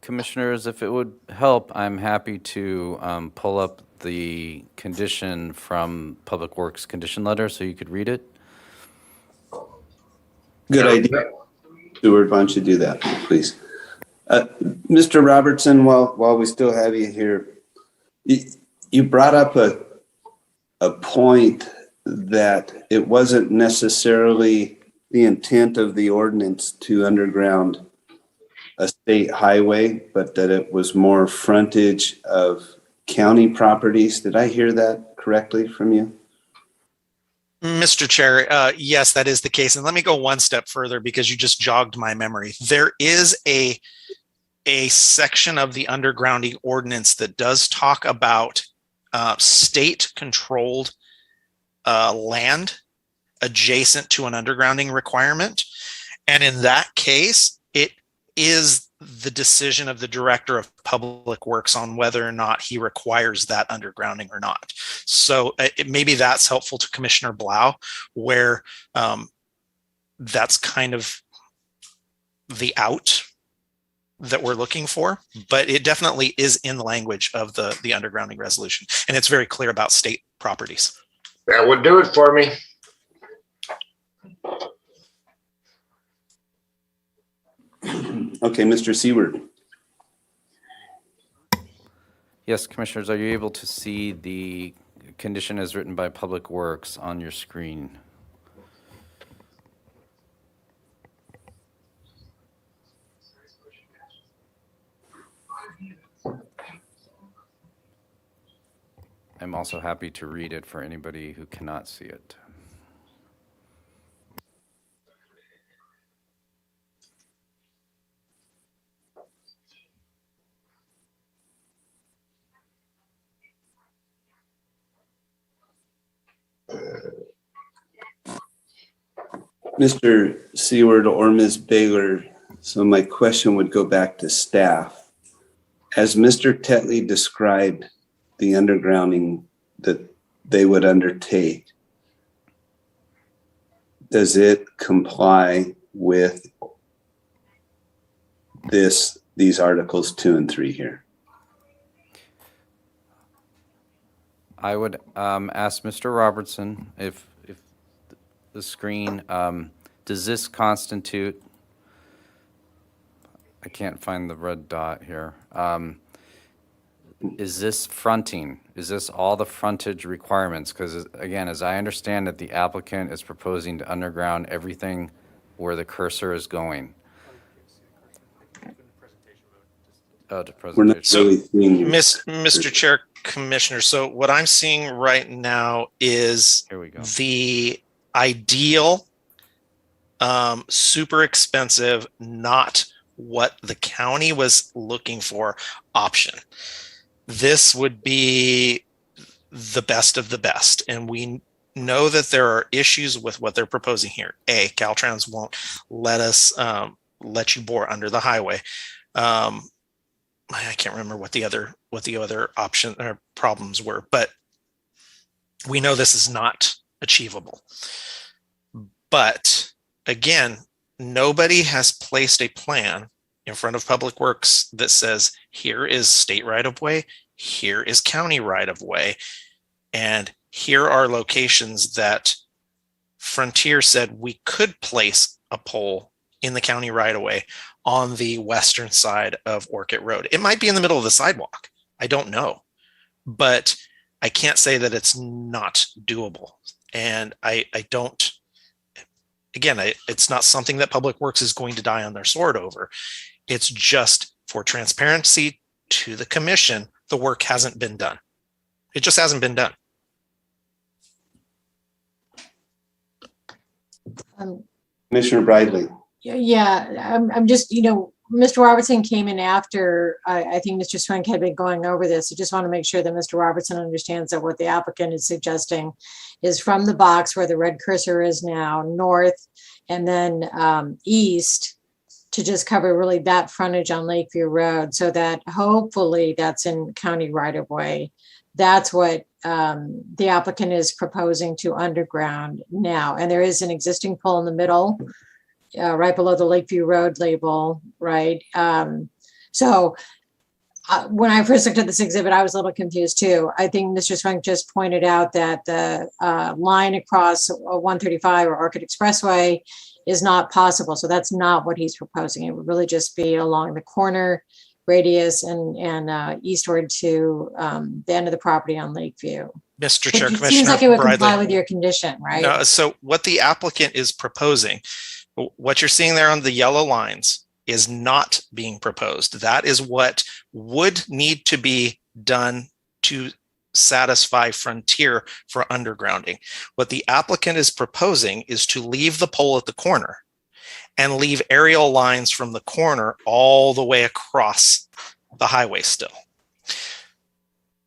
Speaker 11: Commissioners, if it would help, I'm happy to pull up the condition from Public Works condition letter so you could read it.
Speaker 2: Good idea. Stuart, why don't you do that, please? Mr. Robertson, while we still have you here, you brought up a point that it wasn't necessarily the intent of the ordinance to underground a state highway, but that it was more frontage of county properties. Did I hear that correctly from you?
Speaker 19: Mr. Chair, yes, that is the case. And let me go one step further because you just jogged my memory. There is a section of the undergrounding ordinance that does talk about state-controlled land adjacent to an undergrounding requirement. And in that case, it is the decision of the director of Public Works on whether or not he requires that undergrounding or not. So maybe that's helpful to Commissioner Blau, where that's kind of the out that we're looking for, but it definitely is in the language of the undergrounding resolution. And it's very clear about state properties.
Speaker 5: That would do it for me.
Speaker 2: Okay, Mr. Seward.
Speaker 11: Yes, Commissioners, are you able to see the condition as written by Public Works on your screen? I'm also happy to read it for anybody who cannot see it.
Speaker 2: Mr. Seward or Ms. Baylor, so my question would go back to staff. As Mr. Tetley described the undergrounding that they would undertake, does it comply with these Articles 2 and 3 here?
Speaker 11: I would ask Mr. Robertson if the screen, does this constitute, I can't find the red dot here. Is this fronting? Is this all the frontage requirements? Because again, as I understand it, the applicant is proposing to underground everything where the cursor is going. Oh, the
Speaker 2: We're not
Speaker 11: presentation.
Speaker 2: really seeing
Speaker 19: Mr. Chair, Commissioner, so what I'm seeing right now is
Speaker 11: Here we go.
Speaker 19: the ideal, super expensive, not what the county was looking for option. This would be the best of the best. And we know that there are issues with what they're proposing here. A, Caltrans won't let us let you bore under the highway. I can't remember what the other option or problems were, but we know this is not achievable. But again, nobody has placed a plan in front of Public Works that says, here is state right of way, here is county right of way, and here are locations that Frontier said we could place a pole in the county right of way on the western side of Orchid Road. It might be in the middle of the sidewalk. I don't know, but I can't say that it's not doable. And I don't, again, it's not something that Public Works is going to die on their sword over. It's just for transparency to the commission, the work hasn't been done. It just hasn't been done.
Speaker 2: Commissioner Bradley.
Speaker 6: Yeah, I'm just, Mr. Robertson came in after I think Mr. Swank had been going over this. I just want to make sure that Mr. Robertson understands that what the applicant is suggesting is from the box where the red cursor is now north and then east to just cover really that frontage on Lakeview Road so that hopefully that's in county right of way. That's what the applicant is proposing to underground now. And there is an existing pole in the middle, right below the Lakeview Road label, right? So when I first looked at this exhibit, I was a little confused too. I think Mr. Swank just pointed out that the line across 135 or Orchid Expressway is not possible. So that's not what he's proposing. It would really just be along the corner radius and eastward to the end of the property on Lakeview.
Speaker 19: Mr. Chair,
Speaker 6: It
Speaker 19: Commissioner
Speaker 6: seems like it would
Speaker 19: Bradley.
Speaker 6: comply with your condition, right?
Speaker 19: No, so what the applicant is proposing, what you're seeing there on the yellow lines is not being proposed. That is what would need to be done to satisfy Frontier for undergrounding. What the applicant is proposing is to leave the pole at the corner and leave aerial lines from the corner all the way across the highway still.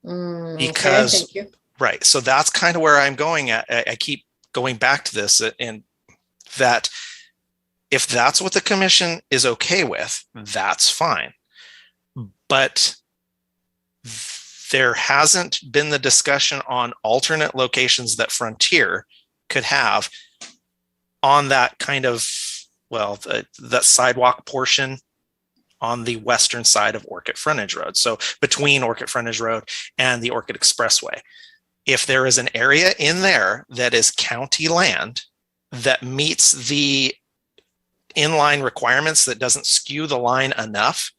Speaker 19: Because,
Speaker 6: okay, thank you.
Speaker 19: right, so that's kind of where I'm going at. I keep going back to this, and that if that's what the commission is okay with, that's fine. But there hasn't been the discussion on alternate locations that Frontier could have on that kind of, well, that sidewalk portion on the western side of Orchid Frontage Road. So between Orchid Frontage Road and the Orchid Expressway. If there is an area in there that is county land that meets the inline requirements, that doesn't skew the line enough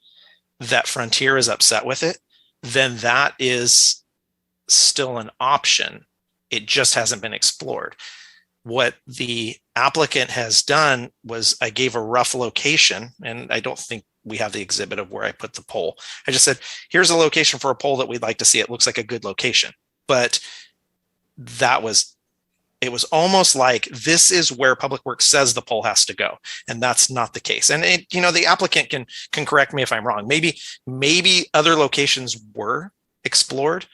Speaker 19: that Frontier is upset with it, then that is still an option. It just hasn't been explored. What the applicant has done was I gave a rough location, and I don't think we have the exhibit of where I put the pole. I just said, here's a location for a pole that we'd like to see. It looks like a good location. But it was almost like this is where Public Works says the pole has to go. And that's not the case. And the applicant can correct me if I'm wrong. Maybe other locations were explored,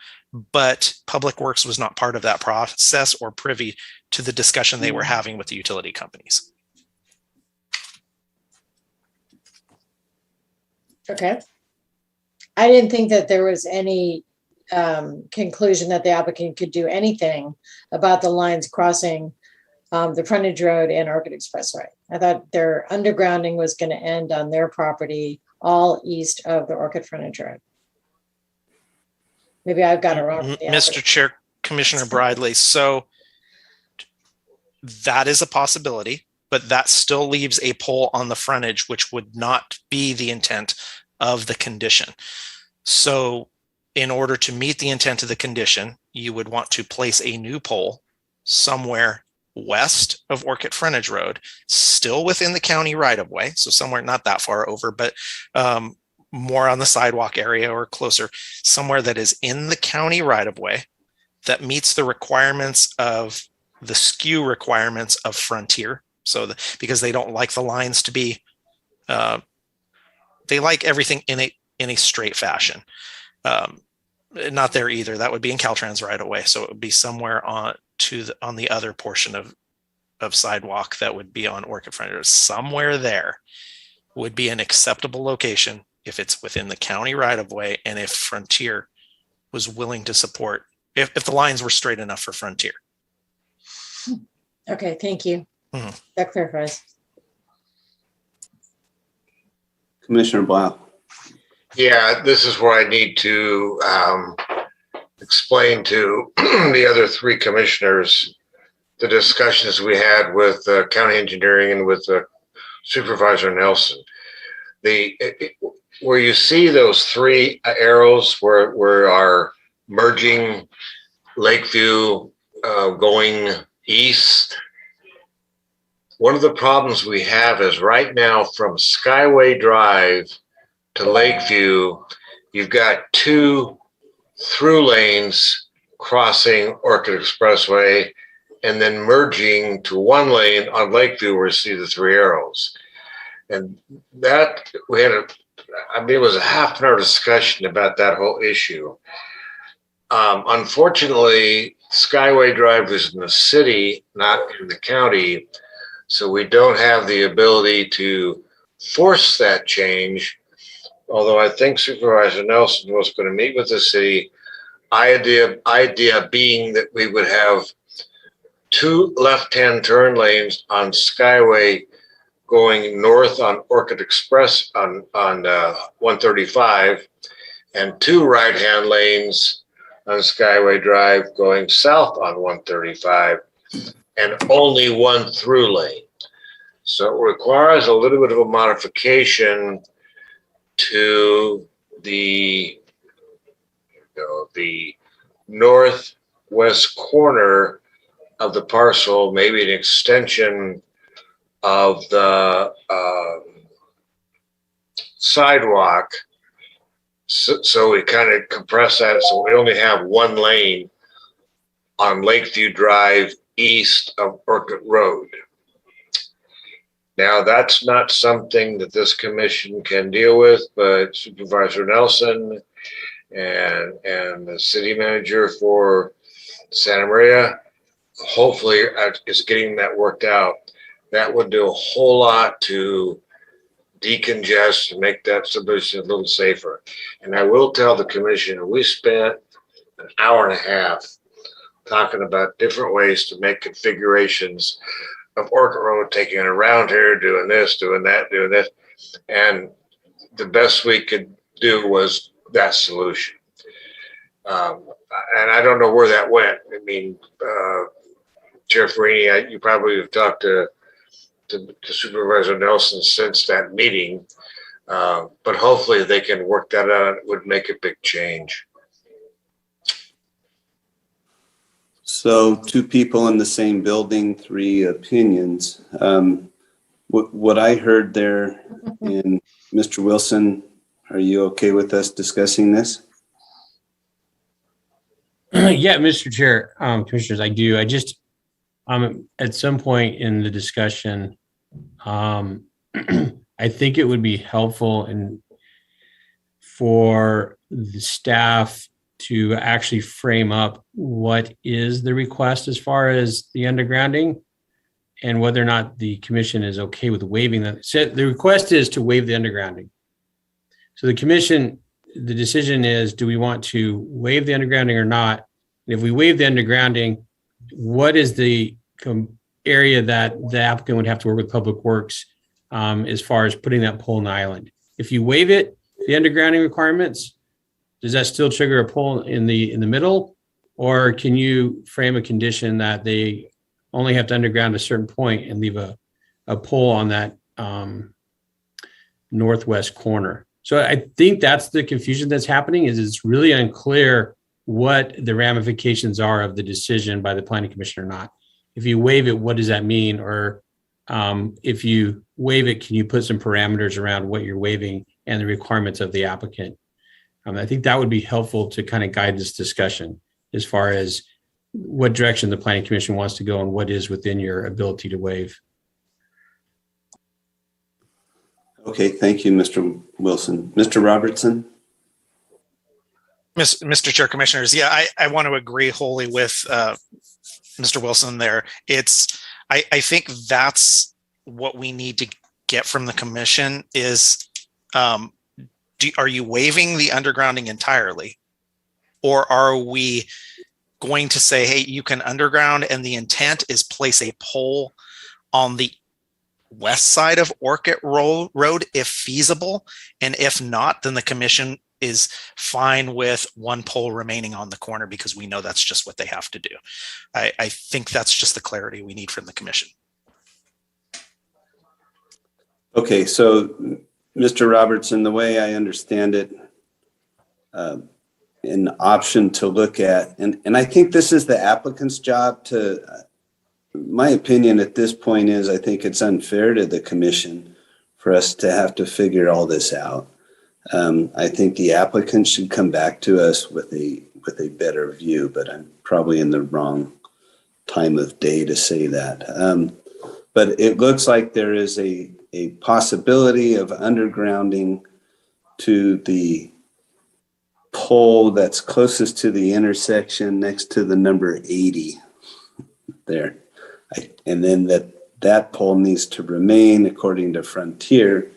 Speaker 19: but Public Works was not part of that process or privy to the discussion they were having with the utility companies.
Speaker 6: Okay. I didn't think that there was any conclusion that the applicant could do anything about the lines crossing the frontage road and Orchid Expressway. I thought their undergrounding was going to end on their property all east of the Orchid frontage road. Maybe I've got it wrong. with the
Speaker 19: Mr.
Speaker 6: applicant.
Speaker 19: Chair, Commissioner Bridley, so that is a possibility, but that still leaves a pole on the frontage, which would not be the intent of the condition. So in order to meet the intent of the condition, you would want to place a new pole somewhere west of Orchid Frontage Road, still within the county right of way. So somewhere not that far over, but more on the sidewalk area or closer, somewhere that is in the county right of way that meets the requirements of the skew requirements of Frontier. So because they don't like the lines to be, they like everything in a straight fashion. Not there either. That would be in Caltrans right away. So it would be somewhere on the other portion of sidewalk that would be on Orchid Frontage. Somewhere there would be an acceptable location if it's within the county right of way and if Frontier was willing to support, if the lines were straight enough for Frontier.
Speaker 6: Okay, thank you.
Speaker 19: Mhm.
Speaker 6: That clarifies.
Speaker 2: Commissioner Blau.
Speaker 5: Yeah, this is where I need to explain to the other three commissioners the discussions we had with county engineering and with Supervisor Nelson. Where you see those three arrows where our merging Lakeview going east, one of the problems we have is right now from Skyway Drive to Lakeview, you've got two through lanes crossing Orchid Expressway and then merging to one lane on Lakeview where you see the three arrows. And that we had it was a half an hour discussion about that whole issue. Unfortunately, Skyway Drive is in the city, not in the county. So we don't have the ability to force that change. Although I think Supervisor Nelson was going to meet with the city, idea being that we would have two left-hand turn lanes on Skyway going north on Orchid Express on 135 and two right-hand lanes on Skyway Drive going south on 135 and only one through lane. So it requires a little bit of a modification to the northwest corner of the parcel, maybe an extension of the sidewalk. So we kind of compress that. So we only have one lane on Lakeview Drive east of Orchid Road. Now, that's not something that this commission can deal with, but Supervisor Nelson and the city manager for Santa Maria hopefully is getting that worked out. That would do a whole lot to decongest and make that subdivision a little safer. And I will tell the commission, we spent an hour and a half talking about different ways to make configurations of Orchid Road, taking it around here, doing this, doing that, doing this. And the best we could do was that solution. And I don't know where that went. I mean, Chair Farini, you probably have talked to Supervisor Nelson since that meeting, but hopefully they can work that out. It would make a big change.
Speaker 2: So two people in the same building, three opinions. What I heard there, and Mr. Wilson, are you okay with us discussing this?
Speaker 3: Yeah, Mr. Chair, Commissioners, I do. I just, at some point in the discussion, I think it would be helpful for the staff to actually frame up what is the request as far as the undergrounding and whether or not the commission is okay with waiving that. So the request is to waive the undergrounding. So the commission, the decision is, do we want to waive the undergrounding or not? And if we waive the undergrounding, what is the area that the applicant would have to work with Public Works as far as putting that pole in the island? If you waive it, the undergrounding requirements, does that still trigger a pole in the middle? Or can you frame a condition that they only have to underground a certain point and leave a pole on that northwest corner? So I think that's the confusion that's happening, is it's really unclear what the ramifications are of the decision by the planning commission or not. If you waive it, what does that mean? Or if you waive it, can you put some parameters around what you're waiving and the requirements of the applicant? I think that would be helpful to kind of guide this discussion as far as what direction the planning commission wants to go and what is within your ability to waive.
Speaker 2: Okay, thank you, Mr. Wilson. Mr. Robertson?
Speaker 19: Mr. Chair, Commissioners, yeah, I want to agree wholly with Mr. Wilson there. I think that's what we need to get from the commission is, are you waiving the undergrounding entirely? Or are we going to say, hey, you can underground and the intent is place a pole on the west side of Orchid Road if feasible? And if not, then the commission is fine with one pole remaining on the corner because we know that's just what they have to do. I think that's just the clarity we need from the commission.
Speaker 2: Okay, so Mr. Robertson, the way I understand it, an option to look at, and I think this is the applicant's job to, my opinion at this point is I think it's unfair to the commission for us to have to figure all this out. I think the applicant should come back to us with a better view, but I'm probably in the wrong time of day to say that. But it looks like there is a possibility of undergrounding to the pole that's closest to the intersection next to the number 80 there. And then that pole needs to remain, according to Frontier,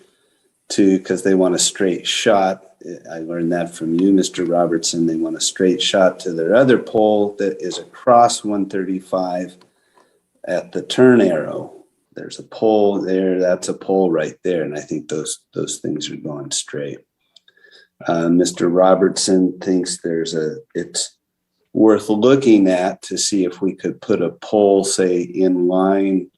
Speaker 2: because they want a straight shot. I learned that from you, Mr. Robertson. They want a straight shot to their other pole that is across 135 at the turn arrow. There's a pole there. That's a pole right there. And I think those things are going straight. Mr. Robertson thinks it's worth looking at to see if we could put a pole, say, in line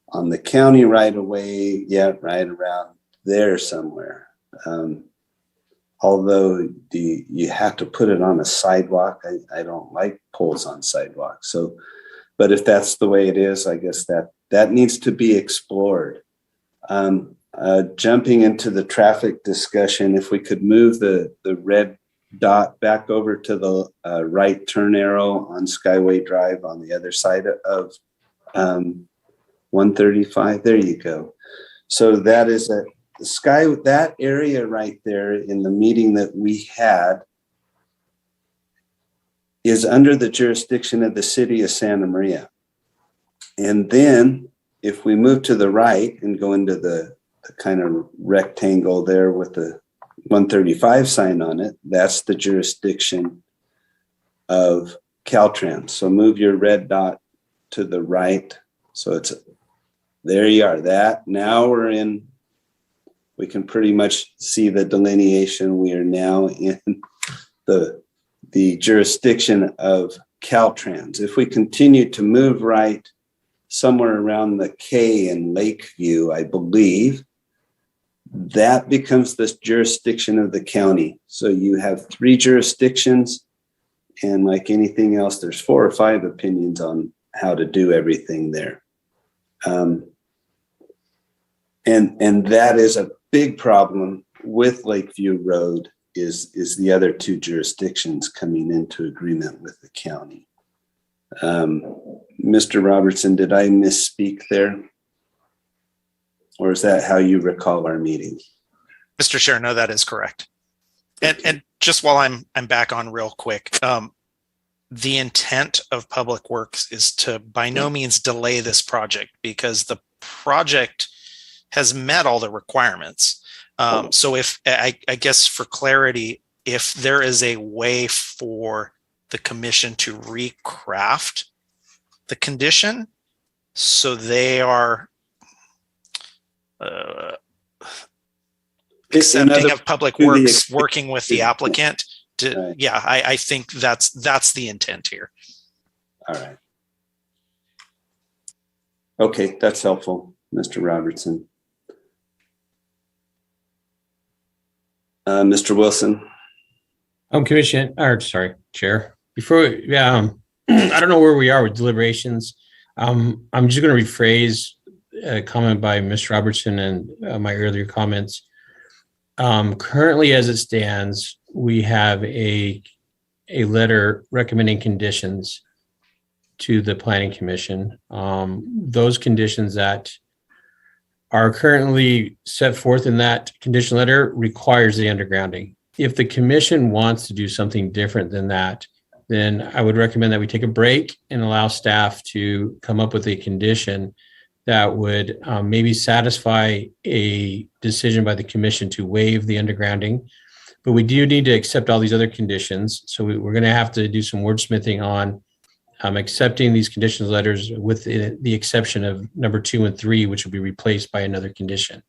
Speaker 2: on the county right away. Yeah, right around there somewhere. Although you have to put it on a sidewalk. I don't like poles on sidewalks. So, but if that's the way it is, I guess that needs to be explored. Jumping into the traffic discussion, if we could move the red dot back over to the right turn arrow on Skyway Drive on the other side of 135. There you go. So that is that area right there in the meeting that we had is under the jurisdiction of the city of Santa Maria. And then if we move to the right and go into the kind of rectangle there with the 135 sign on it, that's the jurisdiction of Caltrans. So move your red dot to the right. So it's, there you are. That now we can pretty much see the delineation. We are now in the jurisdiction of Caltrans. If we continue to move right somewhere around the K in Lakeview, I believe, that becomes the jurisdiction of the county. So you have 3 jurisdictions, and like anything else, there's 4 or 5 opinions on how to do everything there. And that is a big problem with Lakeview Road is the other 2 jurisdictions coming into agreement with the county. Mr. Robertson, did I misspeak there? Or is that how you recall our meeting?
Speaker 19: Mr. Chair, no, that is correct. And just while I'm back on real quick, the intent of Public Works is to by no means delay this project because the project has met all the requirements. So if I guess for clarity, if there is a way for the commission to recraft the condition so they are accepting of Public Works working with the applicant to,
Speaker 2: Right.
Speaker 19: yeah, I think that's the intent here.
Speaker 2: All right. Okay, that's helpful, Mr. Robertson. Mr. Wilson.
Speaker 3: Chair. Before, I don't know where we are with deliberations. I'm just going to rephrase a comment by Ms. Robertson and my earlier comments. Currently, as it stands, we have a letter recommending conditions to the Planning Commission. Those conditions that are currently set forth in that condition letter requires the undergrounding. If the commission wants to do something different than that, then I would recommend that we take a break and allow staff to come up with a condition that would maybe satisfy a decision by the commission to waive the undergrounding. But we do need to accept all these other conditions. So we're going to have to do some wordsmithing on accepting these conditions letters with the exception of number 2 and 3, which will be replaced by another condition.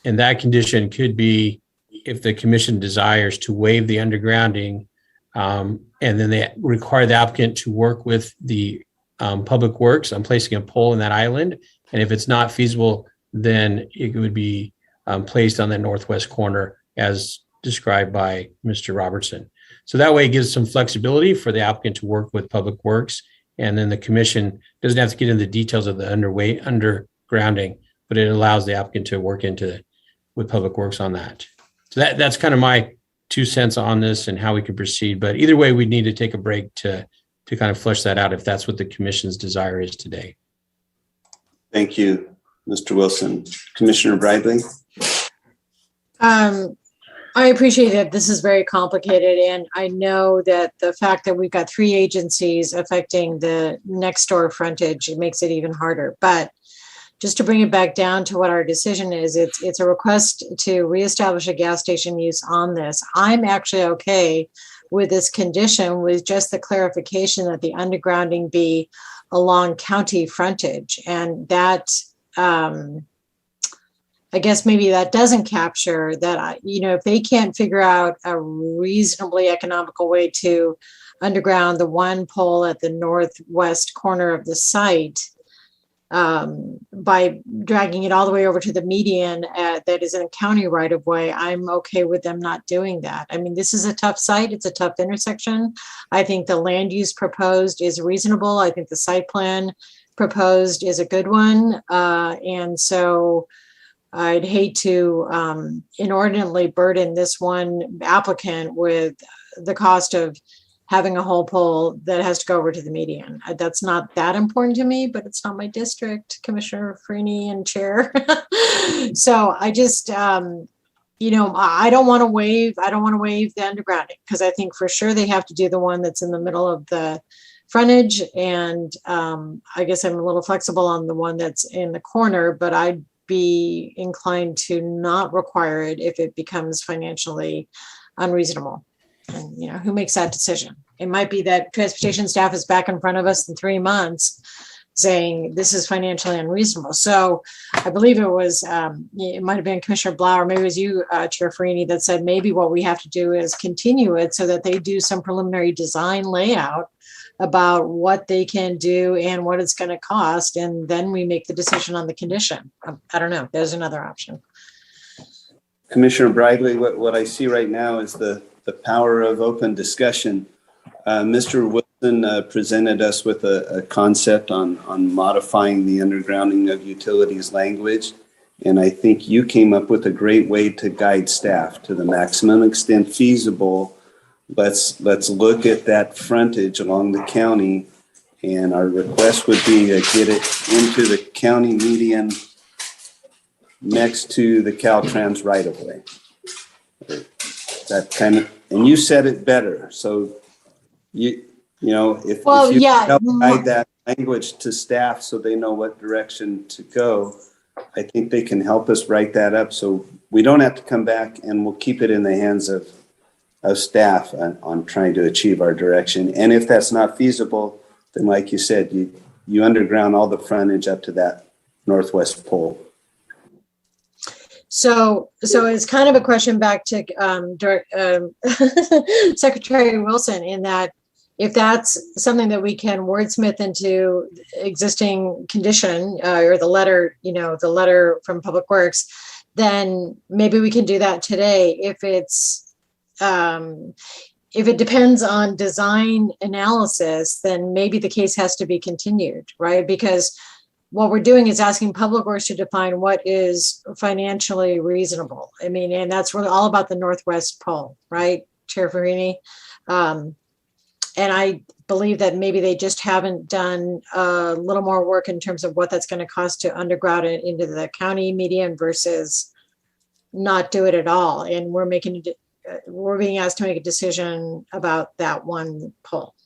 Speaker 3: And that condition could be if the commission desires to waive the undergrounding, and then they require the applicant to work with the Public Works on placing a pole in that island. And if it's not feasible, then it would be placed on the northwest corner as described by Mr. Robertson. So that way it gives some flexibility for the applicant to work with Public Works. And then the commission doesn't have to get into the details of the undergrounding, but it allows the applicant to work with Public Works on that. So that's kind of my 2 cents on this and how we could proceed. But either way, we need to take a break to kind of flesh that out if that's what the commission's desire is today.
Speaker 2: Thank you, Mr. Wilson. Commissioner Bradley?
Speaker 6: I appreciate that this is very complicated, and I know that the fact that we've got 3 agencies affecting the next door frontage, it makes it even harder. But just to bring it back down to what our decision is, it's a request to reestablish a gas station use on this. I'm actually okay with this condition with just the clarification that the undergrounding be along county frontage. And that, I guess maybe that doesn't capture that, if they can't figure out a reasonably economical way to underground the one pole at the northwest corner of the site, by dragging it all the way over to the median that is in a county right of way, I'm okay with them not doing that. I mean, this is a tough site. It's a tough intersection. I think the land use proposed is reasonable. I think the site plan proposed is a good one. And so I'd hate to inordinately burden this one applicant with the cost of having a whole pole that has to go over to the median. That's not that important to me, but it's not my district, Commissioner Freeney and Chair. So I just, I don't want to waive the undergrounding because I think for sure they have to do the one that's in the middle of the frontage. And I guess I'm a little flexible on the one that's in the corner, but I'd be inclined to not require it if it becomes financially unreasonable. And who makes that decision? It might be that transportation staff is back in front of us in 3 months saying this is financially unreasonable. So I believe it was, it might've been Commissioner Blau, or maybe it was you, Chair Freeney, that said maybe what we have to do is continue it so that they do some preliminary design layout about what they can do and what it's going to cost. And then we make the decision on the condition. I don't know. There's another option.
Speaker 2: Commissioner Bradley, what I see right now is the power of open discussion. Mr. Wilson presented us with a concept on modifying the undergrounding of utilities language. And I think you came up with a great way to guide staff to the maximum extent feasible. Let's look at that frontage along the county. And our request would be to get it into the county median next to the Caltrans right of way. That kind of, and you said it better. So if you help guide that language to staff so they know what direction to go, I think they can help us write that up so we don't have to come back, and we'll keep it in the hands of staff on trying to achieve our direction. And if that's not feasible, then like you said, you underground all the frontage up to that northwest pole.
Speaker 6: So it's kind of a question back to Secretary Wilson, in that if that's something that we can wordsmith into existing condition or the letter from Public Works, then maybe we can do that today. If it depends on design analysis, then maybe the case has to be continued, right? Because what we're doing is asking Public Works to define what is financially reasonable. I mean, and that's really all about the northwest pole, right, Chair Farini? And I believe that maybe they just haven't done a little more work in terms of what that's going to cost to underground it into the county median versus not do it at all. And we're being asked to make a decision about that one pole.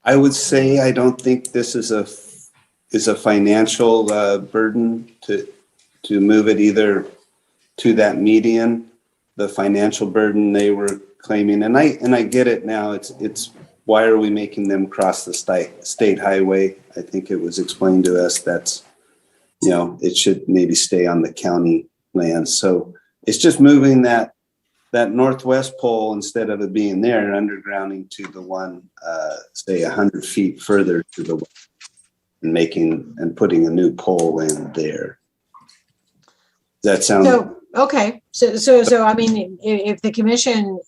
Speaker 2: I would say I don't think this is a financial burden to move it either to that median. The financial burden they were claiming, and I get it now. It's why are we making them cross the state highway? I think it was explained to us that's, it should maybe stay on the county land. So it's just moving that northwest pole, instead of it being there, undergrounding to the one, say 100 feet further to the west, and putting a new pole in there. Does that sound?
Speaker 6: Okay. So I mean, if the commission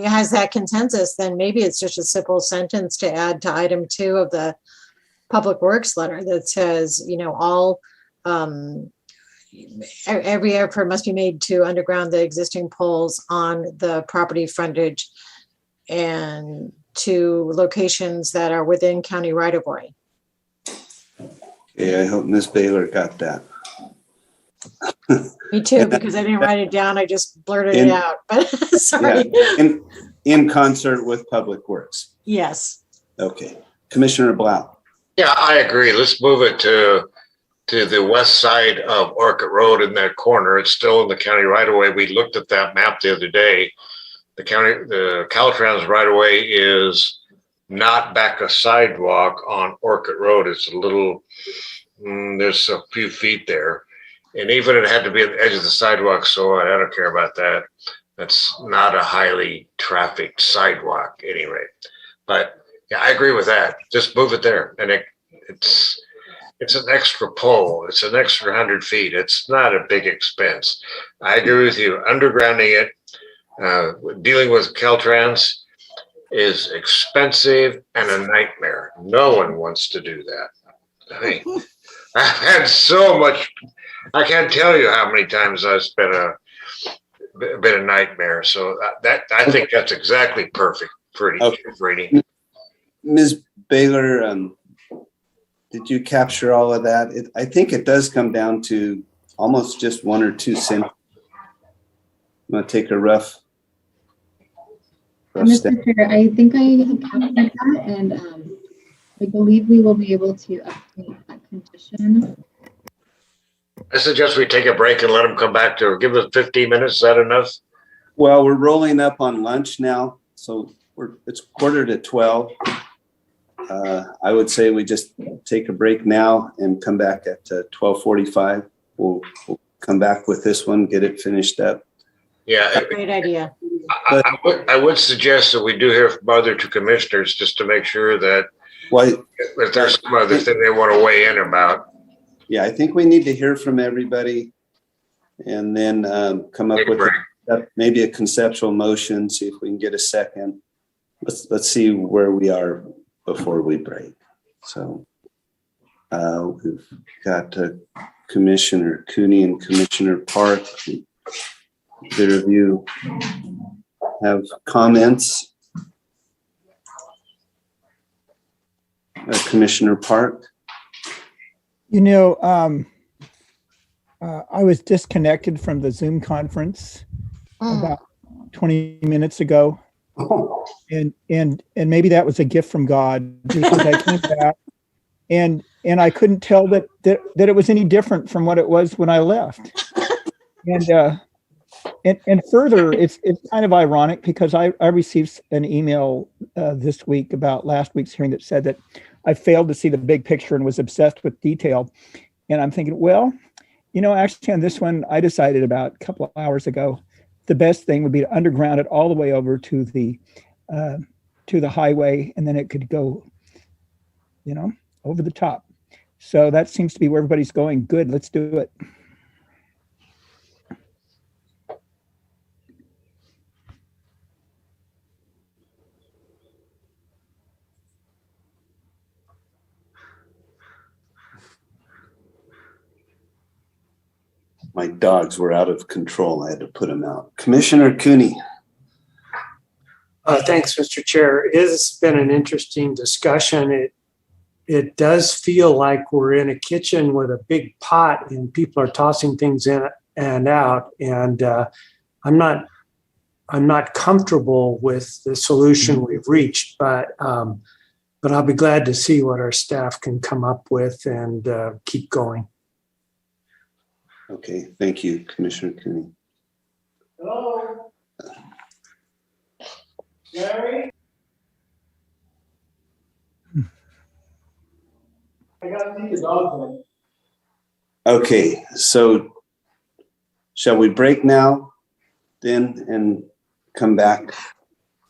Speaker 6: has that consensus, then maybe it's just a simple sentence to add to item 2 of the Public Works letter that says, all every effort must be made to underground the existing poles on the property frontage and to locations that are within county right of way.
Speaker 2: Yeah, I hope Ms. Baylor got that.
Speaker 6: Me too, because I didn't write it down. I just blurted it out. But sorry.
Speaker 2: Yeah, in concert with Public Works.
Speaker 6: Yes.
Speaker 2: Okay. Commissioner Blau.
Speaker 5: Yeah, I agree. Let's move it to the west side of Orchid Road in that corner. It's still in the county right of way. We looked at that map the other day. The Caltrans right of way is not back a sidewalk on Orchid Road. It's a little, there's a few feet there. And even it had to be at the edge of the sidewalk, so I don't care about that. That's not a highly trafficked sidewalk, at any rate. But yeah, I agree with that. Just move it there, and it's an extra pole. It's an extra 100 feet. It's not a big expense. I agree with you. Undergrounding it, dealing with Caltrans is expensive and a nightmare. No one wants to do that. I mean, I've had so much. I can't tell you how many times I've been a nightmare. So I think that's exactly perfect for reading.
Speaker 2: Ms. Baylor, did you capture all of that? I think it does come down to almost just 1 or 2 cents. I'm going to take a rough step.
Speaker 15: Mr. Chair, I think I have captured that, and I believe we will be able to update that condition.
Speaker 5: I suggest we take a break and let them come back to, give us 15 minutes. Is that enough?
Speaker 2: Well, we're rolling up on lunch now, so it's 11:45. I would say we just take a break now and come back at 12:45. We'll come back with this one, get it finished up.
Speaker 5: Yeah.
Speaker 6: Great idea.
Speaker 5: I would suggest that we do hear from other 2 commissioners just to make sure that if there's some other thing they want to weigh in about.
Speaker 2: Yeah, I think we need to hear from everybody and then come up with maybe a conceptual motion, see if we can get a second. Let's see where we are before we break. So we've got Commissioner Cooney and Commissioner Park. Either of you have comments? Commissioner Park?
Speaker 7: I was disconnected from the Zoom conference about 20 minutes ago. And maybe that was a gift from God, because I came back and and I couldn't tell that it was any different from what it was when I left. And further, it's kind of ironic because I received an email this week about last week's hearing that said that I failed to see the big picture and was obsessed with detail. And I'm thinking, well, actually on this one, I decided about a couple of hours ago, the best thing would be to underground it all the way over to the highway, and then it could go, over the top. So that seems to be where everybody's going. Good, let's do it.
Speaker 2: My dogs were out of control. I had to put them out. Commissioner Cooney.
Speaker 8: Thanks, Mr. Chair. It has been an interesting discussion. It does feel like we're in a kitchen with a big pot and people are tossing things in and out. And I'm not comfortable with the solution we've reached, but I'll be glad to see what our staff can come up with and keep going.
Speaker 2: Okay, thank you, Commissioner Cooney.
Speaker 8: Hello. Gary? I got to see the dog.
Speaker 2: Okay, so shall we break now then and come back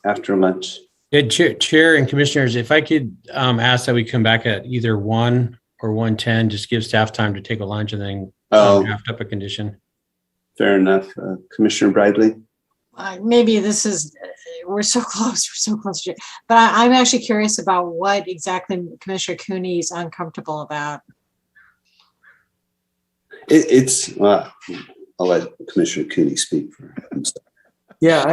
Speaker 2: after lunch?
Speaker 3: Yeah, Chair and Commissioners, if I could ask that we come back at either 1 or 1:10, just give staff time to take a lunch and then draft up a condition.
Speaker 2: Fair enough. Commissioner Bradley?
Speaker 6: Maybe this is, we're so close, to it. But I'm actually curious about what exactly Commissioner Cooney is uncomfortable about.
Speaker 2: I'll let Commissioner Cooney speak for himself.
Speaker 8: Yeah,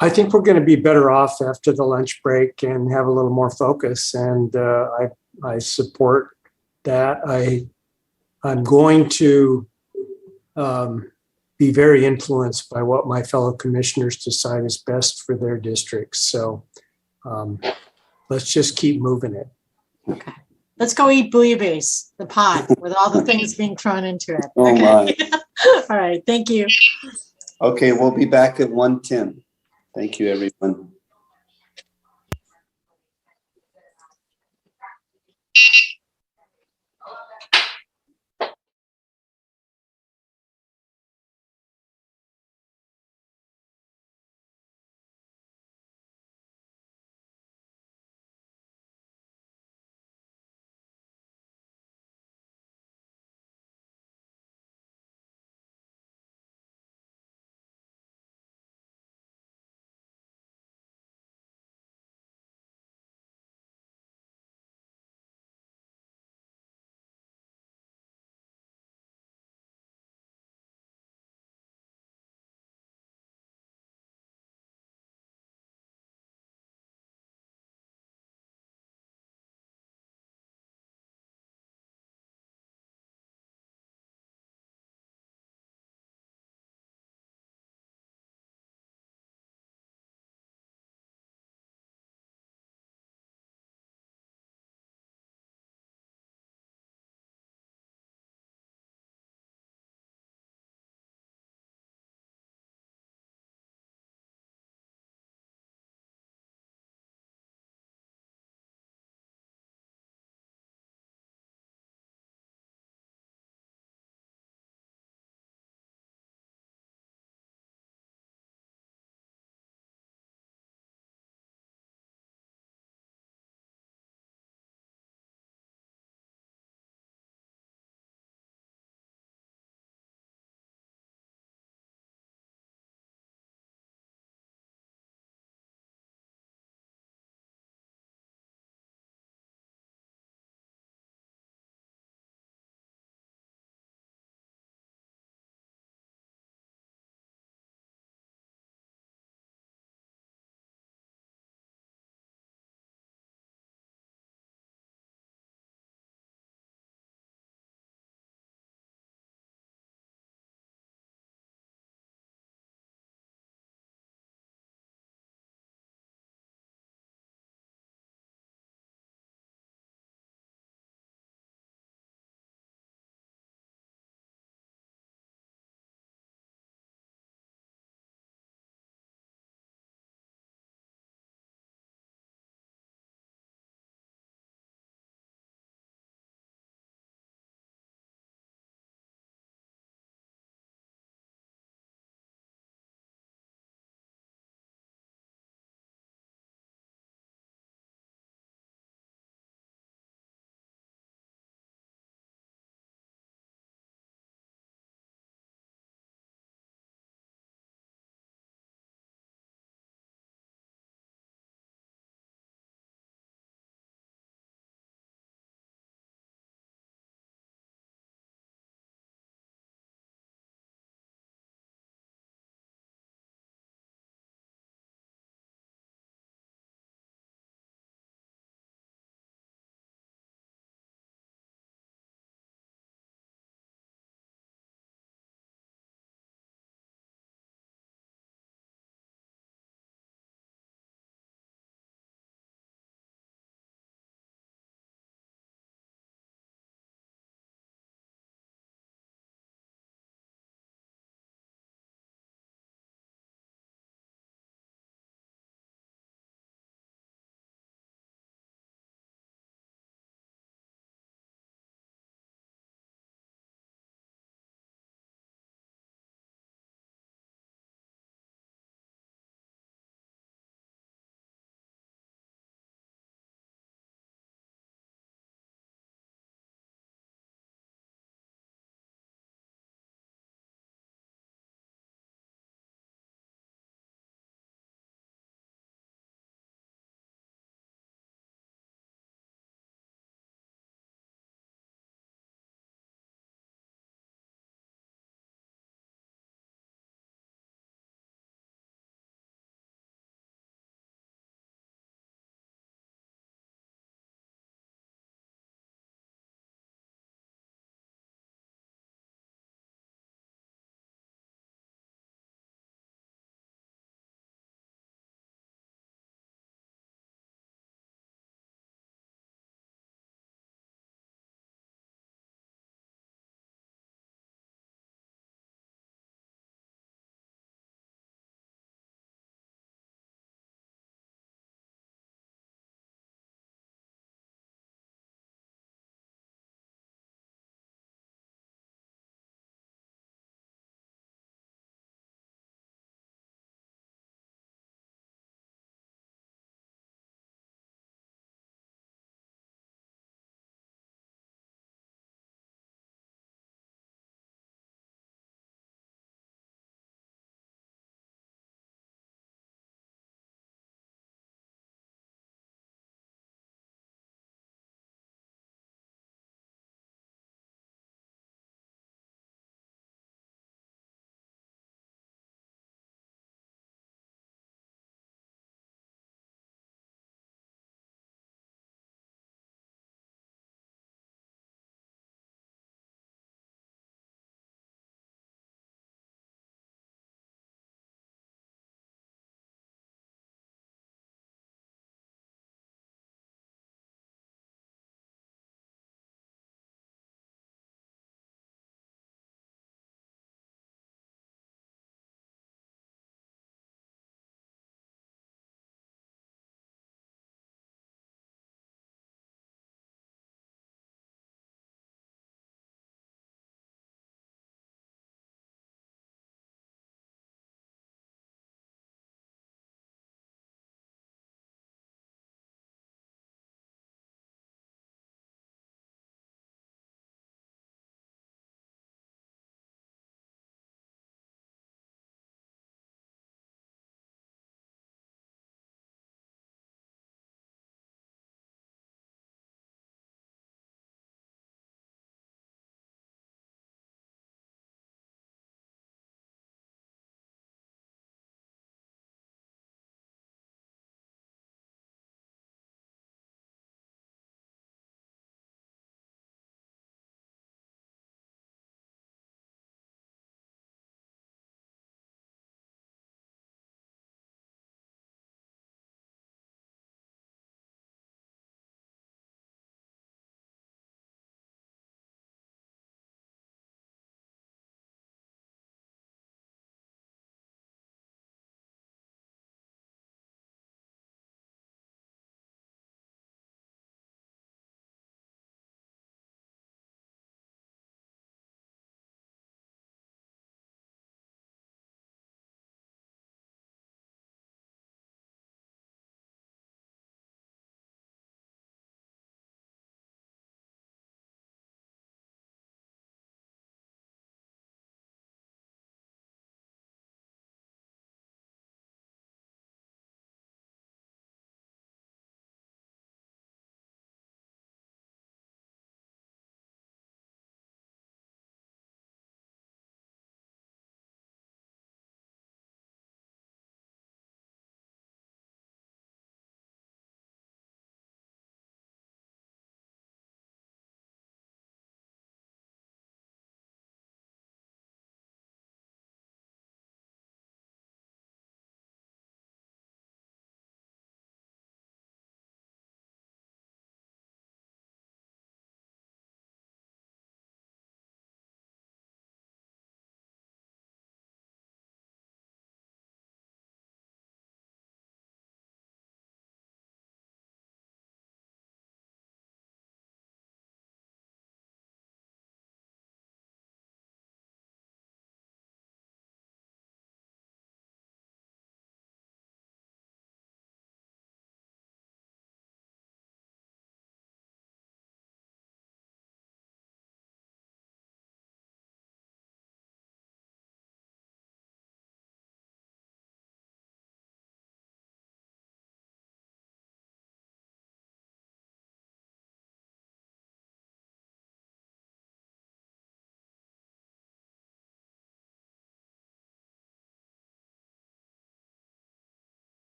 Speaker 8: I think we're going to be better off after the lunch break and have a little more focus. And I support that. I'm going to be very influenced by what my fellow commissioners decide is best for their districts. So let's just keep moving it.
Speaker 6: Okay. Let's go eat bouillabaisse, the pot with all the things being thrown into it.
Speaker 2: Oh
Speaker 6: Okay.
Speaker 2: my.
Speaker 6: All right. Thank you.
Speaker 2: Okay, we'll be back at 1:10. Thank you, everyone.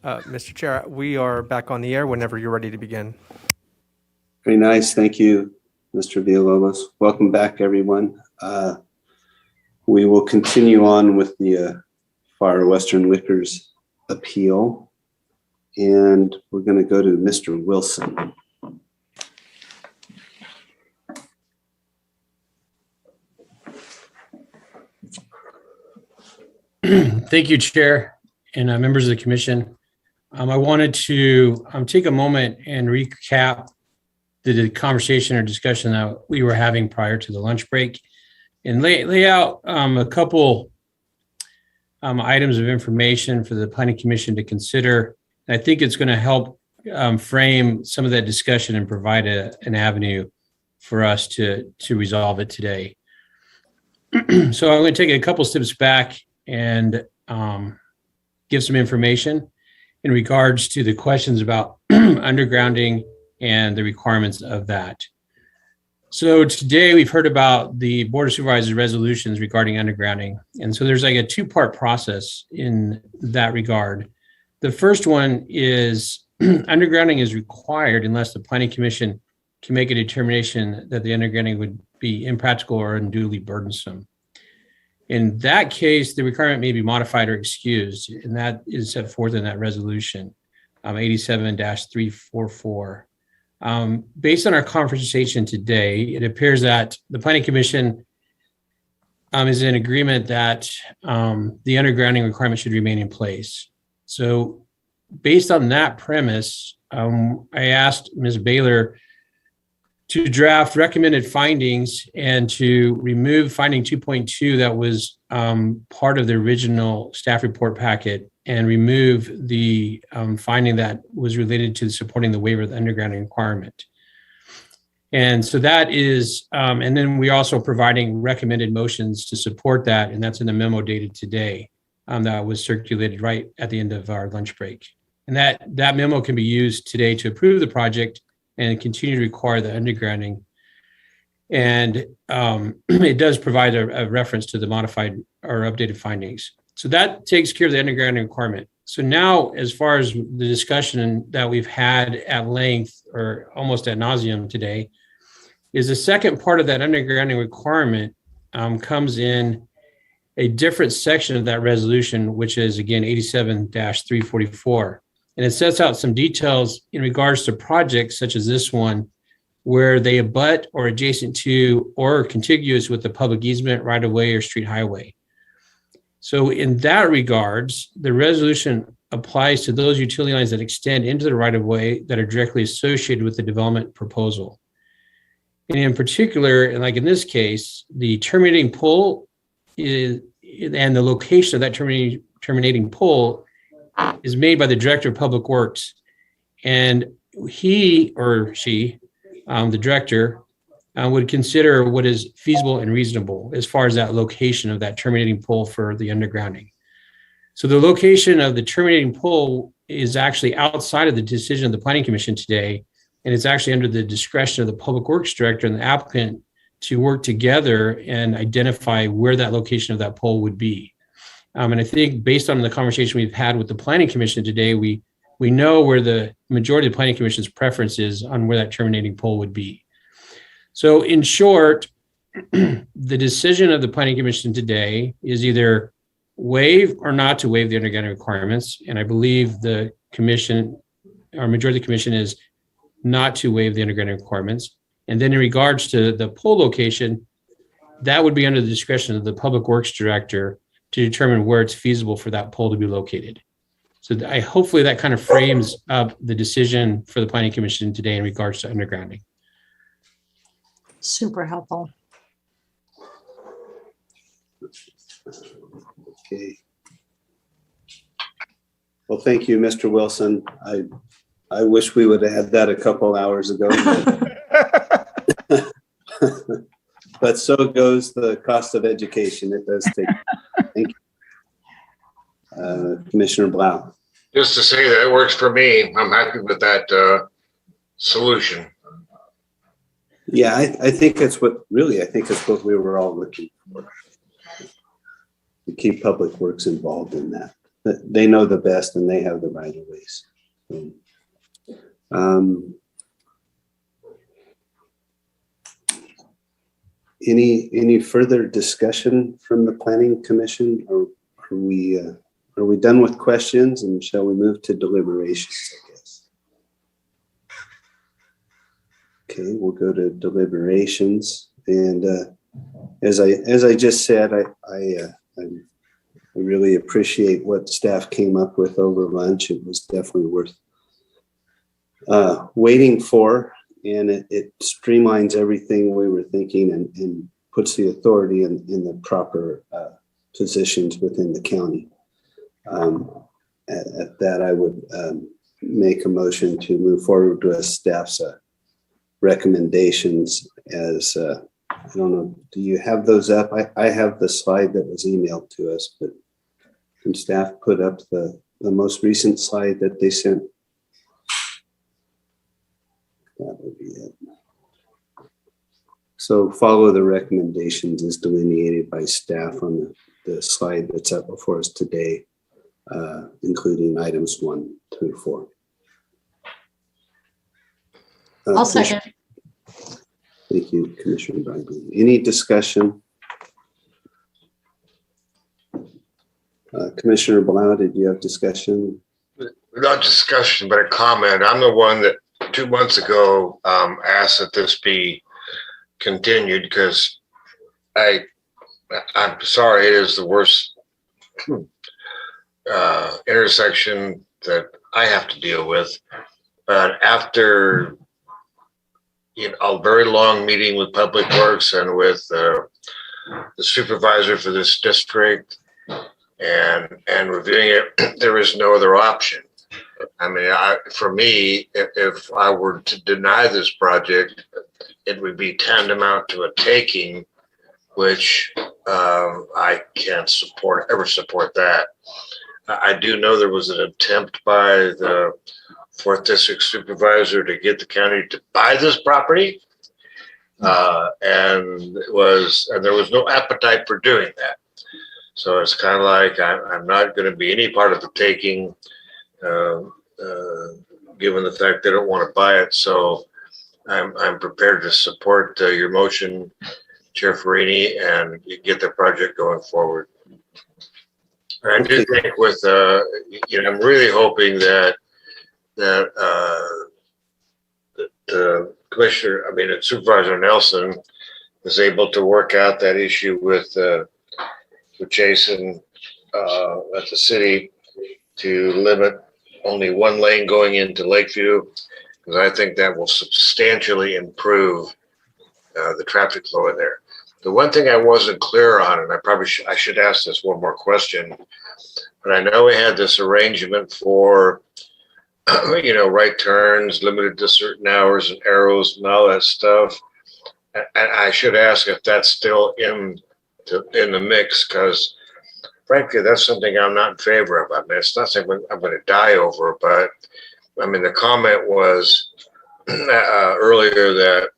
Speaker 1: Mr. Chair, we are back on the air whenever you're ready to begin.
Speaker 2: Very nice. Thank you, Mr. Villalobos. Welcome back, everyone. We will continue on with the Far Western Liquors appeal, and we're going to go to Mr. Wilson.
Speaker 3: Thank you, Chair, and members of the commission. I wanted to take a moment and recap the conversation or discussion that we were having prior to the lunch break and lay out a couple items of information for the Planning Commission to consider. And I think it's going to help frame some of that discussion and provide an avenue for us to resolve it today. So I'm going to take a couple steps back and give some information in regards to the questions about undergrounding and the requirements of that. So today we've heard about the Board of Supervisors resolutions regarding undergrounding. And so there's like a two-part process in that regard. The first one is undergrounding is required unless the Planning Commission can make a determination that the undergrounding would be impractical or unduly burdensome. In that case, the requirement may be modified or excused, and that is set forth in that resolution, 87-344. Based on our conversation today, it appears that the Planning Commission is in agreement that the undergrounding requirement should remain in place. So based on that premise, I asked Ms. Baylor to draft recommended findings and to remove finding 2.2 that was part of the original staff report packet and remove the finding that was related to supporting the waiver of the undergrounding requirement. And so that is, and then we're also providing recommended motions to support that, and that's in the memo dated today that was circulated right at the end of our lunch break. And that memo can be used today to approve the project and continue to require the undergrounding. And it does provide a reference to the modified or updated findings. So that takes care of the undergrounding requirement. So now, as far as the discussion that we've had at length or almost ad nauseum today, is the second part of that undergrounding requirement comes in a different section of that resolution, which is again 87-344. And it sets out some details in regards to projects such as this one, where they abut or adjacent to or contiguous with the public easement, right of way, or street highway. So in that regards, the resolution applies to those utility lines that extend into the right of way that are directly associated with the development proposal. And in particular, and like in this case, the terminating pole is, and the location of that terminating pole is made by the Director of Public Works. And he or she, the director, would consider what is feasible and reasonable as far as that location of that terminating pole for the undergrounding. So the location of the terminating pole is actually outside of the decision of the Planning Commission today, and it's actually under the discretion of the Public Works Director and the applicant to work together and identify where that location of that pole would be. And I think based on the conversation we've had with the Planning Commission today, we know where the majority of the Planning Commission's preference is on where that terminating pole would be. So in short, the decision of the Planning Commission today is either waive or not to waive the undergrounding requirements. And I believe the commission, or majority of the commission, is not to waive the undergrounding requirements. And then in regards to the pole location, that would be under the discretion of the Public Works Director to determine where it's feasible for that pole to be located. So hopefully that kind of frames up the decision for the Planning Commission today in regards to undergrounding.
Speaker 6: Super helpful.
Speaker 2: Okay. Well, thank you, Mr. Wilson. I wish we would have had that a couple hours ago. But so goes the cost of education. It does take. Thank you. Commissioner Blau.
Speaker 5: Just to say that it works for me. I'm happy with that solution.
Speaker 2: Yeah, I think it's what what we were all looking for. To keep Public Works involved in that. they know the best and they have the right of ways. Any further discussion from the Planning Commission, or are we done with questions, and shall we move to deliberations, I guess? Okay, we'll go to deliberations. And as I just said, I really appreciate what staff came up with over lunch. It was definitely worth waiting for, and it streamlines everything we were thinking and puts the authority in the proper positions within the county. At that, I would make a motion to move forward with staff's recommendations as, I don't know, do you have those up? I have the slide that was emailed to us, but can staff put up the most recent slide that they sent? That would be it. So follow the recommendations as delineated by staff on the slide that's up before us today, including items 1 through 4.
Speaker 6: I'll second.
Speaker 2: Thank you, Commissioner Biden. Any discussion? Commissioner Blau, did you have discussion?
Speaker 5: Not discussion, but a comment. I'm the one that 2 months ago asked that this be continued because I'm sorry, it is the worst intersection that I have to deal with. But after a very long meeting with Public Works and with the supervisor for this district and reviewing it, there is no other option. I mean, for me, if I were to deny this project, it would be tantamount to a taking, which I can't ever support that. I do know there was an attempt by the 4th District Supervisor to get the county to buy this property, and there was no appetite for doing that. So it's kind of like I'm not going to be any part of the taking, given the fact they don't want to buy it. So I'm prepared to support your motion, Chair Farini, and get the project going forward. And I do think with I'm really hoping that the Commissioner, Supervisor Nelson, is able to work out that issue with Jason at the city to limit only one lane going into Lakeview, because I think that will substantially improve the traffic flow in there. The one thing I wasn't clear on, and I should ask this one more question, but I know we had this arrangement for right turns limited to certain hours and arrows and all that stuff. And I should ask if that's still in the mix, because frankly, that's something I'm not in favor of. I mean, it's not something I'm going to die over, but I mean, the comment was earlier that,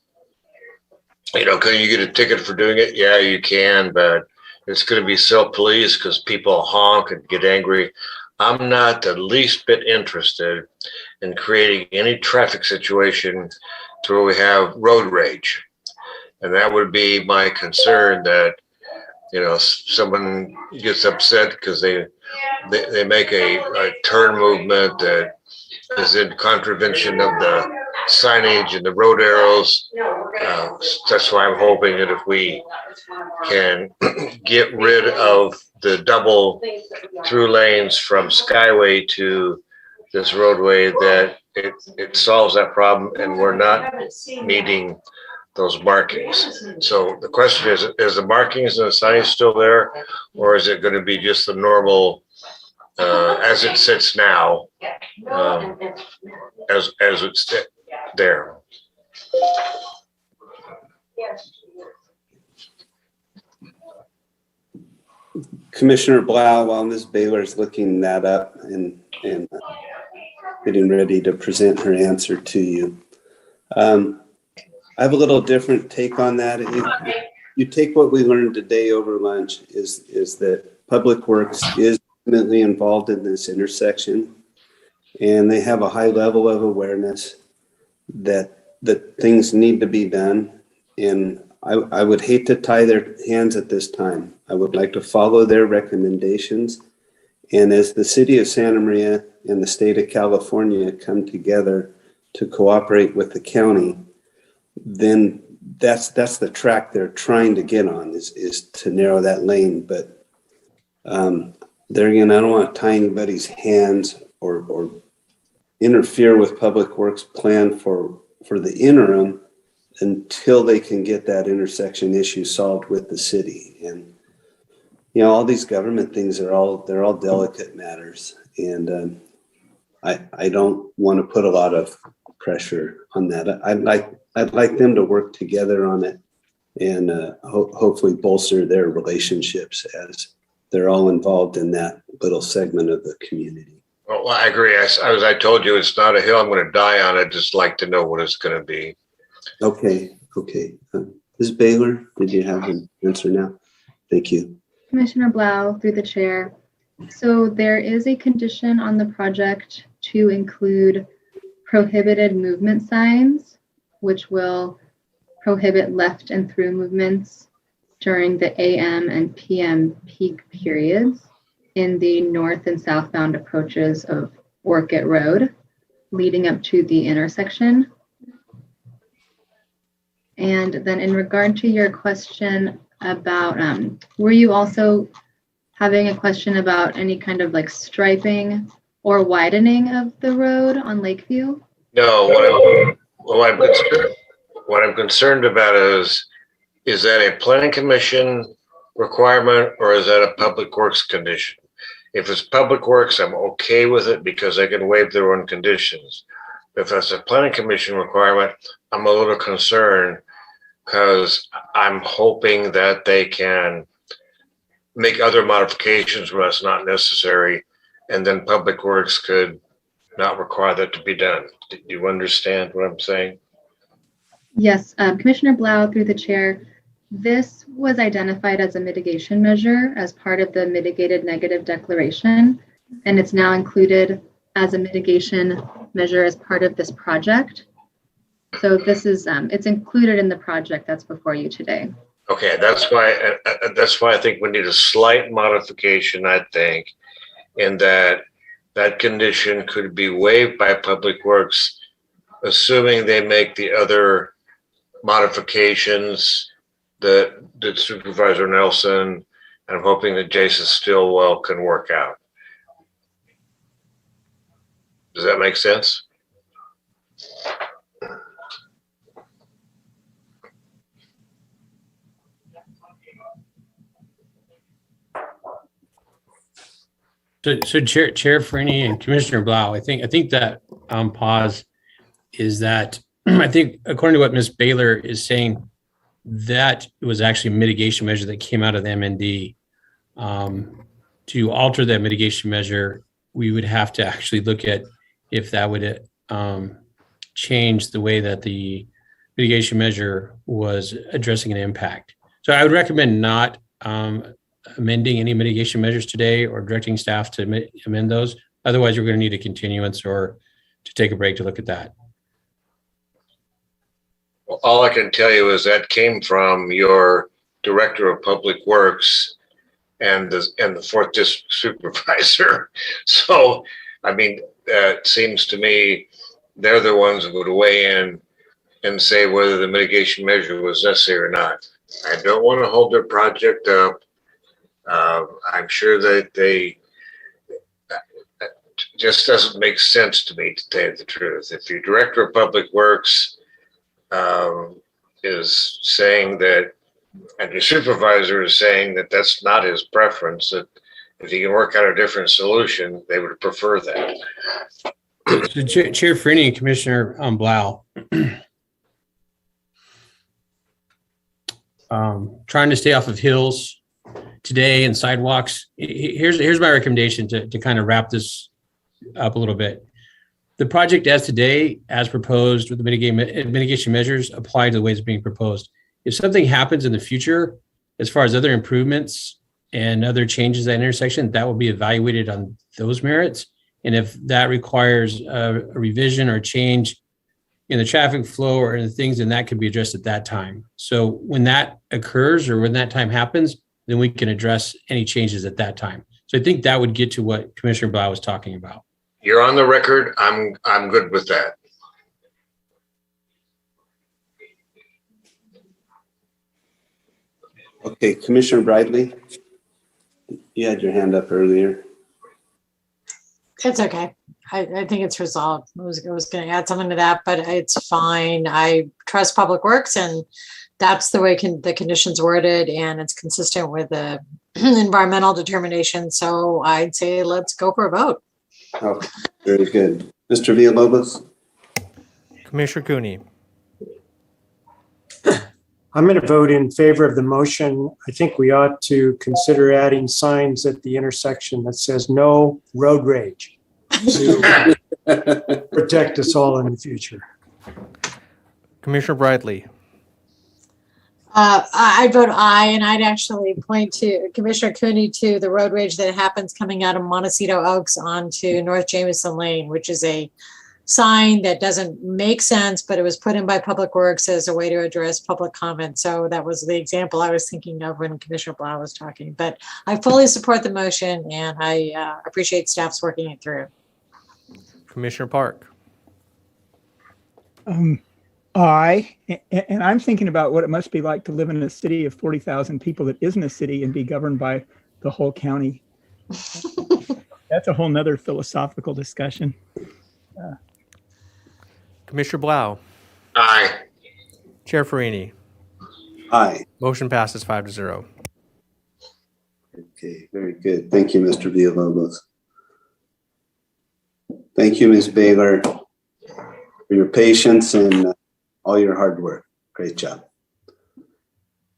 Speaker 5: can you get a ticket for doing it? Yeah, you can, but it's going to be self-police because people honk and get angry. I'm not the least bit interested in creating any traffic situation to where we have road rage. And that would be my concern, that, someone gets upset because they make a turn movement that is in contravention of the signage and the road arrows. That's why I'm hoping that if we can get rid of the double through lanes from Skyway to this roadway, that it solves that problem and we're not meeting those markings. So the question is the markings and the signage still there, or is it going to be just the normal as it sits now, as it's there?
Speaker 2: Commissioner Blau, while Ms. Baylor is looking that up and getting ready to present her answer to you, I have a little different take on that. You take what we learned today over lunch is that Public Works is intimately involved in this intersection, and they have a high level of awareness that things need to be done. And I would hate to tie their hands at this time. I would like to follow their recommendations. And as the city of Santa Maria and the state of California come together to cooperate with the county, then that's the track they're trying to get on, is to narrow that lane. But there again, I don't want to tie anybody's hands or interfere with Public Works plan for the interim until they can get that intersection issue solved with the city. And all these government things they're all delicate matters, and I don't want to put a lot of pressure on that. I'd like them to work together on it and hopefully bolster their relationships as they're all involved in that little segment of the community.
Speaker 5: Well, I agree. As I told you, it's not a hill I'm going to die on. I'd just like to know what it's going to be.
Speaker 2: Okay. Ms. Baylor, did you have an answer now? Thank you.
Speaker 15: Commissioner Blau, through the chair. So there is a condition on the project to include prohibited movement signs, which will prohibit left and through movements during the AM and PM peak periods in the north and southbound approaches of Orchid Road, leading up to the intersection. And then in regard to your question about, were you also having a question about any kind of like striping or widening of the road on Lakeview?
Speaker 5: No, what I'm concerned about is that a planning commission requirement or is that a public works condition? If it's public works, I'm okay with it because they can waive their own conditions. If that's a planning commission requirement, I'm a little concerned because I'm hoping that they can make other modifications where it's not necessary, and then public works could not require that to be done. Do you understand what I'm saying?
Speaker 15: Yes, Commissioner Blau, through the chair, this was identified as a mitigation measure as part of the mitigated negative declaration, and it's now included as a mitigation measure as part of this project. So this is, it's included in the project that's before you today.
Speaker 5: Okay, that's why I think we need a slight modification, I think, in that condition could be waived by Public Works, assuming they make the other modifications that Supervisor Nelson, and I'm hoping that Jason Stillwell can work out. Does that make sense?
Speaker 3: So Chair Freeney and Commissioner Blau, I think that pause is that I think according to what Ms. Baylor is saying, that was actually a mitigation measure that came out of the MND. To alter that mitigation measure, we would have to actually look at if that would change the way that the mitigation measure was addressing an impact. So I would recommend not amending any mitigation measures today or directing staff to amend those. Otherwise, we're going to need a continuance or to take a break to look at that.
Speaker 5: Well, all I can tell you is that came from your Director of Public Works and the 4th District Supervisor. So, I mean, it seems to me they're the ones who would weigh in and say whether the mitigation measure was necessary or not. I don't want to hold their project up. I'm sure that it just doesn't make sense to me, to tell you the truth. If your Director of Public Works is saying that, and your supervisor is saying that that's not his preference, that if he can work out a different solution, they would prefer that.
Speaker 3: So Chair Freeney and Commissioner Blau, trying to stay off of hills today and sidewalks. Here's my recommendation to kind of wrap this up a little bit. The project as today, as proposed with the mitigation measures, apply to the ways it's being proposed. If something happens in the future, as far as other improvements and other changes at intersection, that will be evaluated on those merits. And if that requires a revision or change in the traffic flow or in the things, then that could be addressed at that time. So when that occurs or when that time happens, then we can address any changes at that time. So I think that would get to what Commissioner Blau was talking about.
Speaker 5: You're on the record. I'm good with that.
Speaker 2: Okay, Commissioner Bradley, you had your hand up earlier.
Speaker 6: It's okay. I think it's resolved. I was going to add something to that, but it's fine. I trust Public Works, and that's the way the conditions worded, and it's consistent with the environmental determination. So I'd say let's go for a vote.
Speaker 2: Okay, very good. Mr. Villalobos?
Speaker 1: Commissioner Cooney.
Speaker 8: I'm going to vote in favor of the motion. I think we ought to consider adding signs at the intersection that says no road rage to protect us all in the future.
Speaker 1: Commissioner Bradley.
Speaker 6: I'd vote aye, and I'd actually point to Commissioner Cooney to the road rage that happens coming out of Montecito Oaks onto North Jameson Lane, which is a sign that doesn't make sense, but it was put in by Public Works as a way to address public comment. So that was the example I was thinking of when Commissioner Blau was talking. But I fully support the motion, and I appreciate staff's working it through.
Speaker 1: Commissioner Park.
Speaker 7: Aye, and I'm thinking about what it must be like to live in a city of 40,000 people that isn't a city and be governed by the whole county. That's a whole nother philosophical discussion.
Speaker 1: Commissioner Blau.
Speaker 5: Aye.
Speaker 1: Chair Farini.
Speaker 2: Aye.
Speaker 1: Motion passes 5-0.
Speaker 2: Okay, very good. Thank you, Mr. Villalobos. Thank you, Ms. Baylor, for your patience and all your hard work. Great job.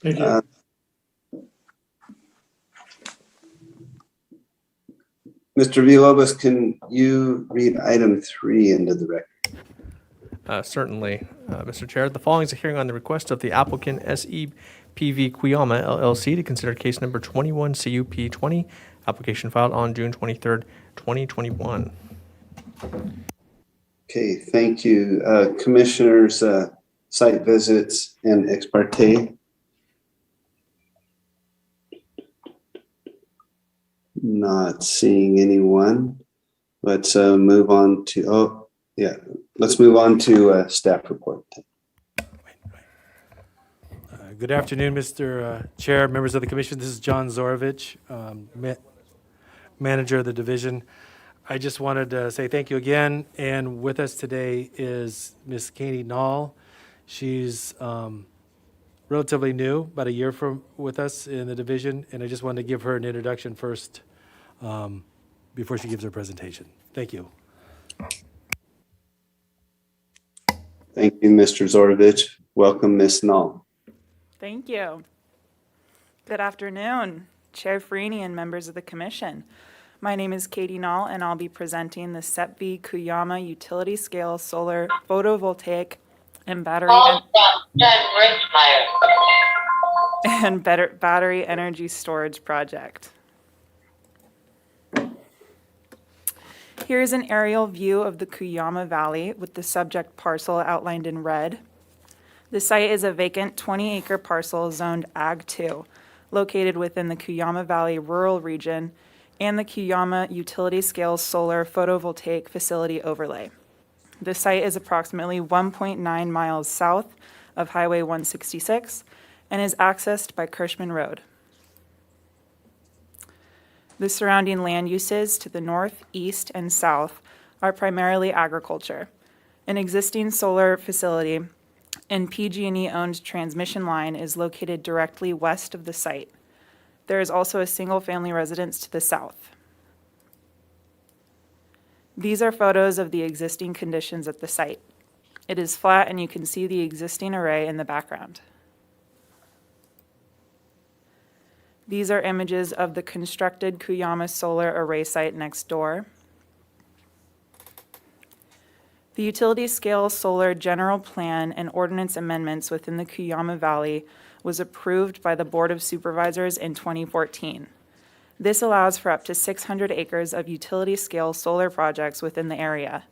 Speaker 17: Thank you.
Speaker 2: Mr. Villalobos, can you read item 3 into the record?
Speaker 1: Certainly, Mr. Chair. The following is a hearing on the request of the applicant SEPV Cuyama LLC to consider case number 21 CUP 20, application filed on June 23rd, 2021.
Speaker 2: Okay, thank you. Commissioners, site visits and ex parte. Not seeing anyone. Let's move on to, let's move on to staff report.
Speaker 20: Good afternoon, Mr. Chair, members of the commission. This is John Zorovich, manager of the division. I just wanted to say thank you again. And with us today is Ms. Katie Nall. She's relatively new, about a year with us in the division. And I just wanted to give her an introduction first before she gives her presentation. Thank you.
Speaker 2: Thank you, Mr. Zorovich. Welcome, Ms. Nall.
Speaker 21: Thank you. Good afternoon, Chair Farini and members of the commission. My name is Katie Nall, and I'll be presenting the SEPV Cuyama utility scale solar photovoltaic and battery battery energy storage project. Here's an aerial view of the Cuyama Valley with the subject parcel outlined in red. The site is a vacant 20-acre parcel zoned Ag 2, located within the Cuyama Valley rural region and the Cuyama utility scale solar photovoltaic facility overlay. The site is approximately 1.9 miles south of Highway 166 and is accessed by Kirschman Road. The surrounding land uses to the north, east, and south are primarily agriculture. An existing solar facility and PG&E-owned transmission line is located directly west of the site. There is also a single-family residence to the south. These are photos of the existing conditions at the site. It is flat, and you can see the existing array in the background. These are images of the constructed Cuyama solar array site next door. The utility-scale solar general plan and ordinance amendments within the Cuyama Valley was approved by the Board of Supervisors in 2014. This allows for up to 600 acres of utility-scale solar projects within the area.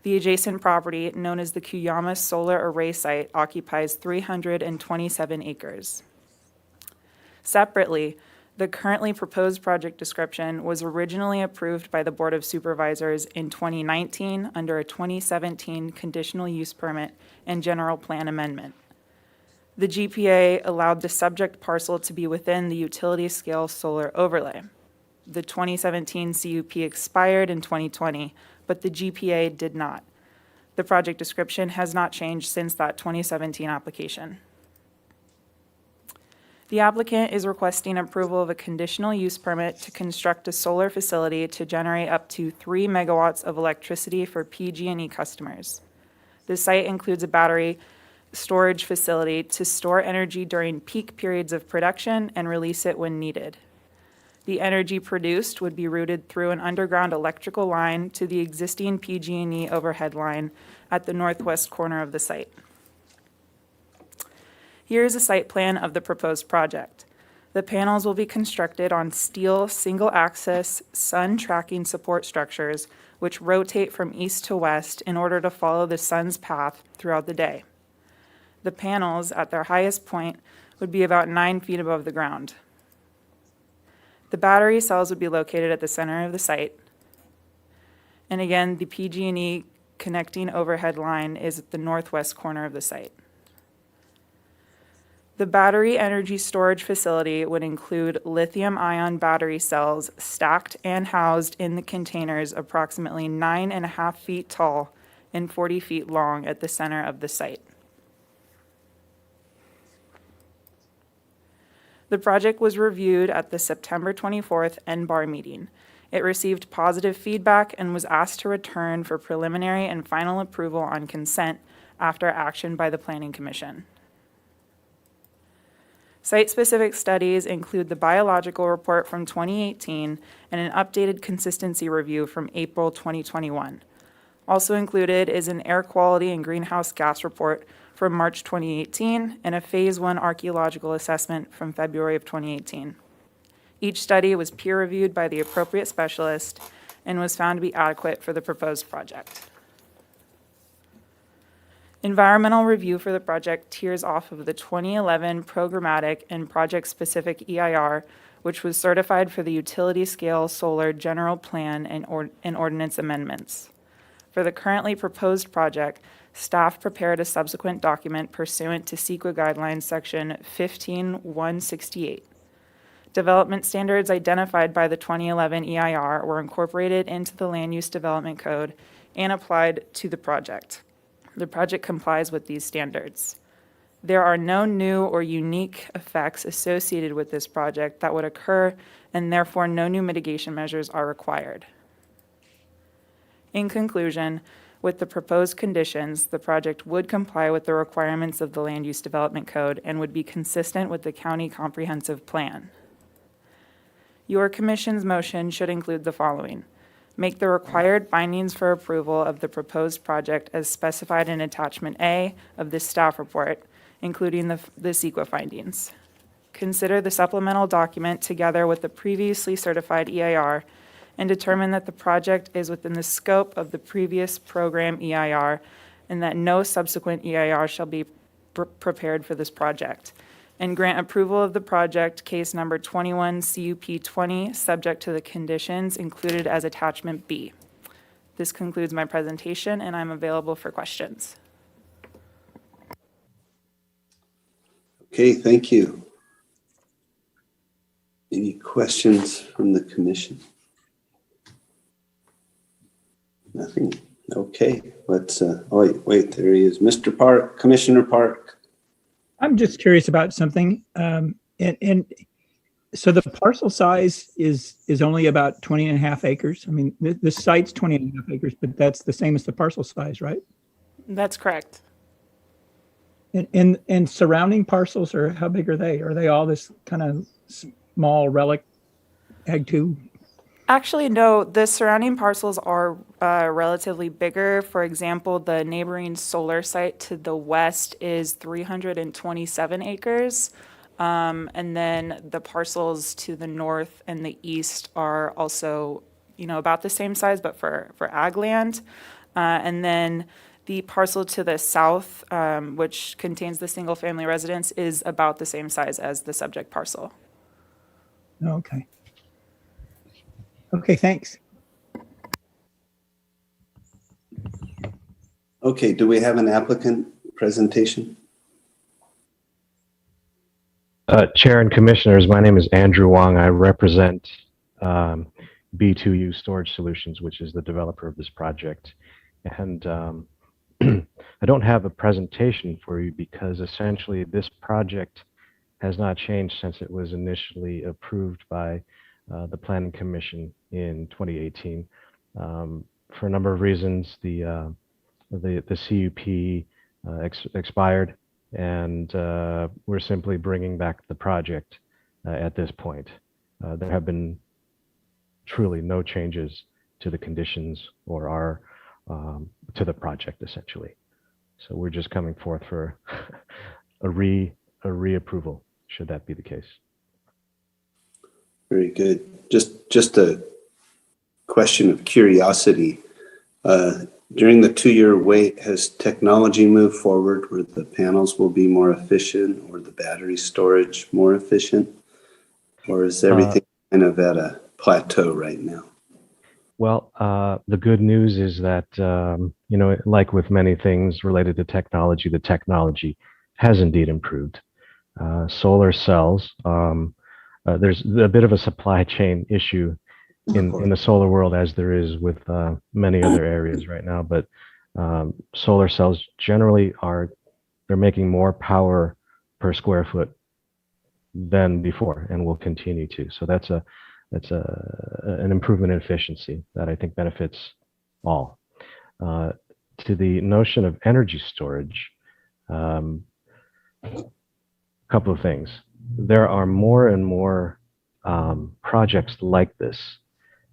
Speaker 21: The adjacent property, known as the Cuyama Solar Array Site, occupies 327 acres. Separately, the currently proposed project description was originally approved by the Board of Supervisors in 2019 under a 2017 conditional use permit and general plan amendment. The GPA allowed the subject parcel to be within the utility-scale solar overlay. The 2017 CUP expired in 2020, but the GPA did not. The project description has not changed since that 2017 application. The applicant is requesting approval of a conditional use permit to construct a solar facility to generate up to 3 megawatts of electricity for PG&E customers. The site includes a battery storage facility to store energy during peak periods of production and release it when needed. The energy produced would be routed through an underground electrical line to the existing PG&E overhead line at the northwest corner of the site. Here is a site plan of the proposed project. The panels will be constructed on steel single-axis sun tracking support structures which rotate from east to west in order to follow the sun's path throughout the day. The panels, at their highest point, would be about 9 feet above the ground. The battery cells would be located at the center of the site. And again, the PG&E connecting overhead line is at the northwest corner of the site. The battery energy storage facility would include lithium-ion battery cells stacked and housed in the containers approximately 9.5 feet tall and 40 feet long at the center of the site. The project was reviewed at the September 24th NBAR meeting. It received positive feedback and was asked to return for preliminary and final approval on consent after action by the Planning Commission. Site-specific studies include the biological report from 2018 and an updated consistency review from April 2021. Also included is an air quality and greenhouse gas report from March 2018 and a Phase 1 archaeological assessment from February of 2018. Each study was peer-reviewed by the appropriate specialist and was found to be adequate for the proposed project. Environmental review for the project tiers off of the 2011 programmatic and project-specific EIR, which was certified for the utility-scale solar general plan and ordinance amendments. For the currently proposed project, staff prepared a subsequent document pursuant to CEQA Guidelines Section 15168. Development standards identified by the 2011 EIR were incorporated into the Land Use Development Code and applied to the project. The project complies with these standards. There are no new or unique effects associated with this project that would occur, and therefore no new mitigation measures are required. In conclusion, with the proposed conditions, the project would comply with the requirements of the Land Use Development Code and would be consistent with the County Comprehensive Plan. Your Commission's motion should include the following. Make the required findings for approval of the proposed project as specified in Attachment A of this staff report, including the CEQA findings. Consider the supplemental document together with the previously certified EIR and determine that the project is within the scope of the previous program EIR and that no subsequent EIR shall be prepared for this project. And grant approval of the project, case number 21 CUP 20, subject to the conditions included as Attachment B. This concludes my presentation, and I'm available for questions.
Speaker 2: Okay, thank you. Any questions from the commission? Nothing. Okay, let's, wait, there he is. Mr. Park, Commissioner Park.
Speaker 7: I'm just curious about something. And so the parcel size is only about 20 and a half acres. I mean, the site's 20 and a half acres, but that's the same as the parcel size, right?
Speaker 21: That's correct.
Speaker 7: And surrounding parcels, or how big are they? Are they all this kind of small relic Ag 2?
Speaker 21: Actually, no, the surrounding parcels are relatively bigger. For example, the neighboring solar site to the west is 327 acres. And then the parcels to the north and the east are also, about the same size, but for ag land. And then the parcel to the south, which contains the single-family residence, is about the same size as the subject parcel.
Speaker 7: Okay. Okay, thanks.
Speaker 2: Okay, do we have an applicant presentation?
Speaker 4: Chair and Commissioners, my name is Andrew Wong. I represent B2U Storage Solutions, which is the developer of this project. And I don't have a presentation for you because essentially this project has not changed since it was initially approved by the Planning Commission in 2018. For a number of reasons, the CUP expired, and we're simply bringing back the project at this point. There have been truly no changes to the conditions or our to the project essentially. So we're just coming forth for a reapproval, should that be the case.
Speaker 2: Very good. Just a question of curiosity. During the 2-year wait, has technology moved forward where the panels will be more efficient or the battery storage more efficient? Or is everything kind of at a plateau right now?
Speaker 4: Well, the good news is that, like with many things related to technology, the technology has indeed improved. Solar cells, there's a bit of a supply chain issue in the solar world, as there is with many other areas right now. But solar cells generally they're making more power per square foot than before, and will continue to. So that's an improvement in efficiency that I think benefits all. To the notion of energy storage, a couple of things. There are more and more projects like this,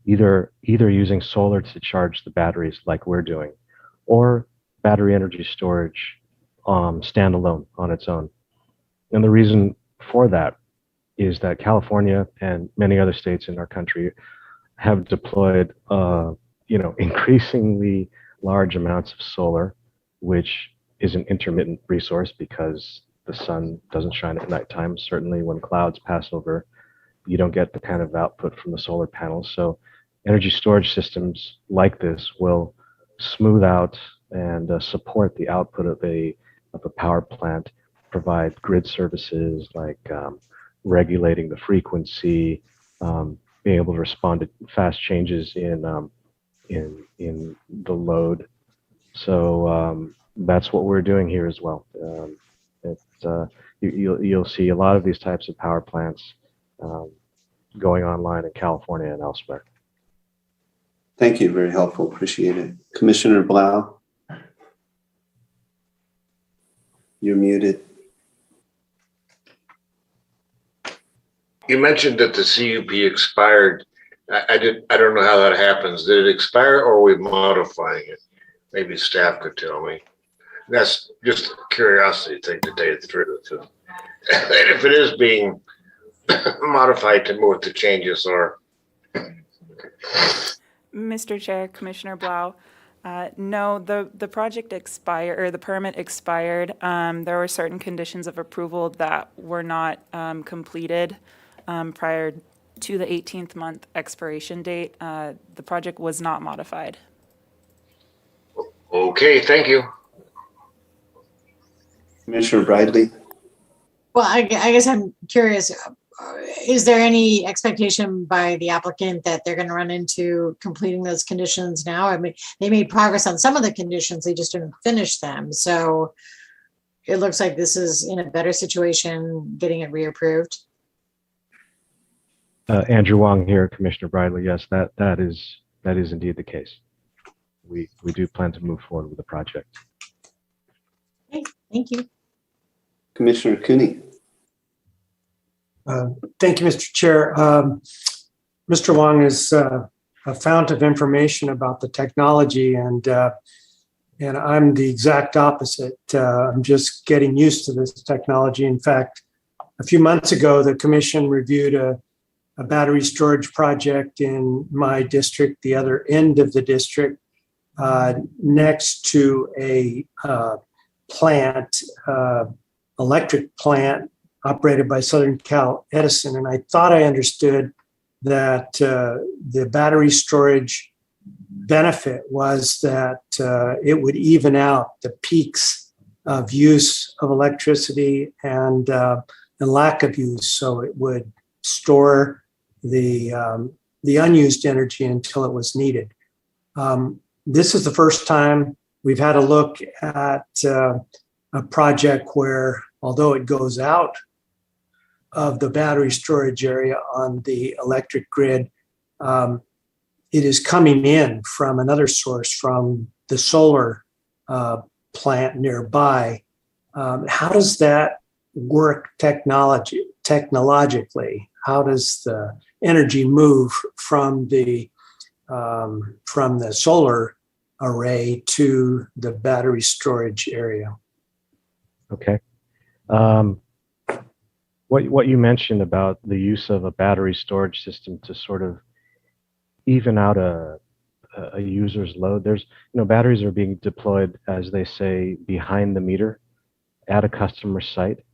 Speaker 4: either using solar to charge the batteries like we're doing, or battery energy storage standalone on its own. And the reason for that is that California and many other states in our country have deployed, increasingly large amounts of solar, which is an intermittent resource because the sun doesn't shine at nighttime. Certainly when clouds pass over, you don't get the kind of output from the solar panels. So energy storage systems like this will smooth out and support the output of a power plant, provide grid services like regulating the frequency, being able to respond to fast changes in the load. So that's what we're doing here as well. You'll see a lot of these types of power plants going online in California and elsewhere.
Speaker 2: Thank you. Very helpful. Appreciate it. Commissioner Blau, you're muted.
Speaker 5: You mentioned that the CUP expired. I don't know how that happens. Did it expire or are we modifying it? Maybe staff could tell me. That's just a curiosity thing to tell you the truth. And if it is being modified to move the changes or.
Speaker 21: Mr. Chair, Commissioner Blau, no, the project expired, or the permit expired. There were certain conditions of approval that were not completed prior to the 18th month expiration date. The project was not modified.
Speaker 5: Okay, thank you.
Speaker 2: Commissioner Bradley.
Speaker 6: Well, I guess I'm curious, is there any expectation by the applicant that they're going to run into completing those conditions now? I mean, they made progress on some of the conditions, they just didn't finish them. So it looks like this is in a better situation getting it reapproved.
Speaker 4: Andrew Wong here, Commissioner Bradley. Yes, that is indeed the case. We do plan to move forward with the project.
Speaker 6: Okay, thank you.
Speaker 2: Commissioner Cooney.
Speaker 8: Thank you, Mr. Chair. Mr. Wong is a fount of information about the technology, and I'm the exact opposite. I'm just getting used to this technology. In fact, A few months ago, the commission reviewed a battery storage project in my district, the other end of the district, next to a plant, electric plant operated by Southern Cal Edison. And I thought I understood that the battery storage benefit was that it would even out the peaks of use of electricity and lack of use. So it would store the unused energy until it was needed. This is the first time we've had a look at a project where, although it goes out of the battery storage area on the electric grid, it is coming in from another source, from the solar plant nearby. How does that work technologically? How does the energy move from the solar array to the battery storage area?
Speaker 4: Okay. What you mentioned about the use of a battery storage system to sort of even out a user's load, there's, batteries are being deployed, as they say, behind the meter at a customer site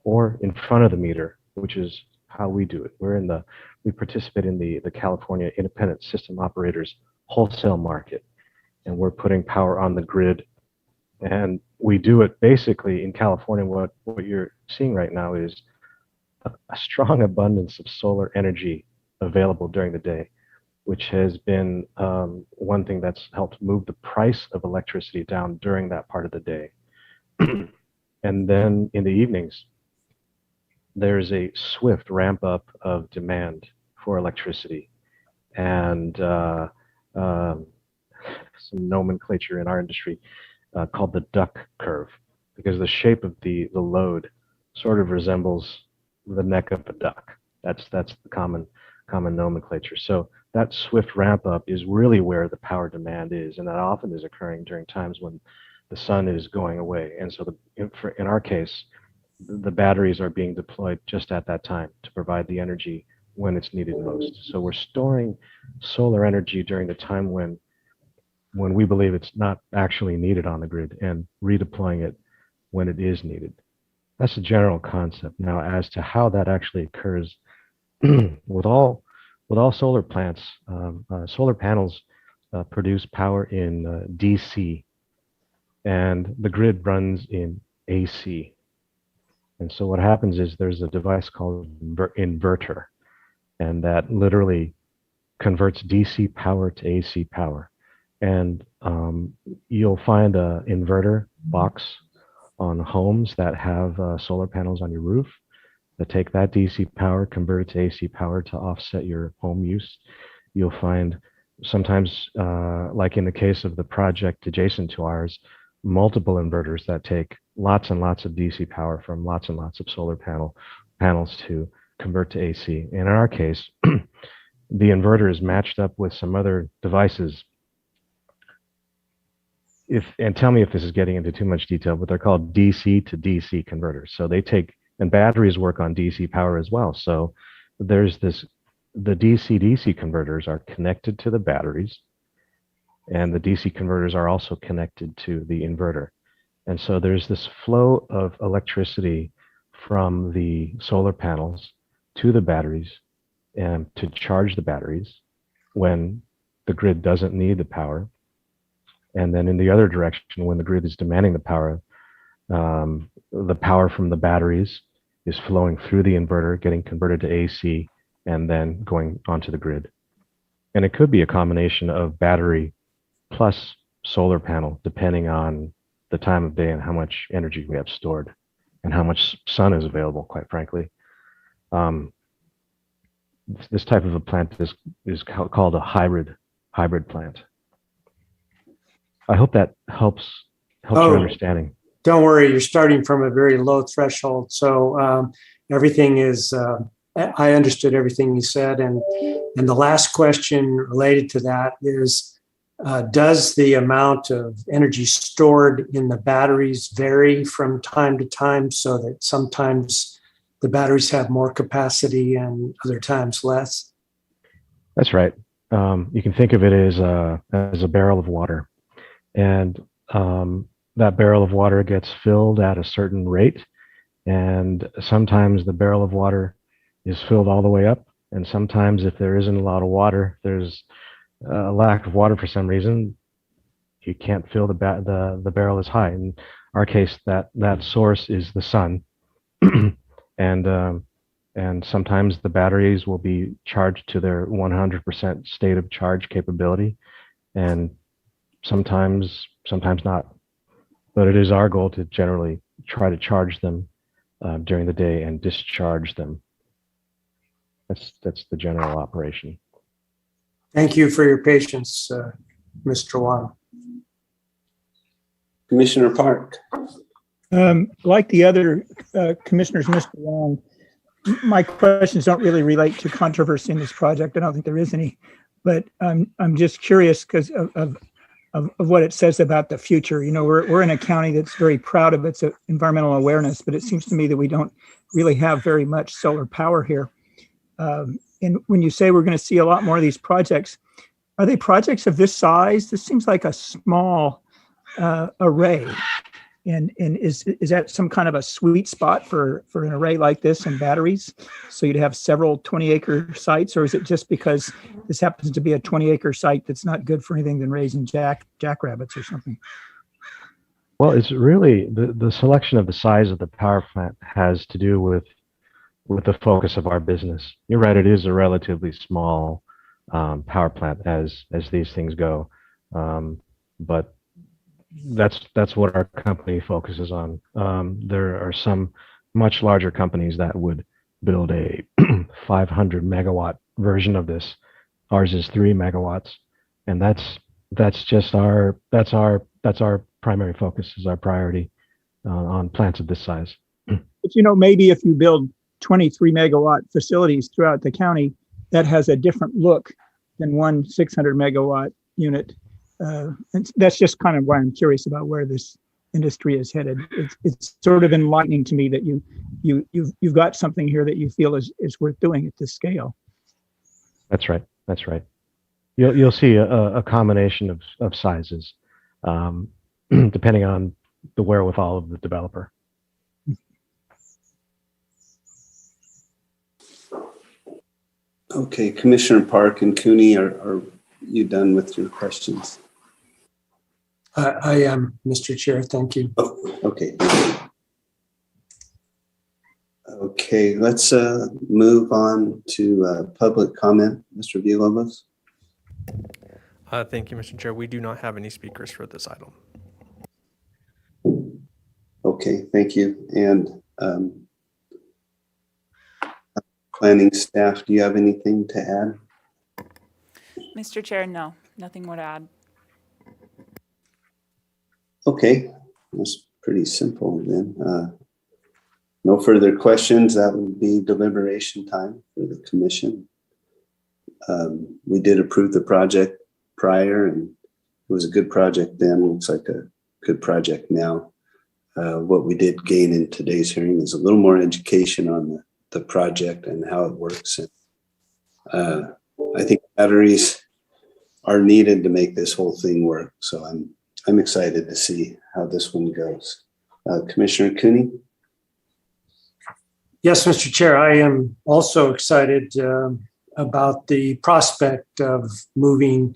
Speaker 4: or in front of the meter, which is how we do it. We participate in the California Independent System Operators wholesale market, and we're putting power on the grid. And we do it basically in California. What you're seeing right now is a strong abundance of solar energy available during the day, which has been one thing that's helped move the price of electricity down during that part of the day. And then in the evenings, there's a swift ramp up of demand for electricity, and some nomenclature in our industry called the duck curve, because the shape of the load sort of resembles the neck of a duck. That's the common nomenclature. So that swift ramp up is really where the power demand is, and that often is occurring during times when the sun is going away. And so in our case, the batteries are being deployed just at that time to provide the energy when it's needed most. So we're storing solar energy during the time when we believe it's not actually needed on the grid, and redeploying it when it is needed. That's the general concept. Now, as to how that actually occurs, with all solar plants, solar panels produce power in DC, and the grid runs in AC. And so what happens is there's a device called inverter, and that literally converts DC power to AC power. And you'll find an inverter box on homes that have solar panels on your roof that take that DC power, convert it to AC power to offset your home use. You'll find sometimes, like in the case of the project adjacent to ours, multiple inverters that take lots and lots of DC power from lots and lots of solar panels to convert to AC. And in our case, the inverter is matched up with some other devices. And tell me if this is getting into too much detail, but they're called DC to DC converters. So they take, and batteries work on DC power as well. So there's the DC-DC converters are connected to the batteries, and the DC converters are also connected to the inverter. And so there's this flow of electricity from the solar panels to the batteries and to charge the batteries when the grid doesn't need the power. And then in the other direction, when the grid is demanding the power from the batteries is flowing through the inverter, getting converted to AC, and then going onto the grid. And it could be a combination of battery plus solar panel, depending on the time of day and how much energy we have stored and how much sun is available, quite frankly. This type of a plant is called a hybrid plant. I hope that helps your understanding.
Speaker 8: Don't worry, you're starting from a very low threshold. So everything is, I understood everything you said. And the last question related to that is, does the amount of energy stored in the batteries vary from time to time, so that sometimes the batteries have more capacity and other times less?
Speaker 4: That's right. You can think of it as a barrel of water, and that barrel of water gets filled at a certain rate, and sometimes the barrel of water is filled all the way up, and sometimes if there isn't a lot of water, there's a lack of water for some reason, you can't fill the barrel as high. In our case, that source is the sun, and sometimes the batteries will be charged to their 100% state of charge capability, and sometimes not. But it is our goal to generally try to charge them during the day and discharge them. That's the general operation.
Speaker 8: Thank you for your patience, Mr. Wong.
Speaker 2: Commissioner Park.
Speaker 7: Like the other commissioners, Mr. Wong, my questions don't really relate to controversy in this project. I don't think there is any, but I'm just curious because of what it says about the future. You know, we're in a county that's very proud of its environmental awareness, but it seems to me that we don't really have very much solar power here. And when you say we're going to see a lot more of these projects, are they projects of this size? This seems like a small array. And is that some kind of a sweet spot for an array like this and batteries? So you'd have several 20-acre sites, or is it just because this happens to be a 20-acre site that's not good for anything than raising jackrabbits or something?
Speaker 4: Well, it's really the selection of the size of the power plant has to do with the focus of our business. You're right; it is a relatively small power plant as these things go, but that's what our company focuses on. There are some much larger companies that would build a 500 megawatt version of this. Ours is 3 megawatts, and that's our primary focus, is our priority on plants of this size.
Speaker 7: But you know, maybe if you build 23 megawatt facilities throughout the county, that has a different look than one 600 megawatt unit. And that's just kind of why I'm curious about where this industry is headed. It's sort of enlightening to me that you've got something here that you feel is worth doing at this scale.
Speaker 4: That's right. That's right. You'll see a combination of sizes, depending on the wherewithal of the developer.
Speaker 2: Okay, Commissioner Park and Cooney, are you done with your questions?
Speaker 8: I am, Mr. Chair. Thank you.
Speaker 2: Oh, okay. Okay, let's move on to public comment. Mr. Villalobos.
Speaker 1: Thank you, Mr. Chair. We do not have any speakers for this item.
Speaker 2: Okay, thank you. And planning staff, do you have anything to add?
Speaker 21: Mr. Chair, no, nothing more to add.
Speaker 2: Okay, that's pretty simple then. No further questions. That would be deliberation time for the commission. We did approve the project prior, and it was a good project then. Looks like a good project now. What we did gain in today's hearing is a little more education on the project and how it works. And I think batteries are needed to make this whole thing work. So I'm excited to see how this one goes. Commissioner Cooney?
Speaker 8: Yes, Mr. Chair, I am also excited about the prospect of moving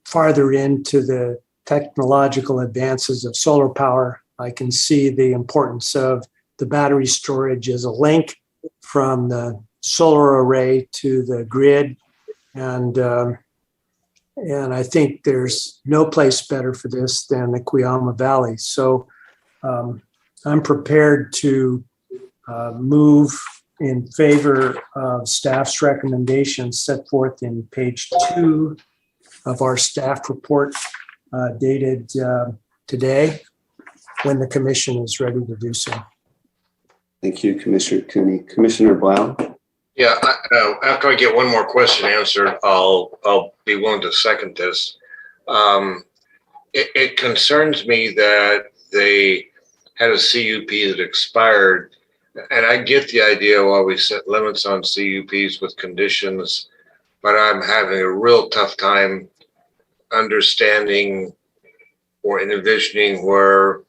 Speaker 8: farther into the technological advances of solar power. I can see the importance of the battery storage as a link from the solar array to the grid. And I think there's no place better for this than the Cuyama Valley. So I'm prepared to move in favor of staff's recommendations set forth in page 2 of our staff report dated today, when the commission is ready to do so.
Speaker 2: Thank you, Commissioner Cooney. Commissioner Blau?
Speaker 5: Yeah, after I get one more question answered, I'll be willing to second this. It concerns me that they had a CUP that expired And I get the idea why we set limits on CUPs with conditions, but I'm having a real tough time understanding or envisioning where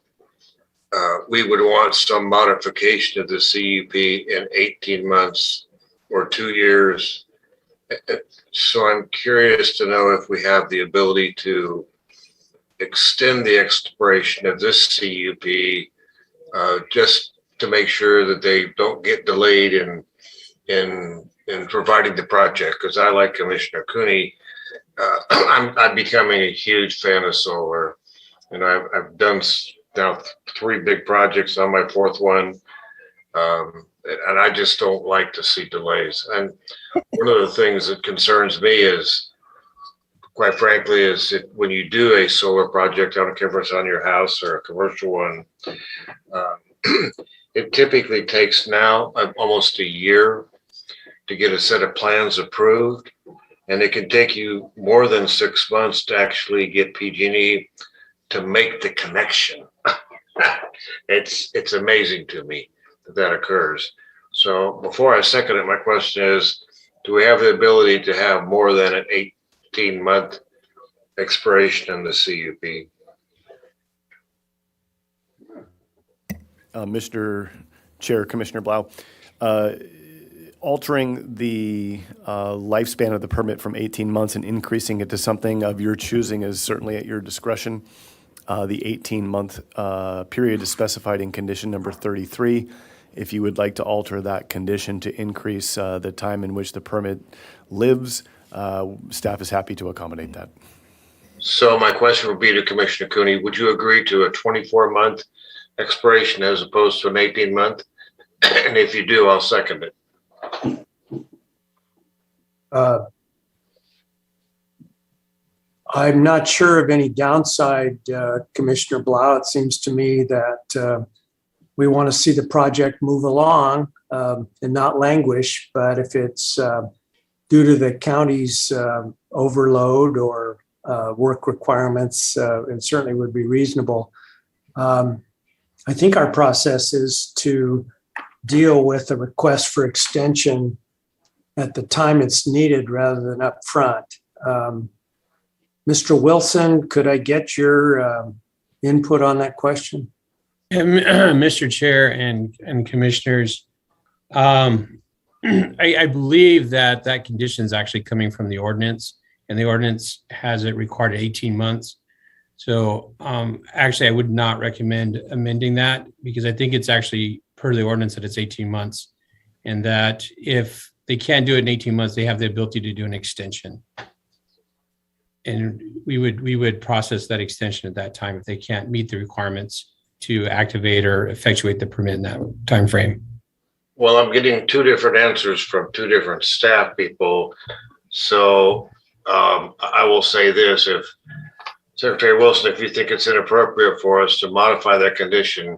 Speaker 5: we would want some modification of the CUP in 18 months or 2 years. So I'm curious to know if we have the ability to extend the expiration of this CUP just to make sure that they don't get delayed in providing the project. Because I, like Commissioner Cooney, I'm becoming a huge fan of solar, and I've done now 3 big projects on my 4th one, and I just don't like to see delays. And one of the things that concerns me is, quite frankly, is that when you do a solar project, I don't care if it's on your house or a commercial one, it typically takes now almost a year to get a set of plans approved. And it can take you more than 6 months to actually get PG&E to make the connection. It's amazing to me that occurs. So before I second it, my question is, do we have the ability to have more than an 18-month expiration in the CUP?
Speaker 9: Mr. Chair, Commissioner Blau, altering the lifespan of the permit from 18 months and increasing it to something of your choosing is certainly at your discretion. The 18-month period is specified in condition number 33. If you would like to alter that condition to increase the time in which the permit lives, staff is happy to accommodate that.
Speaker 5: So my question would be to Commissioner Cooney, would you agree to a 24-month expiration as opposed to an 18-month? And if you do, I'll second it.
Speaker 8: I'm not sure of any downside, Commissioner Blau. It seems to me that we want to see the project move along and not languish. But if it's due to the county's overload or work requirements, it certainly would be reasonable. I think our process is to deal with a request for extension at the time it's needed rather than up front. Mr. Wilson, could I get your input on that question?
Speaker 3: Mr. Chair and commissioners, I believe that condition is actually coming from the ordinance, and the ordinance has it required 18 months. So actually, I would not recommend amending that, because I think it's actually per the ordinance that it's 18 months, and that if they can't do it in 18 months, they have the ability to do an extension. And we would process that extension at that time if they can't meet the requirements to activate or effectuate the permit in that time frame.
Speaker 5: Well, I'm getting 2 different answers from 2 different staff people. So I will say this: if Secretary Wilson, if you think it's inappropriate for us to modify that condition,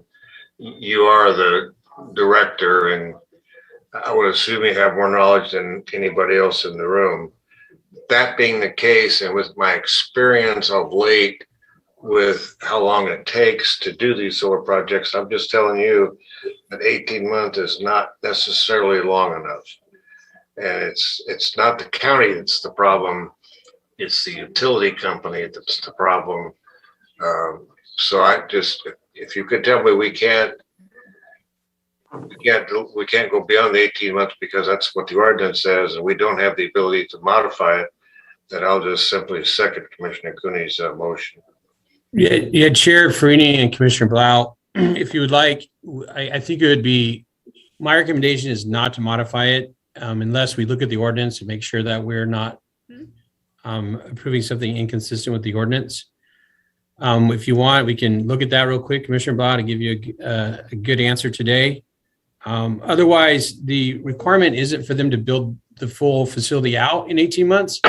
Speaker 5: you are the director, and I would assume you have more knowledge than anybody else in the room. That being the case, and with my experience of late with how long it takes to do these solar projects, I'm just telling you that 18 months is not necessarily long enough. And it's not the county that's the problem, it's the utility company that's the problem. So if you could tell me we can't go beyond the 18 months because that's what the ordinance says, and we don't have the ability to modify it, then I'll just simply second Commissioner Cooney's motion.
Speaker 3: Yeah, Chair Farini and Commissioner Blau, if you would like, I think it would be, my recommendation is not to modify it unless we look at the ordinance and make sure that we're not approving something inconsistent with the ordinance. If you want, we can look at that real quick, Commissioner Blau, to give you a good answer today. Otherwise, the requirement isn't for them to build the full facility out in 18 months.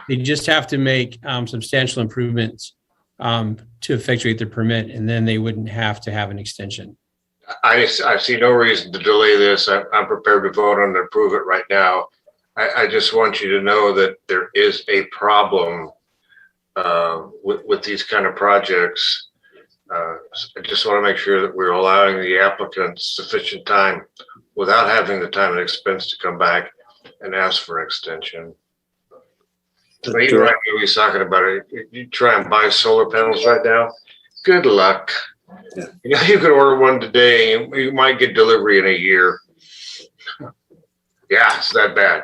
Speaker 3: They just have to make substantial improvements to effectuate their permit, and then they wouldn't have to have an extension.
Speaker 5: I see no reason to delay this. I'm prepared to vote on and approve it right now. I just want you to know that there is a problem with these kind of projects. I just want to make sure that we're allowing the applicants sufficient time without having the time and expense to come back and ask for an extension. Even right now, he's talking about it. You try and buy solar panels right now. Good luck.
Speaker 2: Yeah.
Speaker 5: You know, you could order one today. You might get delivery in a year. Yeah, it's that bad.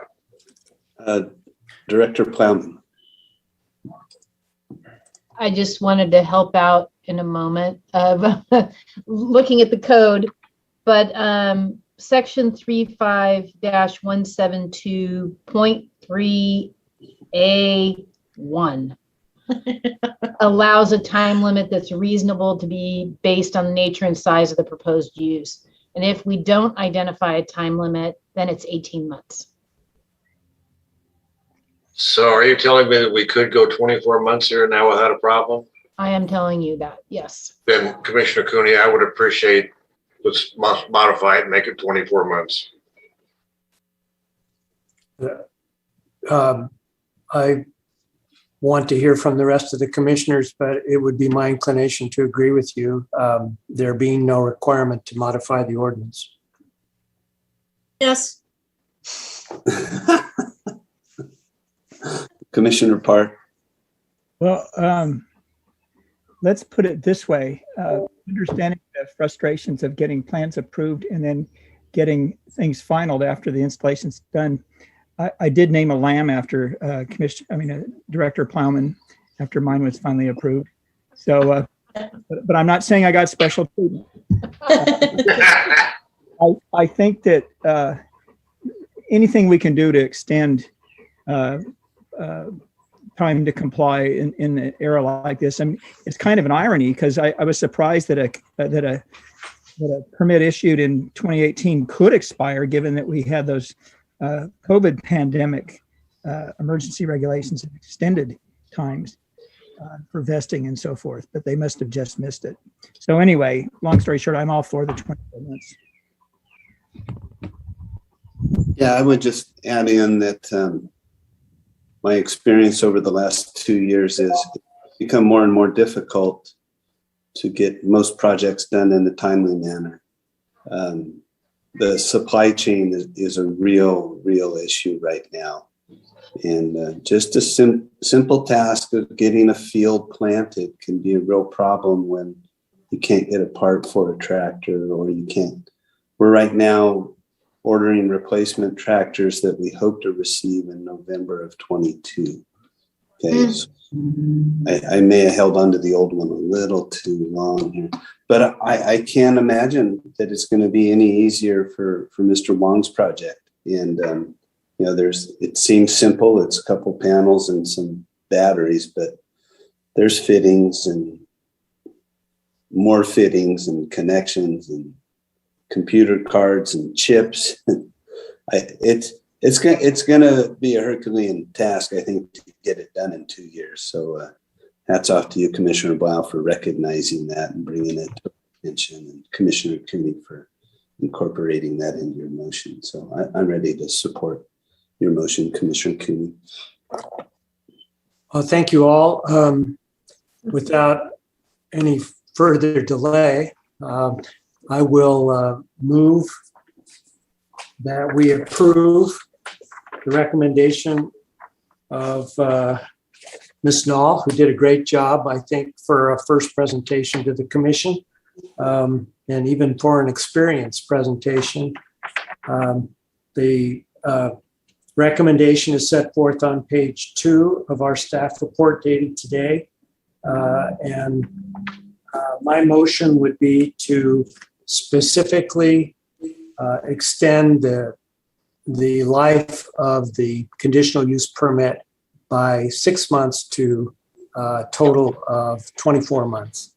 Speaker 2: Director Plowman.
Speaker 10: I just wanted to help out in a moment of looking at the code, but section 35-172.3A1 allows a time limit that's reasonable to be based on the nature and size of the proposed use. And if we don't identify a time limit, then it's 18 months.
Speaker 5: So are you telling me that we could go 24 months here now without a problem?
Speaker 10: I am telling you that, yes.
Speaker 5: Then Commissioner Cooney, I would appreciate, let's modify it and make it 24 months.
Speaker 8: I want to hear from the rest of the commissioners, but it would be my inclination to agree with you, there being no requirement to modify the ordinance.
Speaker 6: Yes.
Speaker 2: Commissioner Parr.
Speaker 7: Well, let's put it this way. Understanding the frustrations of getting plans approved and then getting things finalized after the installation's done. I did name a lamb after Director Plowman after mine was finally approved. So, but I'm not saying I got special treatment. I think that anything we can do to extend time to comply in an era like this. I mean, it's kind of an irony because I was surprised that a permit issued in 2018 could expire, given that we had those COVID pandemic emergency regulations and extended times for vesting and so forth, but they must have just missed it. So anyway, long story short, I'm all for the 24 months.
Speaker 2: Yeah, I would just add in that my experience over the last 2 years is it's become more and more difficult to get most projects done in a timely manner. The supply chain is a real issue right now. And just a simple task of getting a field planted can be a real problem when you can't get a part for a tractor, or you can't. We're right now ordering replacement tractors that we hope to receive in November of 22. Okay, so I may have held onto the old one a little too long here, but I can't imagine that it's going to be any easier for Mr. Wong's project. And you know, it seems simple. It's a couple panels and some batteries, but there's fittings and more fittings and connections and computer cards and chips. It's going to be a Herculean task, I think, to get it done in 2 years. So hats off to you, Commissioner Blau, for recognizing that and bringing it to attention, and Commissioner Cooney for incorporating that into your motion. So I'm ready to support your motion, Commissioner Cooney.
Speaker 8: Well, thank you all. Without any further delay, I will move that we approve the recommendation of Ms. Nall, who did a great job, I think, for a first presentation to the commission, and even for an experienced presentation. The recommendation is set forth on page 2 of our staff report dated today. And my motion would be to specifically extend the life of the conditional use permit by 6 months to a total of 24 months.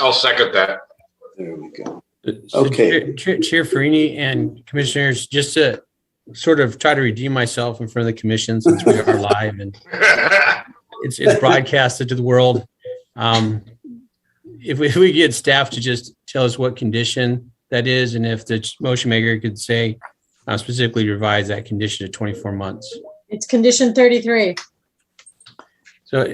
Speaker 5: I'll second that.
Speaker 2: There we go.
Speaker 3: Okay. Chair Farini and commissioners, just to sort of try to redeem myself in front of the commission, since we are live and it's broadcasted to the world. If we get staff to just tell us what condition that is, and if the motion maker could say specifically revise that condition to 24 months.
Speaker 6: It's condition 33.
Speaker 3: So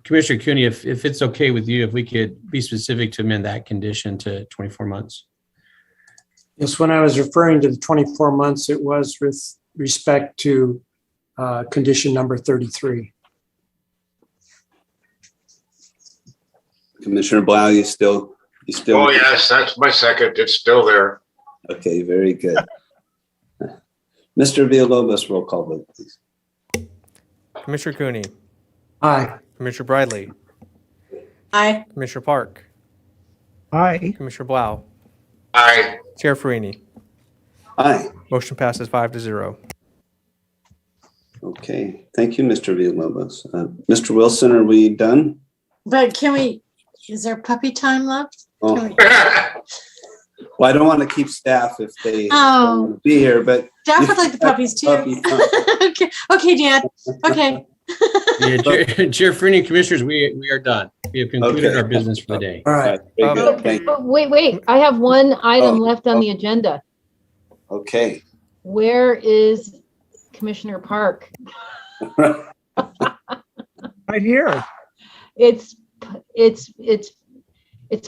Speaker 3: Commissioner Cooney, if it's okay with you, if we could be specific to amend that condition to 24 months.
Speaker 8: Yes, when I was referring to the 24 months, it was with respect to condition number 33.
Speaker 2: Commissioner Blau, you still?
Speaker 5: Oh, yes, that's my second. It's still there.
Speaker 2: Okay, very good. Mr. Villalobos, roll call vote, please.
Speaker 1: Commissioner Cooney,
Speaker 8: Aye.
Speaker 1: Commissioner Bradley,
Speaker 6: Aye.
Speaker 1: Commissioner Park,
Speaker 7: Aye.
Speaker 1: Commissioner Blau,
Speaker 5: Aye.
Speaker 1: Chair Farini.
Speaker 2: Aye.
Speaker 1: Motion passes 5-0.
Speaker 2: Okay, thank you, Mr. Villalobos. Mr. Wilson, are we done?
Speaker 6: But is there puppy time left?
Speaker 2: Oh.
Speaker 6: Can we-
Speaker 2: Well, I don't want to keep staff if they
Speaker 6: Oh.
Speaker 2: don't want to be here, but.
Speaker 6: Staff would like the puppies too.
Speaker 2: Puppy time.
Speaker 6: Okay, okay, Dad. Okay.
Speaker 3: Yeah, Chair Freeney and Commissioners, we are done. We have concluded
Speaker 2: Okay.
Speaker 3: our business for the day.
Speaker 8: All right.
Speaker 2: Very good. Thank you.
Speaker 10: But wait, I have one item
Speaker 2: Oh,
Speaker 10: left on the agenda.
Speaker 2: Okay.
Speaker 10: Where is Commissioner Park?
Speaker 7: Right here.
Speaker 10: It's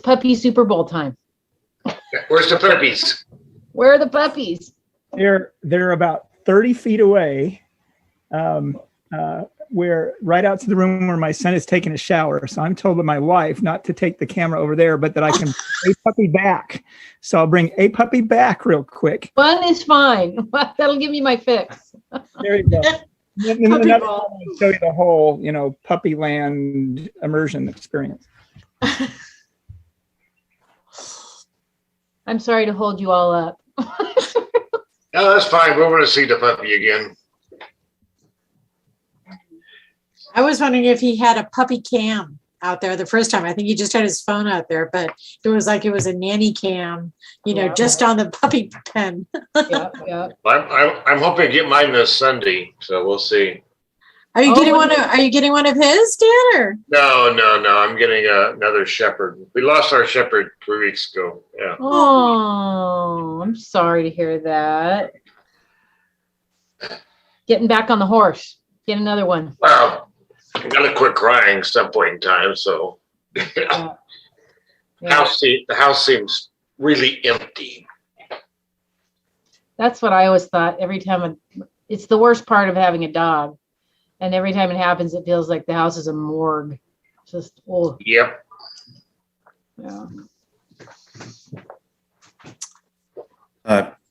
Speaker 10: puppy Super Bowl time.
Speaker 5: Where's the puppies?
Speaker 10: Where are the puppies?
Speaker 7: They're about 30 feet away. Where right out to the room where my son is taking a shower. So I'm told by my wife not to take the camera over there, but that I can bring a puppy back. So I'll bring a puppy back real quick.
Speaker 10: One is fine. That'll give me my fix.
Speaker 7: There you go. And then
Speaker 6: Puppy
Speaker 7: another
Speaker 6: ball.
Speaker 7: one will show you the whole, puppy land immersion experience.
Speaker 10: I'm sorry to hold you all up.
Speaker 5: No, that's fine. We're going to see the puppy again.
Speaker 6: I was wondering if he had a puppy cam out there the first time. I think he just had his phone out there, but it was like it was a nanny cam,
Speaker 10: Yeah.
Speaker 6: just on the puppy pen.
Speaker 10: Yeah.
Speaker 5: I'm hoping to get mine this Sunday, so we'll see.
Speaker 6: Are you
Speaker 10: Oh,
Speaker 6: getting
Speaker 10: what-
Speaker 6: Are you getting one of his, Dan? Or
Speaker 5: No. I'm getting another shepherd. We lost our shepherd 3 weeks ago. Yeah.
Speaker 10: Oh, I'm sorry to hear that. Getting back on the horse. Get another one.
Speaker 5: Well, I gotta quit crying at some point in time. So
Speaker 10: Yeah.
Speaker 5: the house seems really empty.
Speaker 10: That's what I always thought. Every time it's the worst part of having a dog. And every time it happens, it feels like the house is a morgue. Just, oh,
Speaker 5: Yep.
Speaker 10: yeah.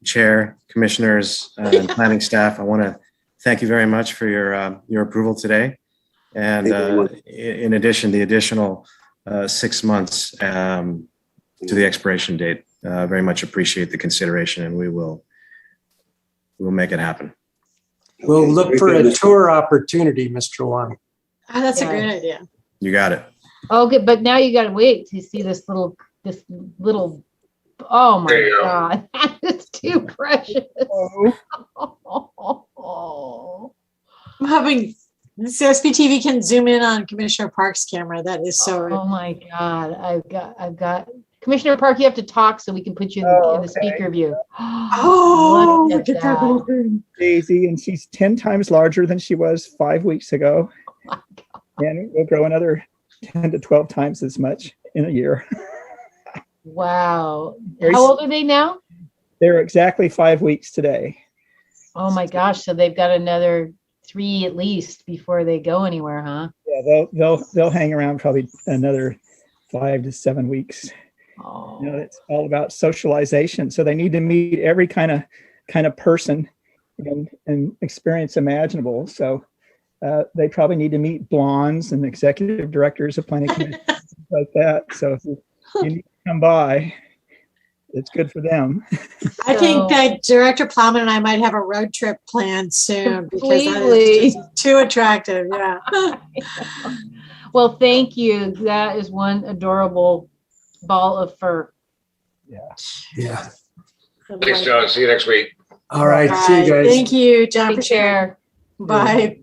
Speaker 12: Chair, commissioners, and planning staff, I want to thank you very much for your approval today. And in addition, the additional 6 months to the expiration date. Very much appreciate the consideration, and we'll make it happen.
Speaker 8: We'll look
Speaker 2: Very
Speaker 8: for
Speaker 2: good,
Speaker 8: a
Speaker 2: Mr.
Speaker 8: tour opportunity, Mr. Wong.
Speaker 6: oh, that's a
Speaker 10: Yeah.
Speaker 6: great idea.
Speaker 12: You got it.
Speaker 10: Okay, but now you got to wait to see this little, oh my
Speaker 5: There you go.
Speaker 10: God, that is too precious.
Speaker 6: I'm hoping SBTV can zoom in on Commissioner Park's camera. That is so.
Speaker 10: Oh my God, I've got, Commissioner Park, you have to talk so we can put you in
Speaker 7: Oh,
Speaker 10: in the
Speaker 7: okay.
Speaker 10: speaker view.
Speaker 6: Oh,
Speaker 10: Look at that.
Speaker 6: little thing.
Speaker 7: Daisy, and she's 10 times larger than she was 5 weeks ago. And we'll grow another 10 to 12 times as much in a year.
Speaker 10: Wow.
Speaker 7: Very
Speaker 10: How old are they now?
Speaker 7: They're exactly 5 weeks today.
Speaker 10: Oh my gosh, so they've got another 3 at least before they go anywhere, huh?
Speaker 7: Yeah, they'll hang around probably another 5 to 7 weeks.
Speaker 10: Oh.
Speaker 7: It's all about socialization. So they need to meet every kind of person and experience imaginable. So they probably need to meet blondes and executive directors of planning commission, things like that. So if you need to come by, it's good for them.
Speaker 6: I think that Director Plowman and I might have a road trip planned soon because that is
Speaker 10: Completely.
Speaker 6: just too attractive. Yeah.
Speaker 10: Well, thank you. That is one adorable ball of fur.
Speaker 8: Yeah.
Speaker 5: Thanks, John. See you next week.
Speaker 8: All right. See you
Speaker 6: Bye.
Speaker 8: guys.
Speaker 6: Thank you, John.
Speaker 10: Take
Speaker 6: for sharing.
Speaker 10: care.
Speaker 6: Bye.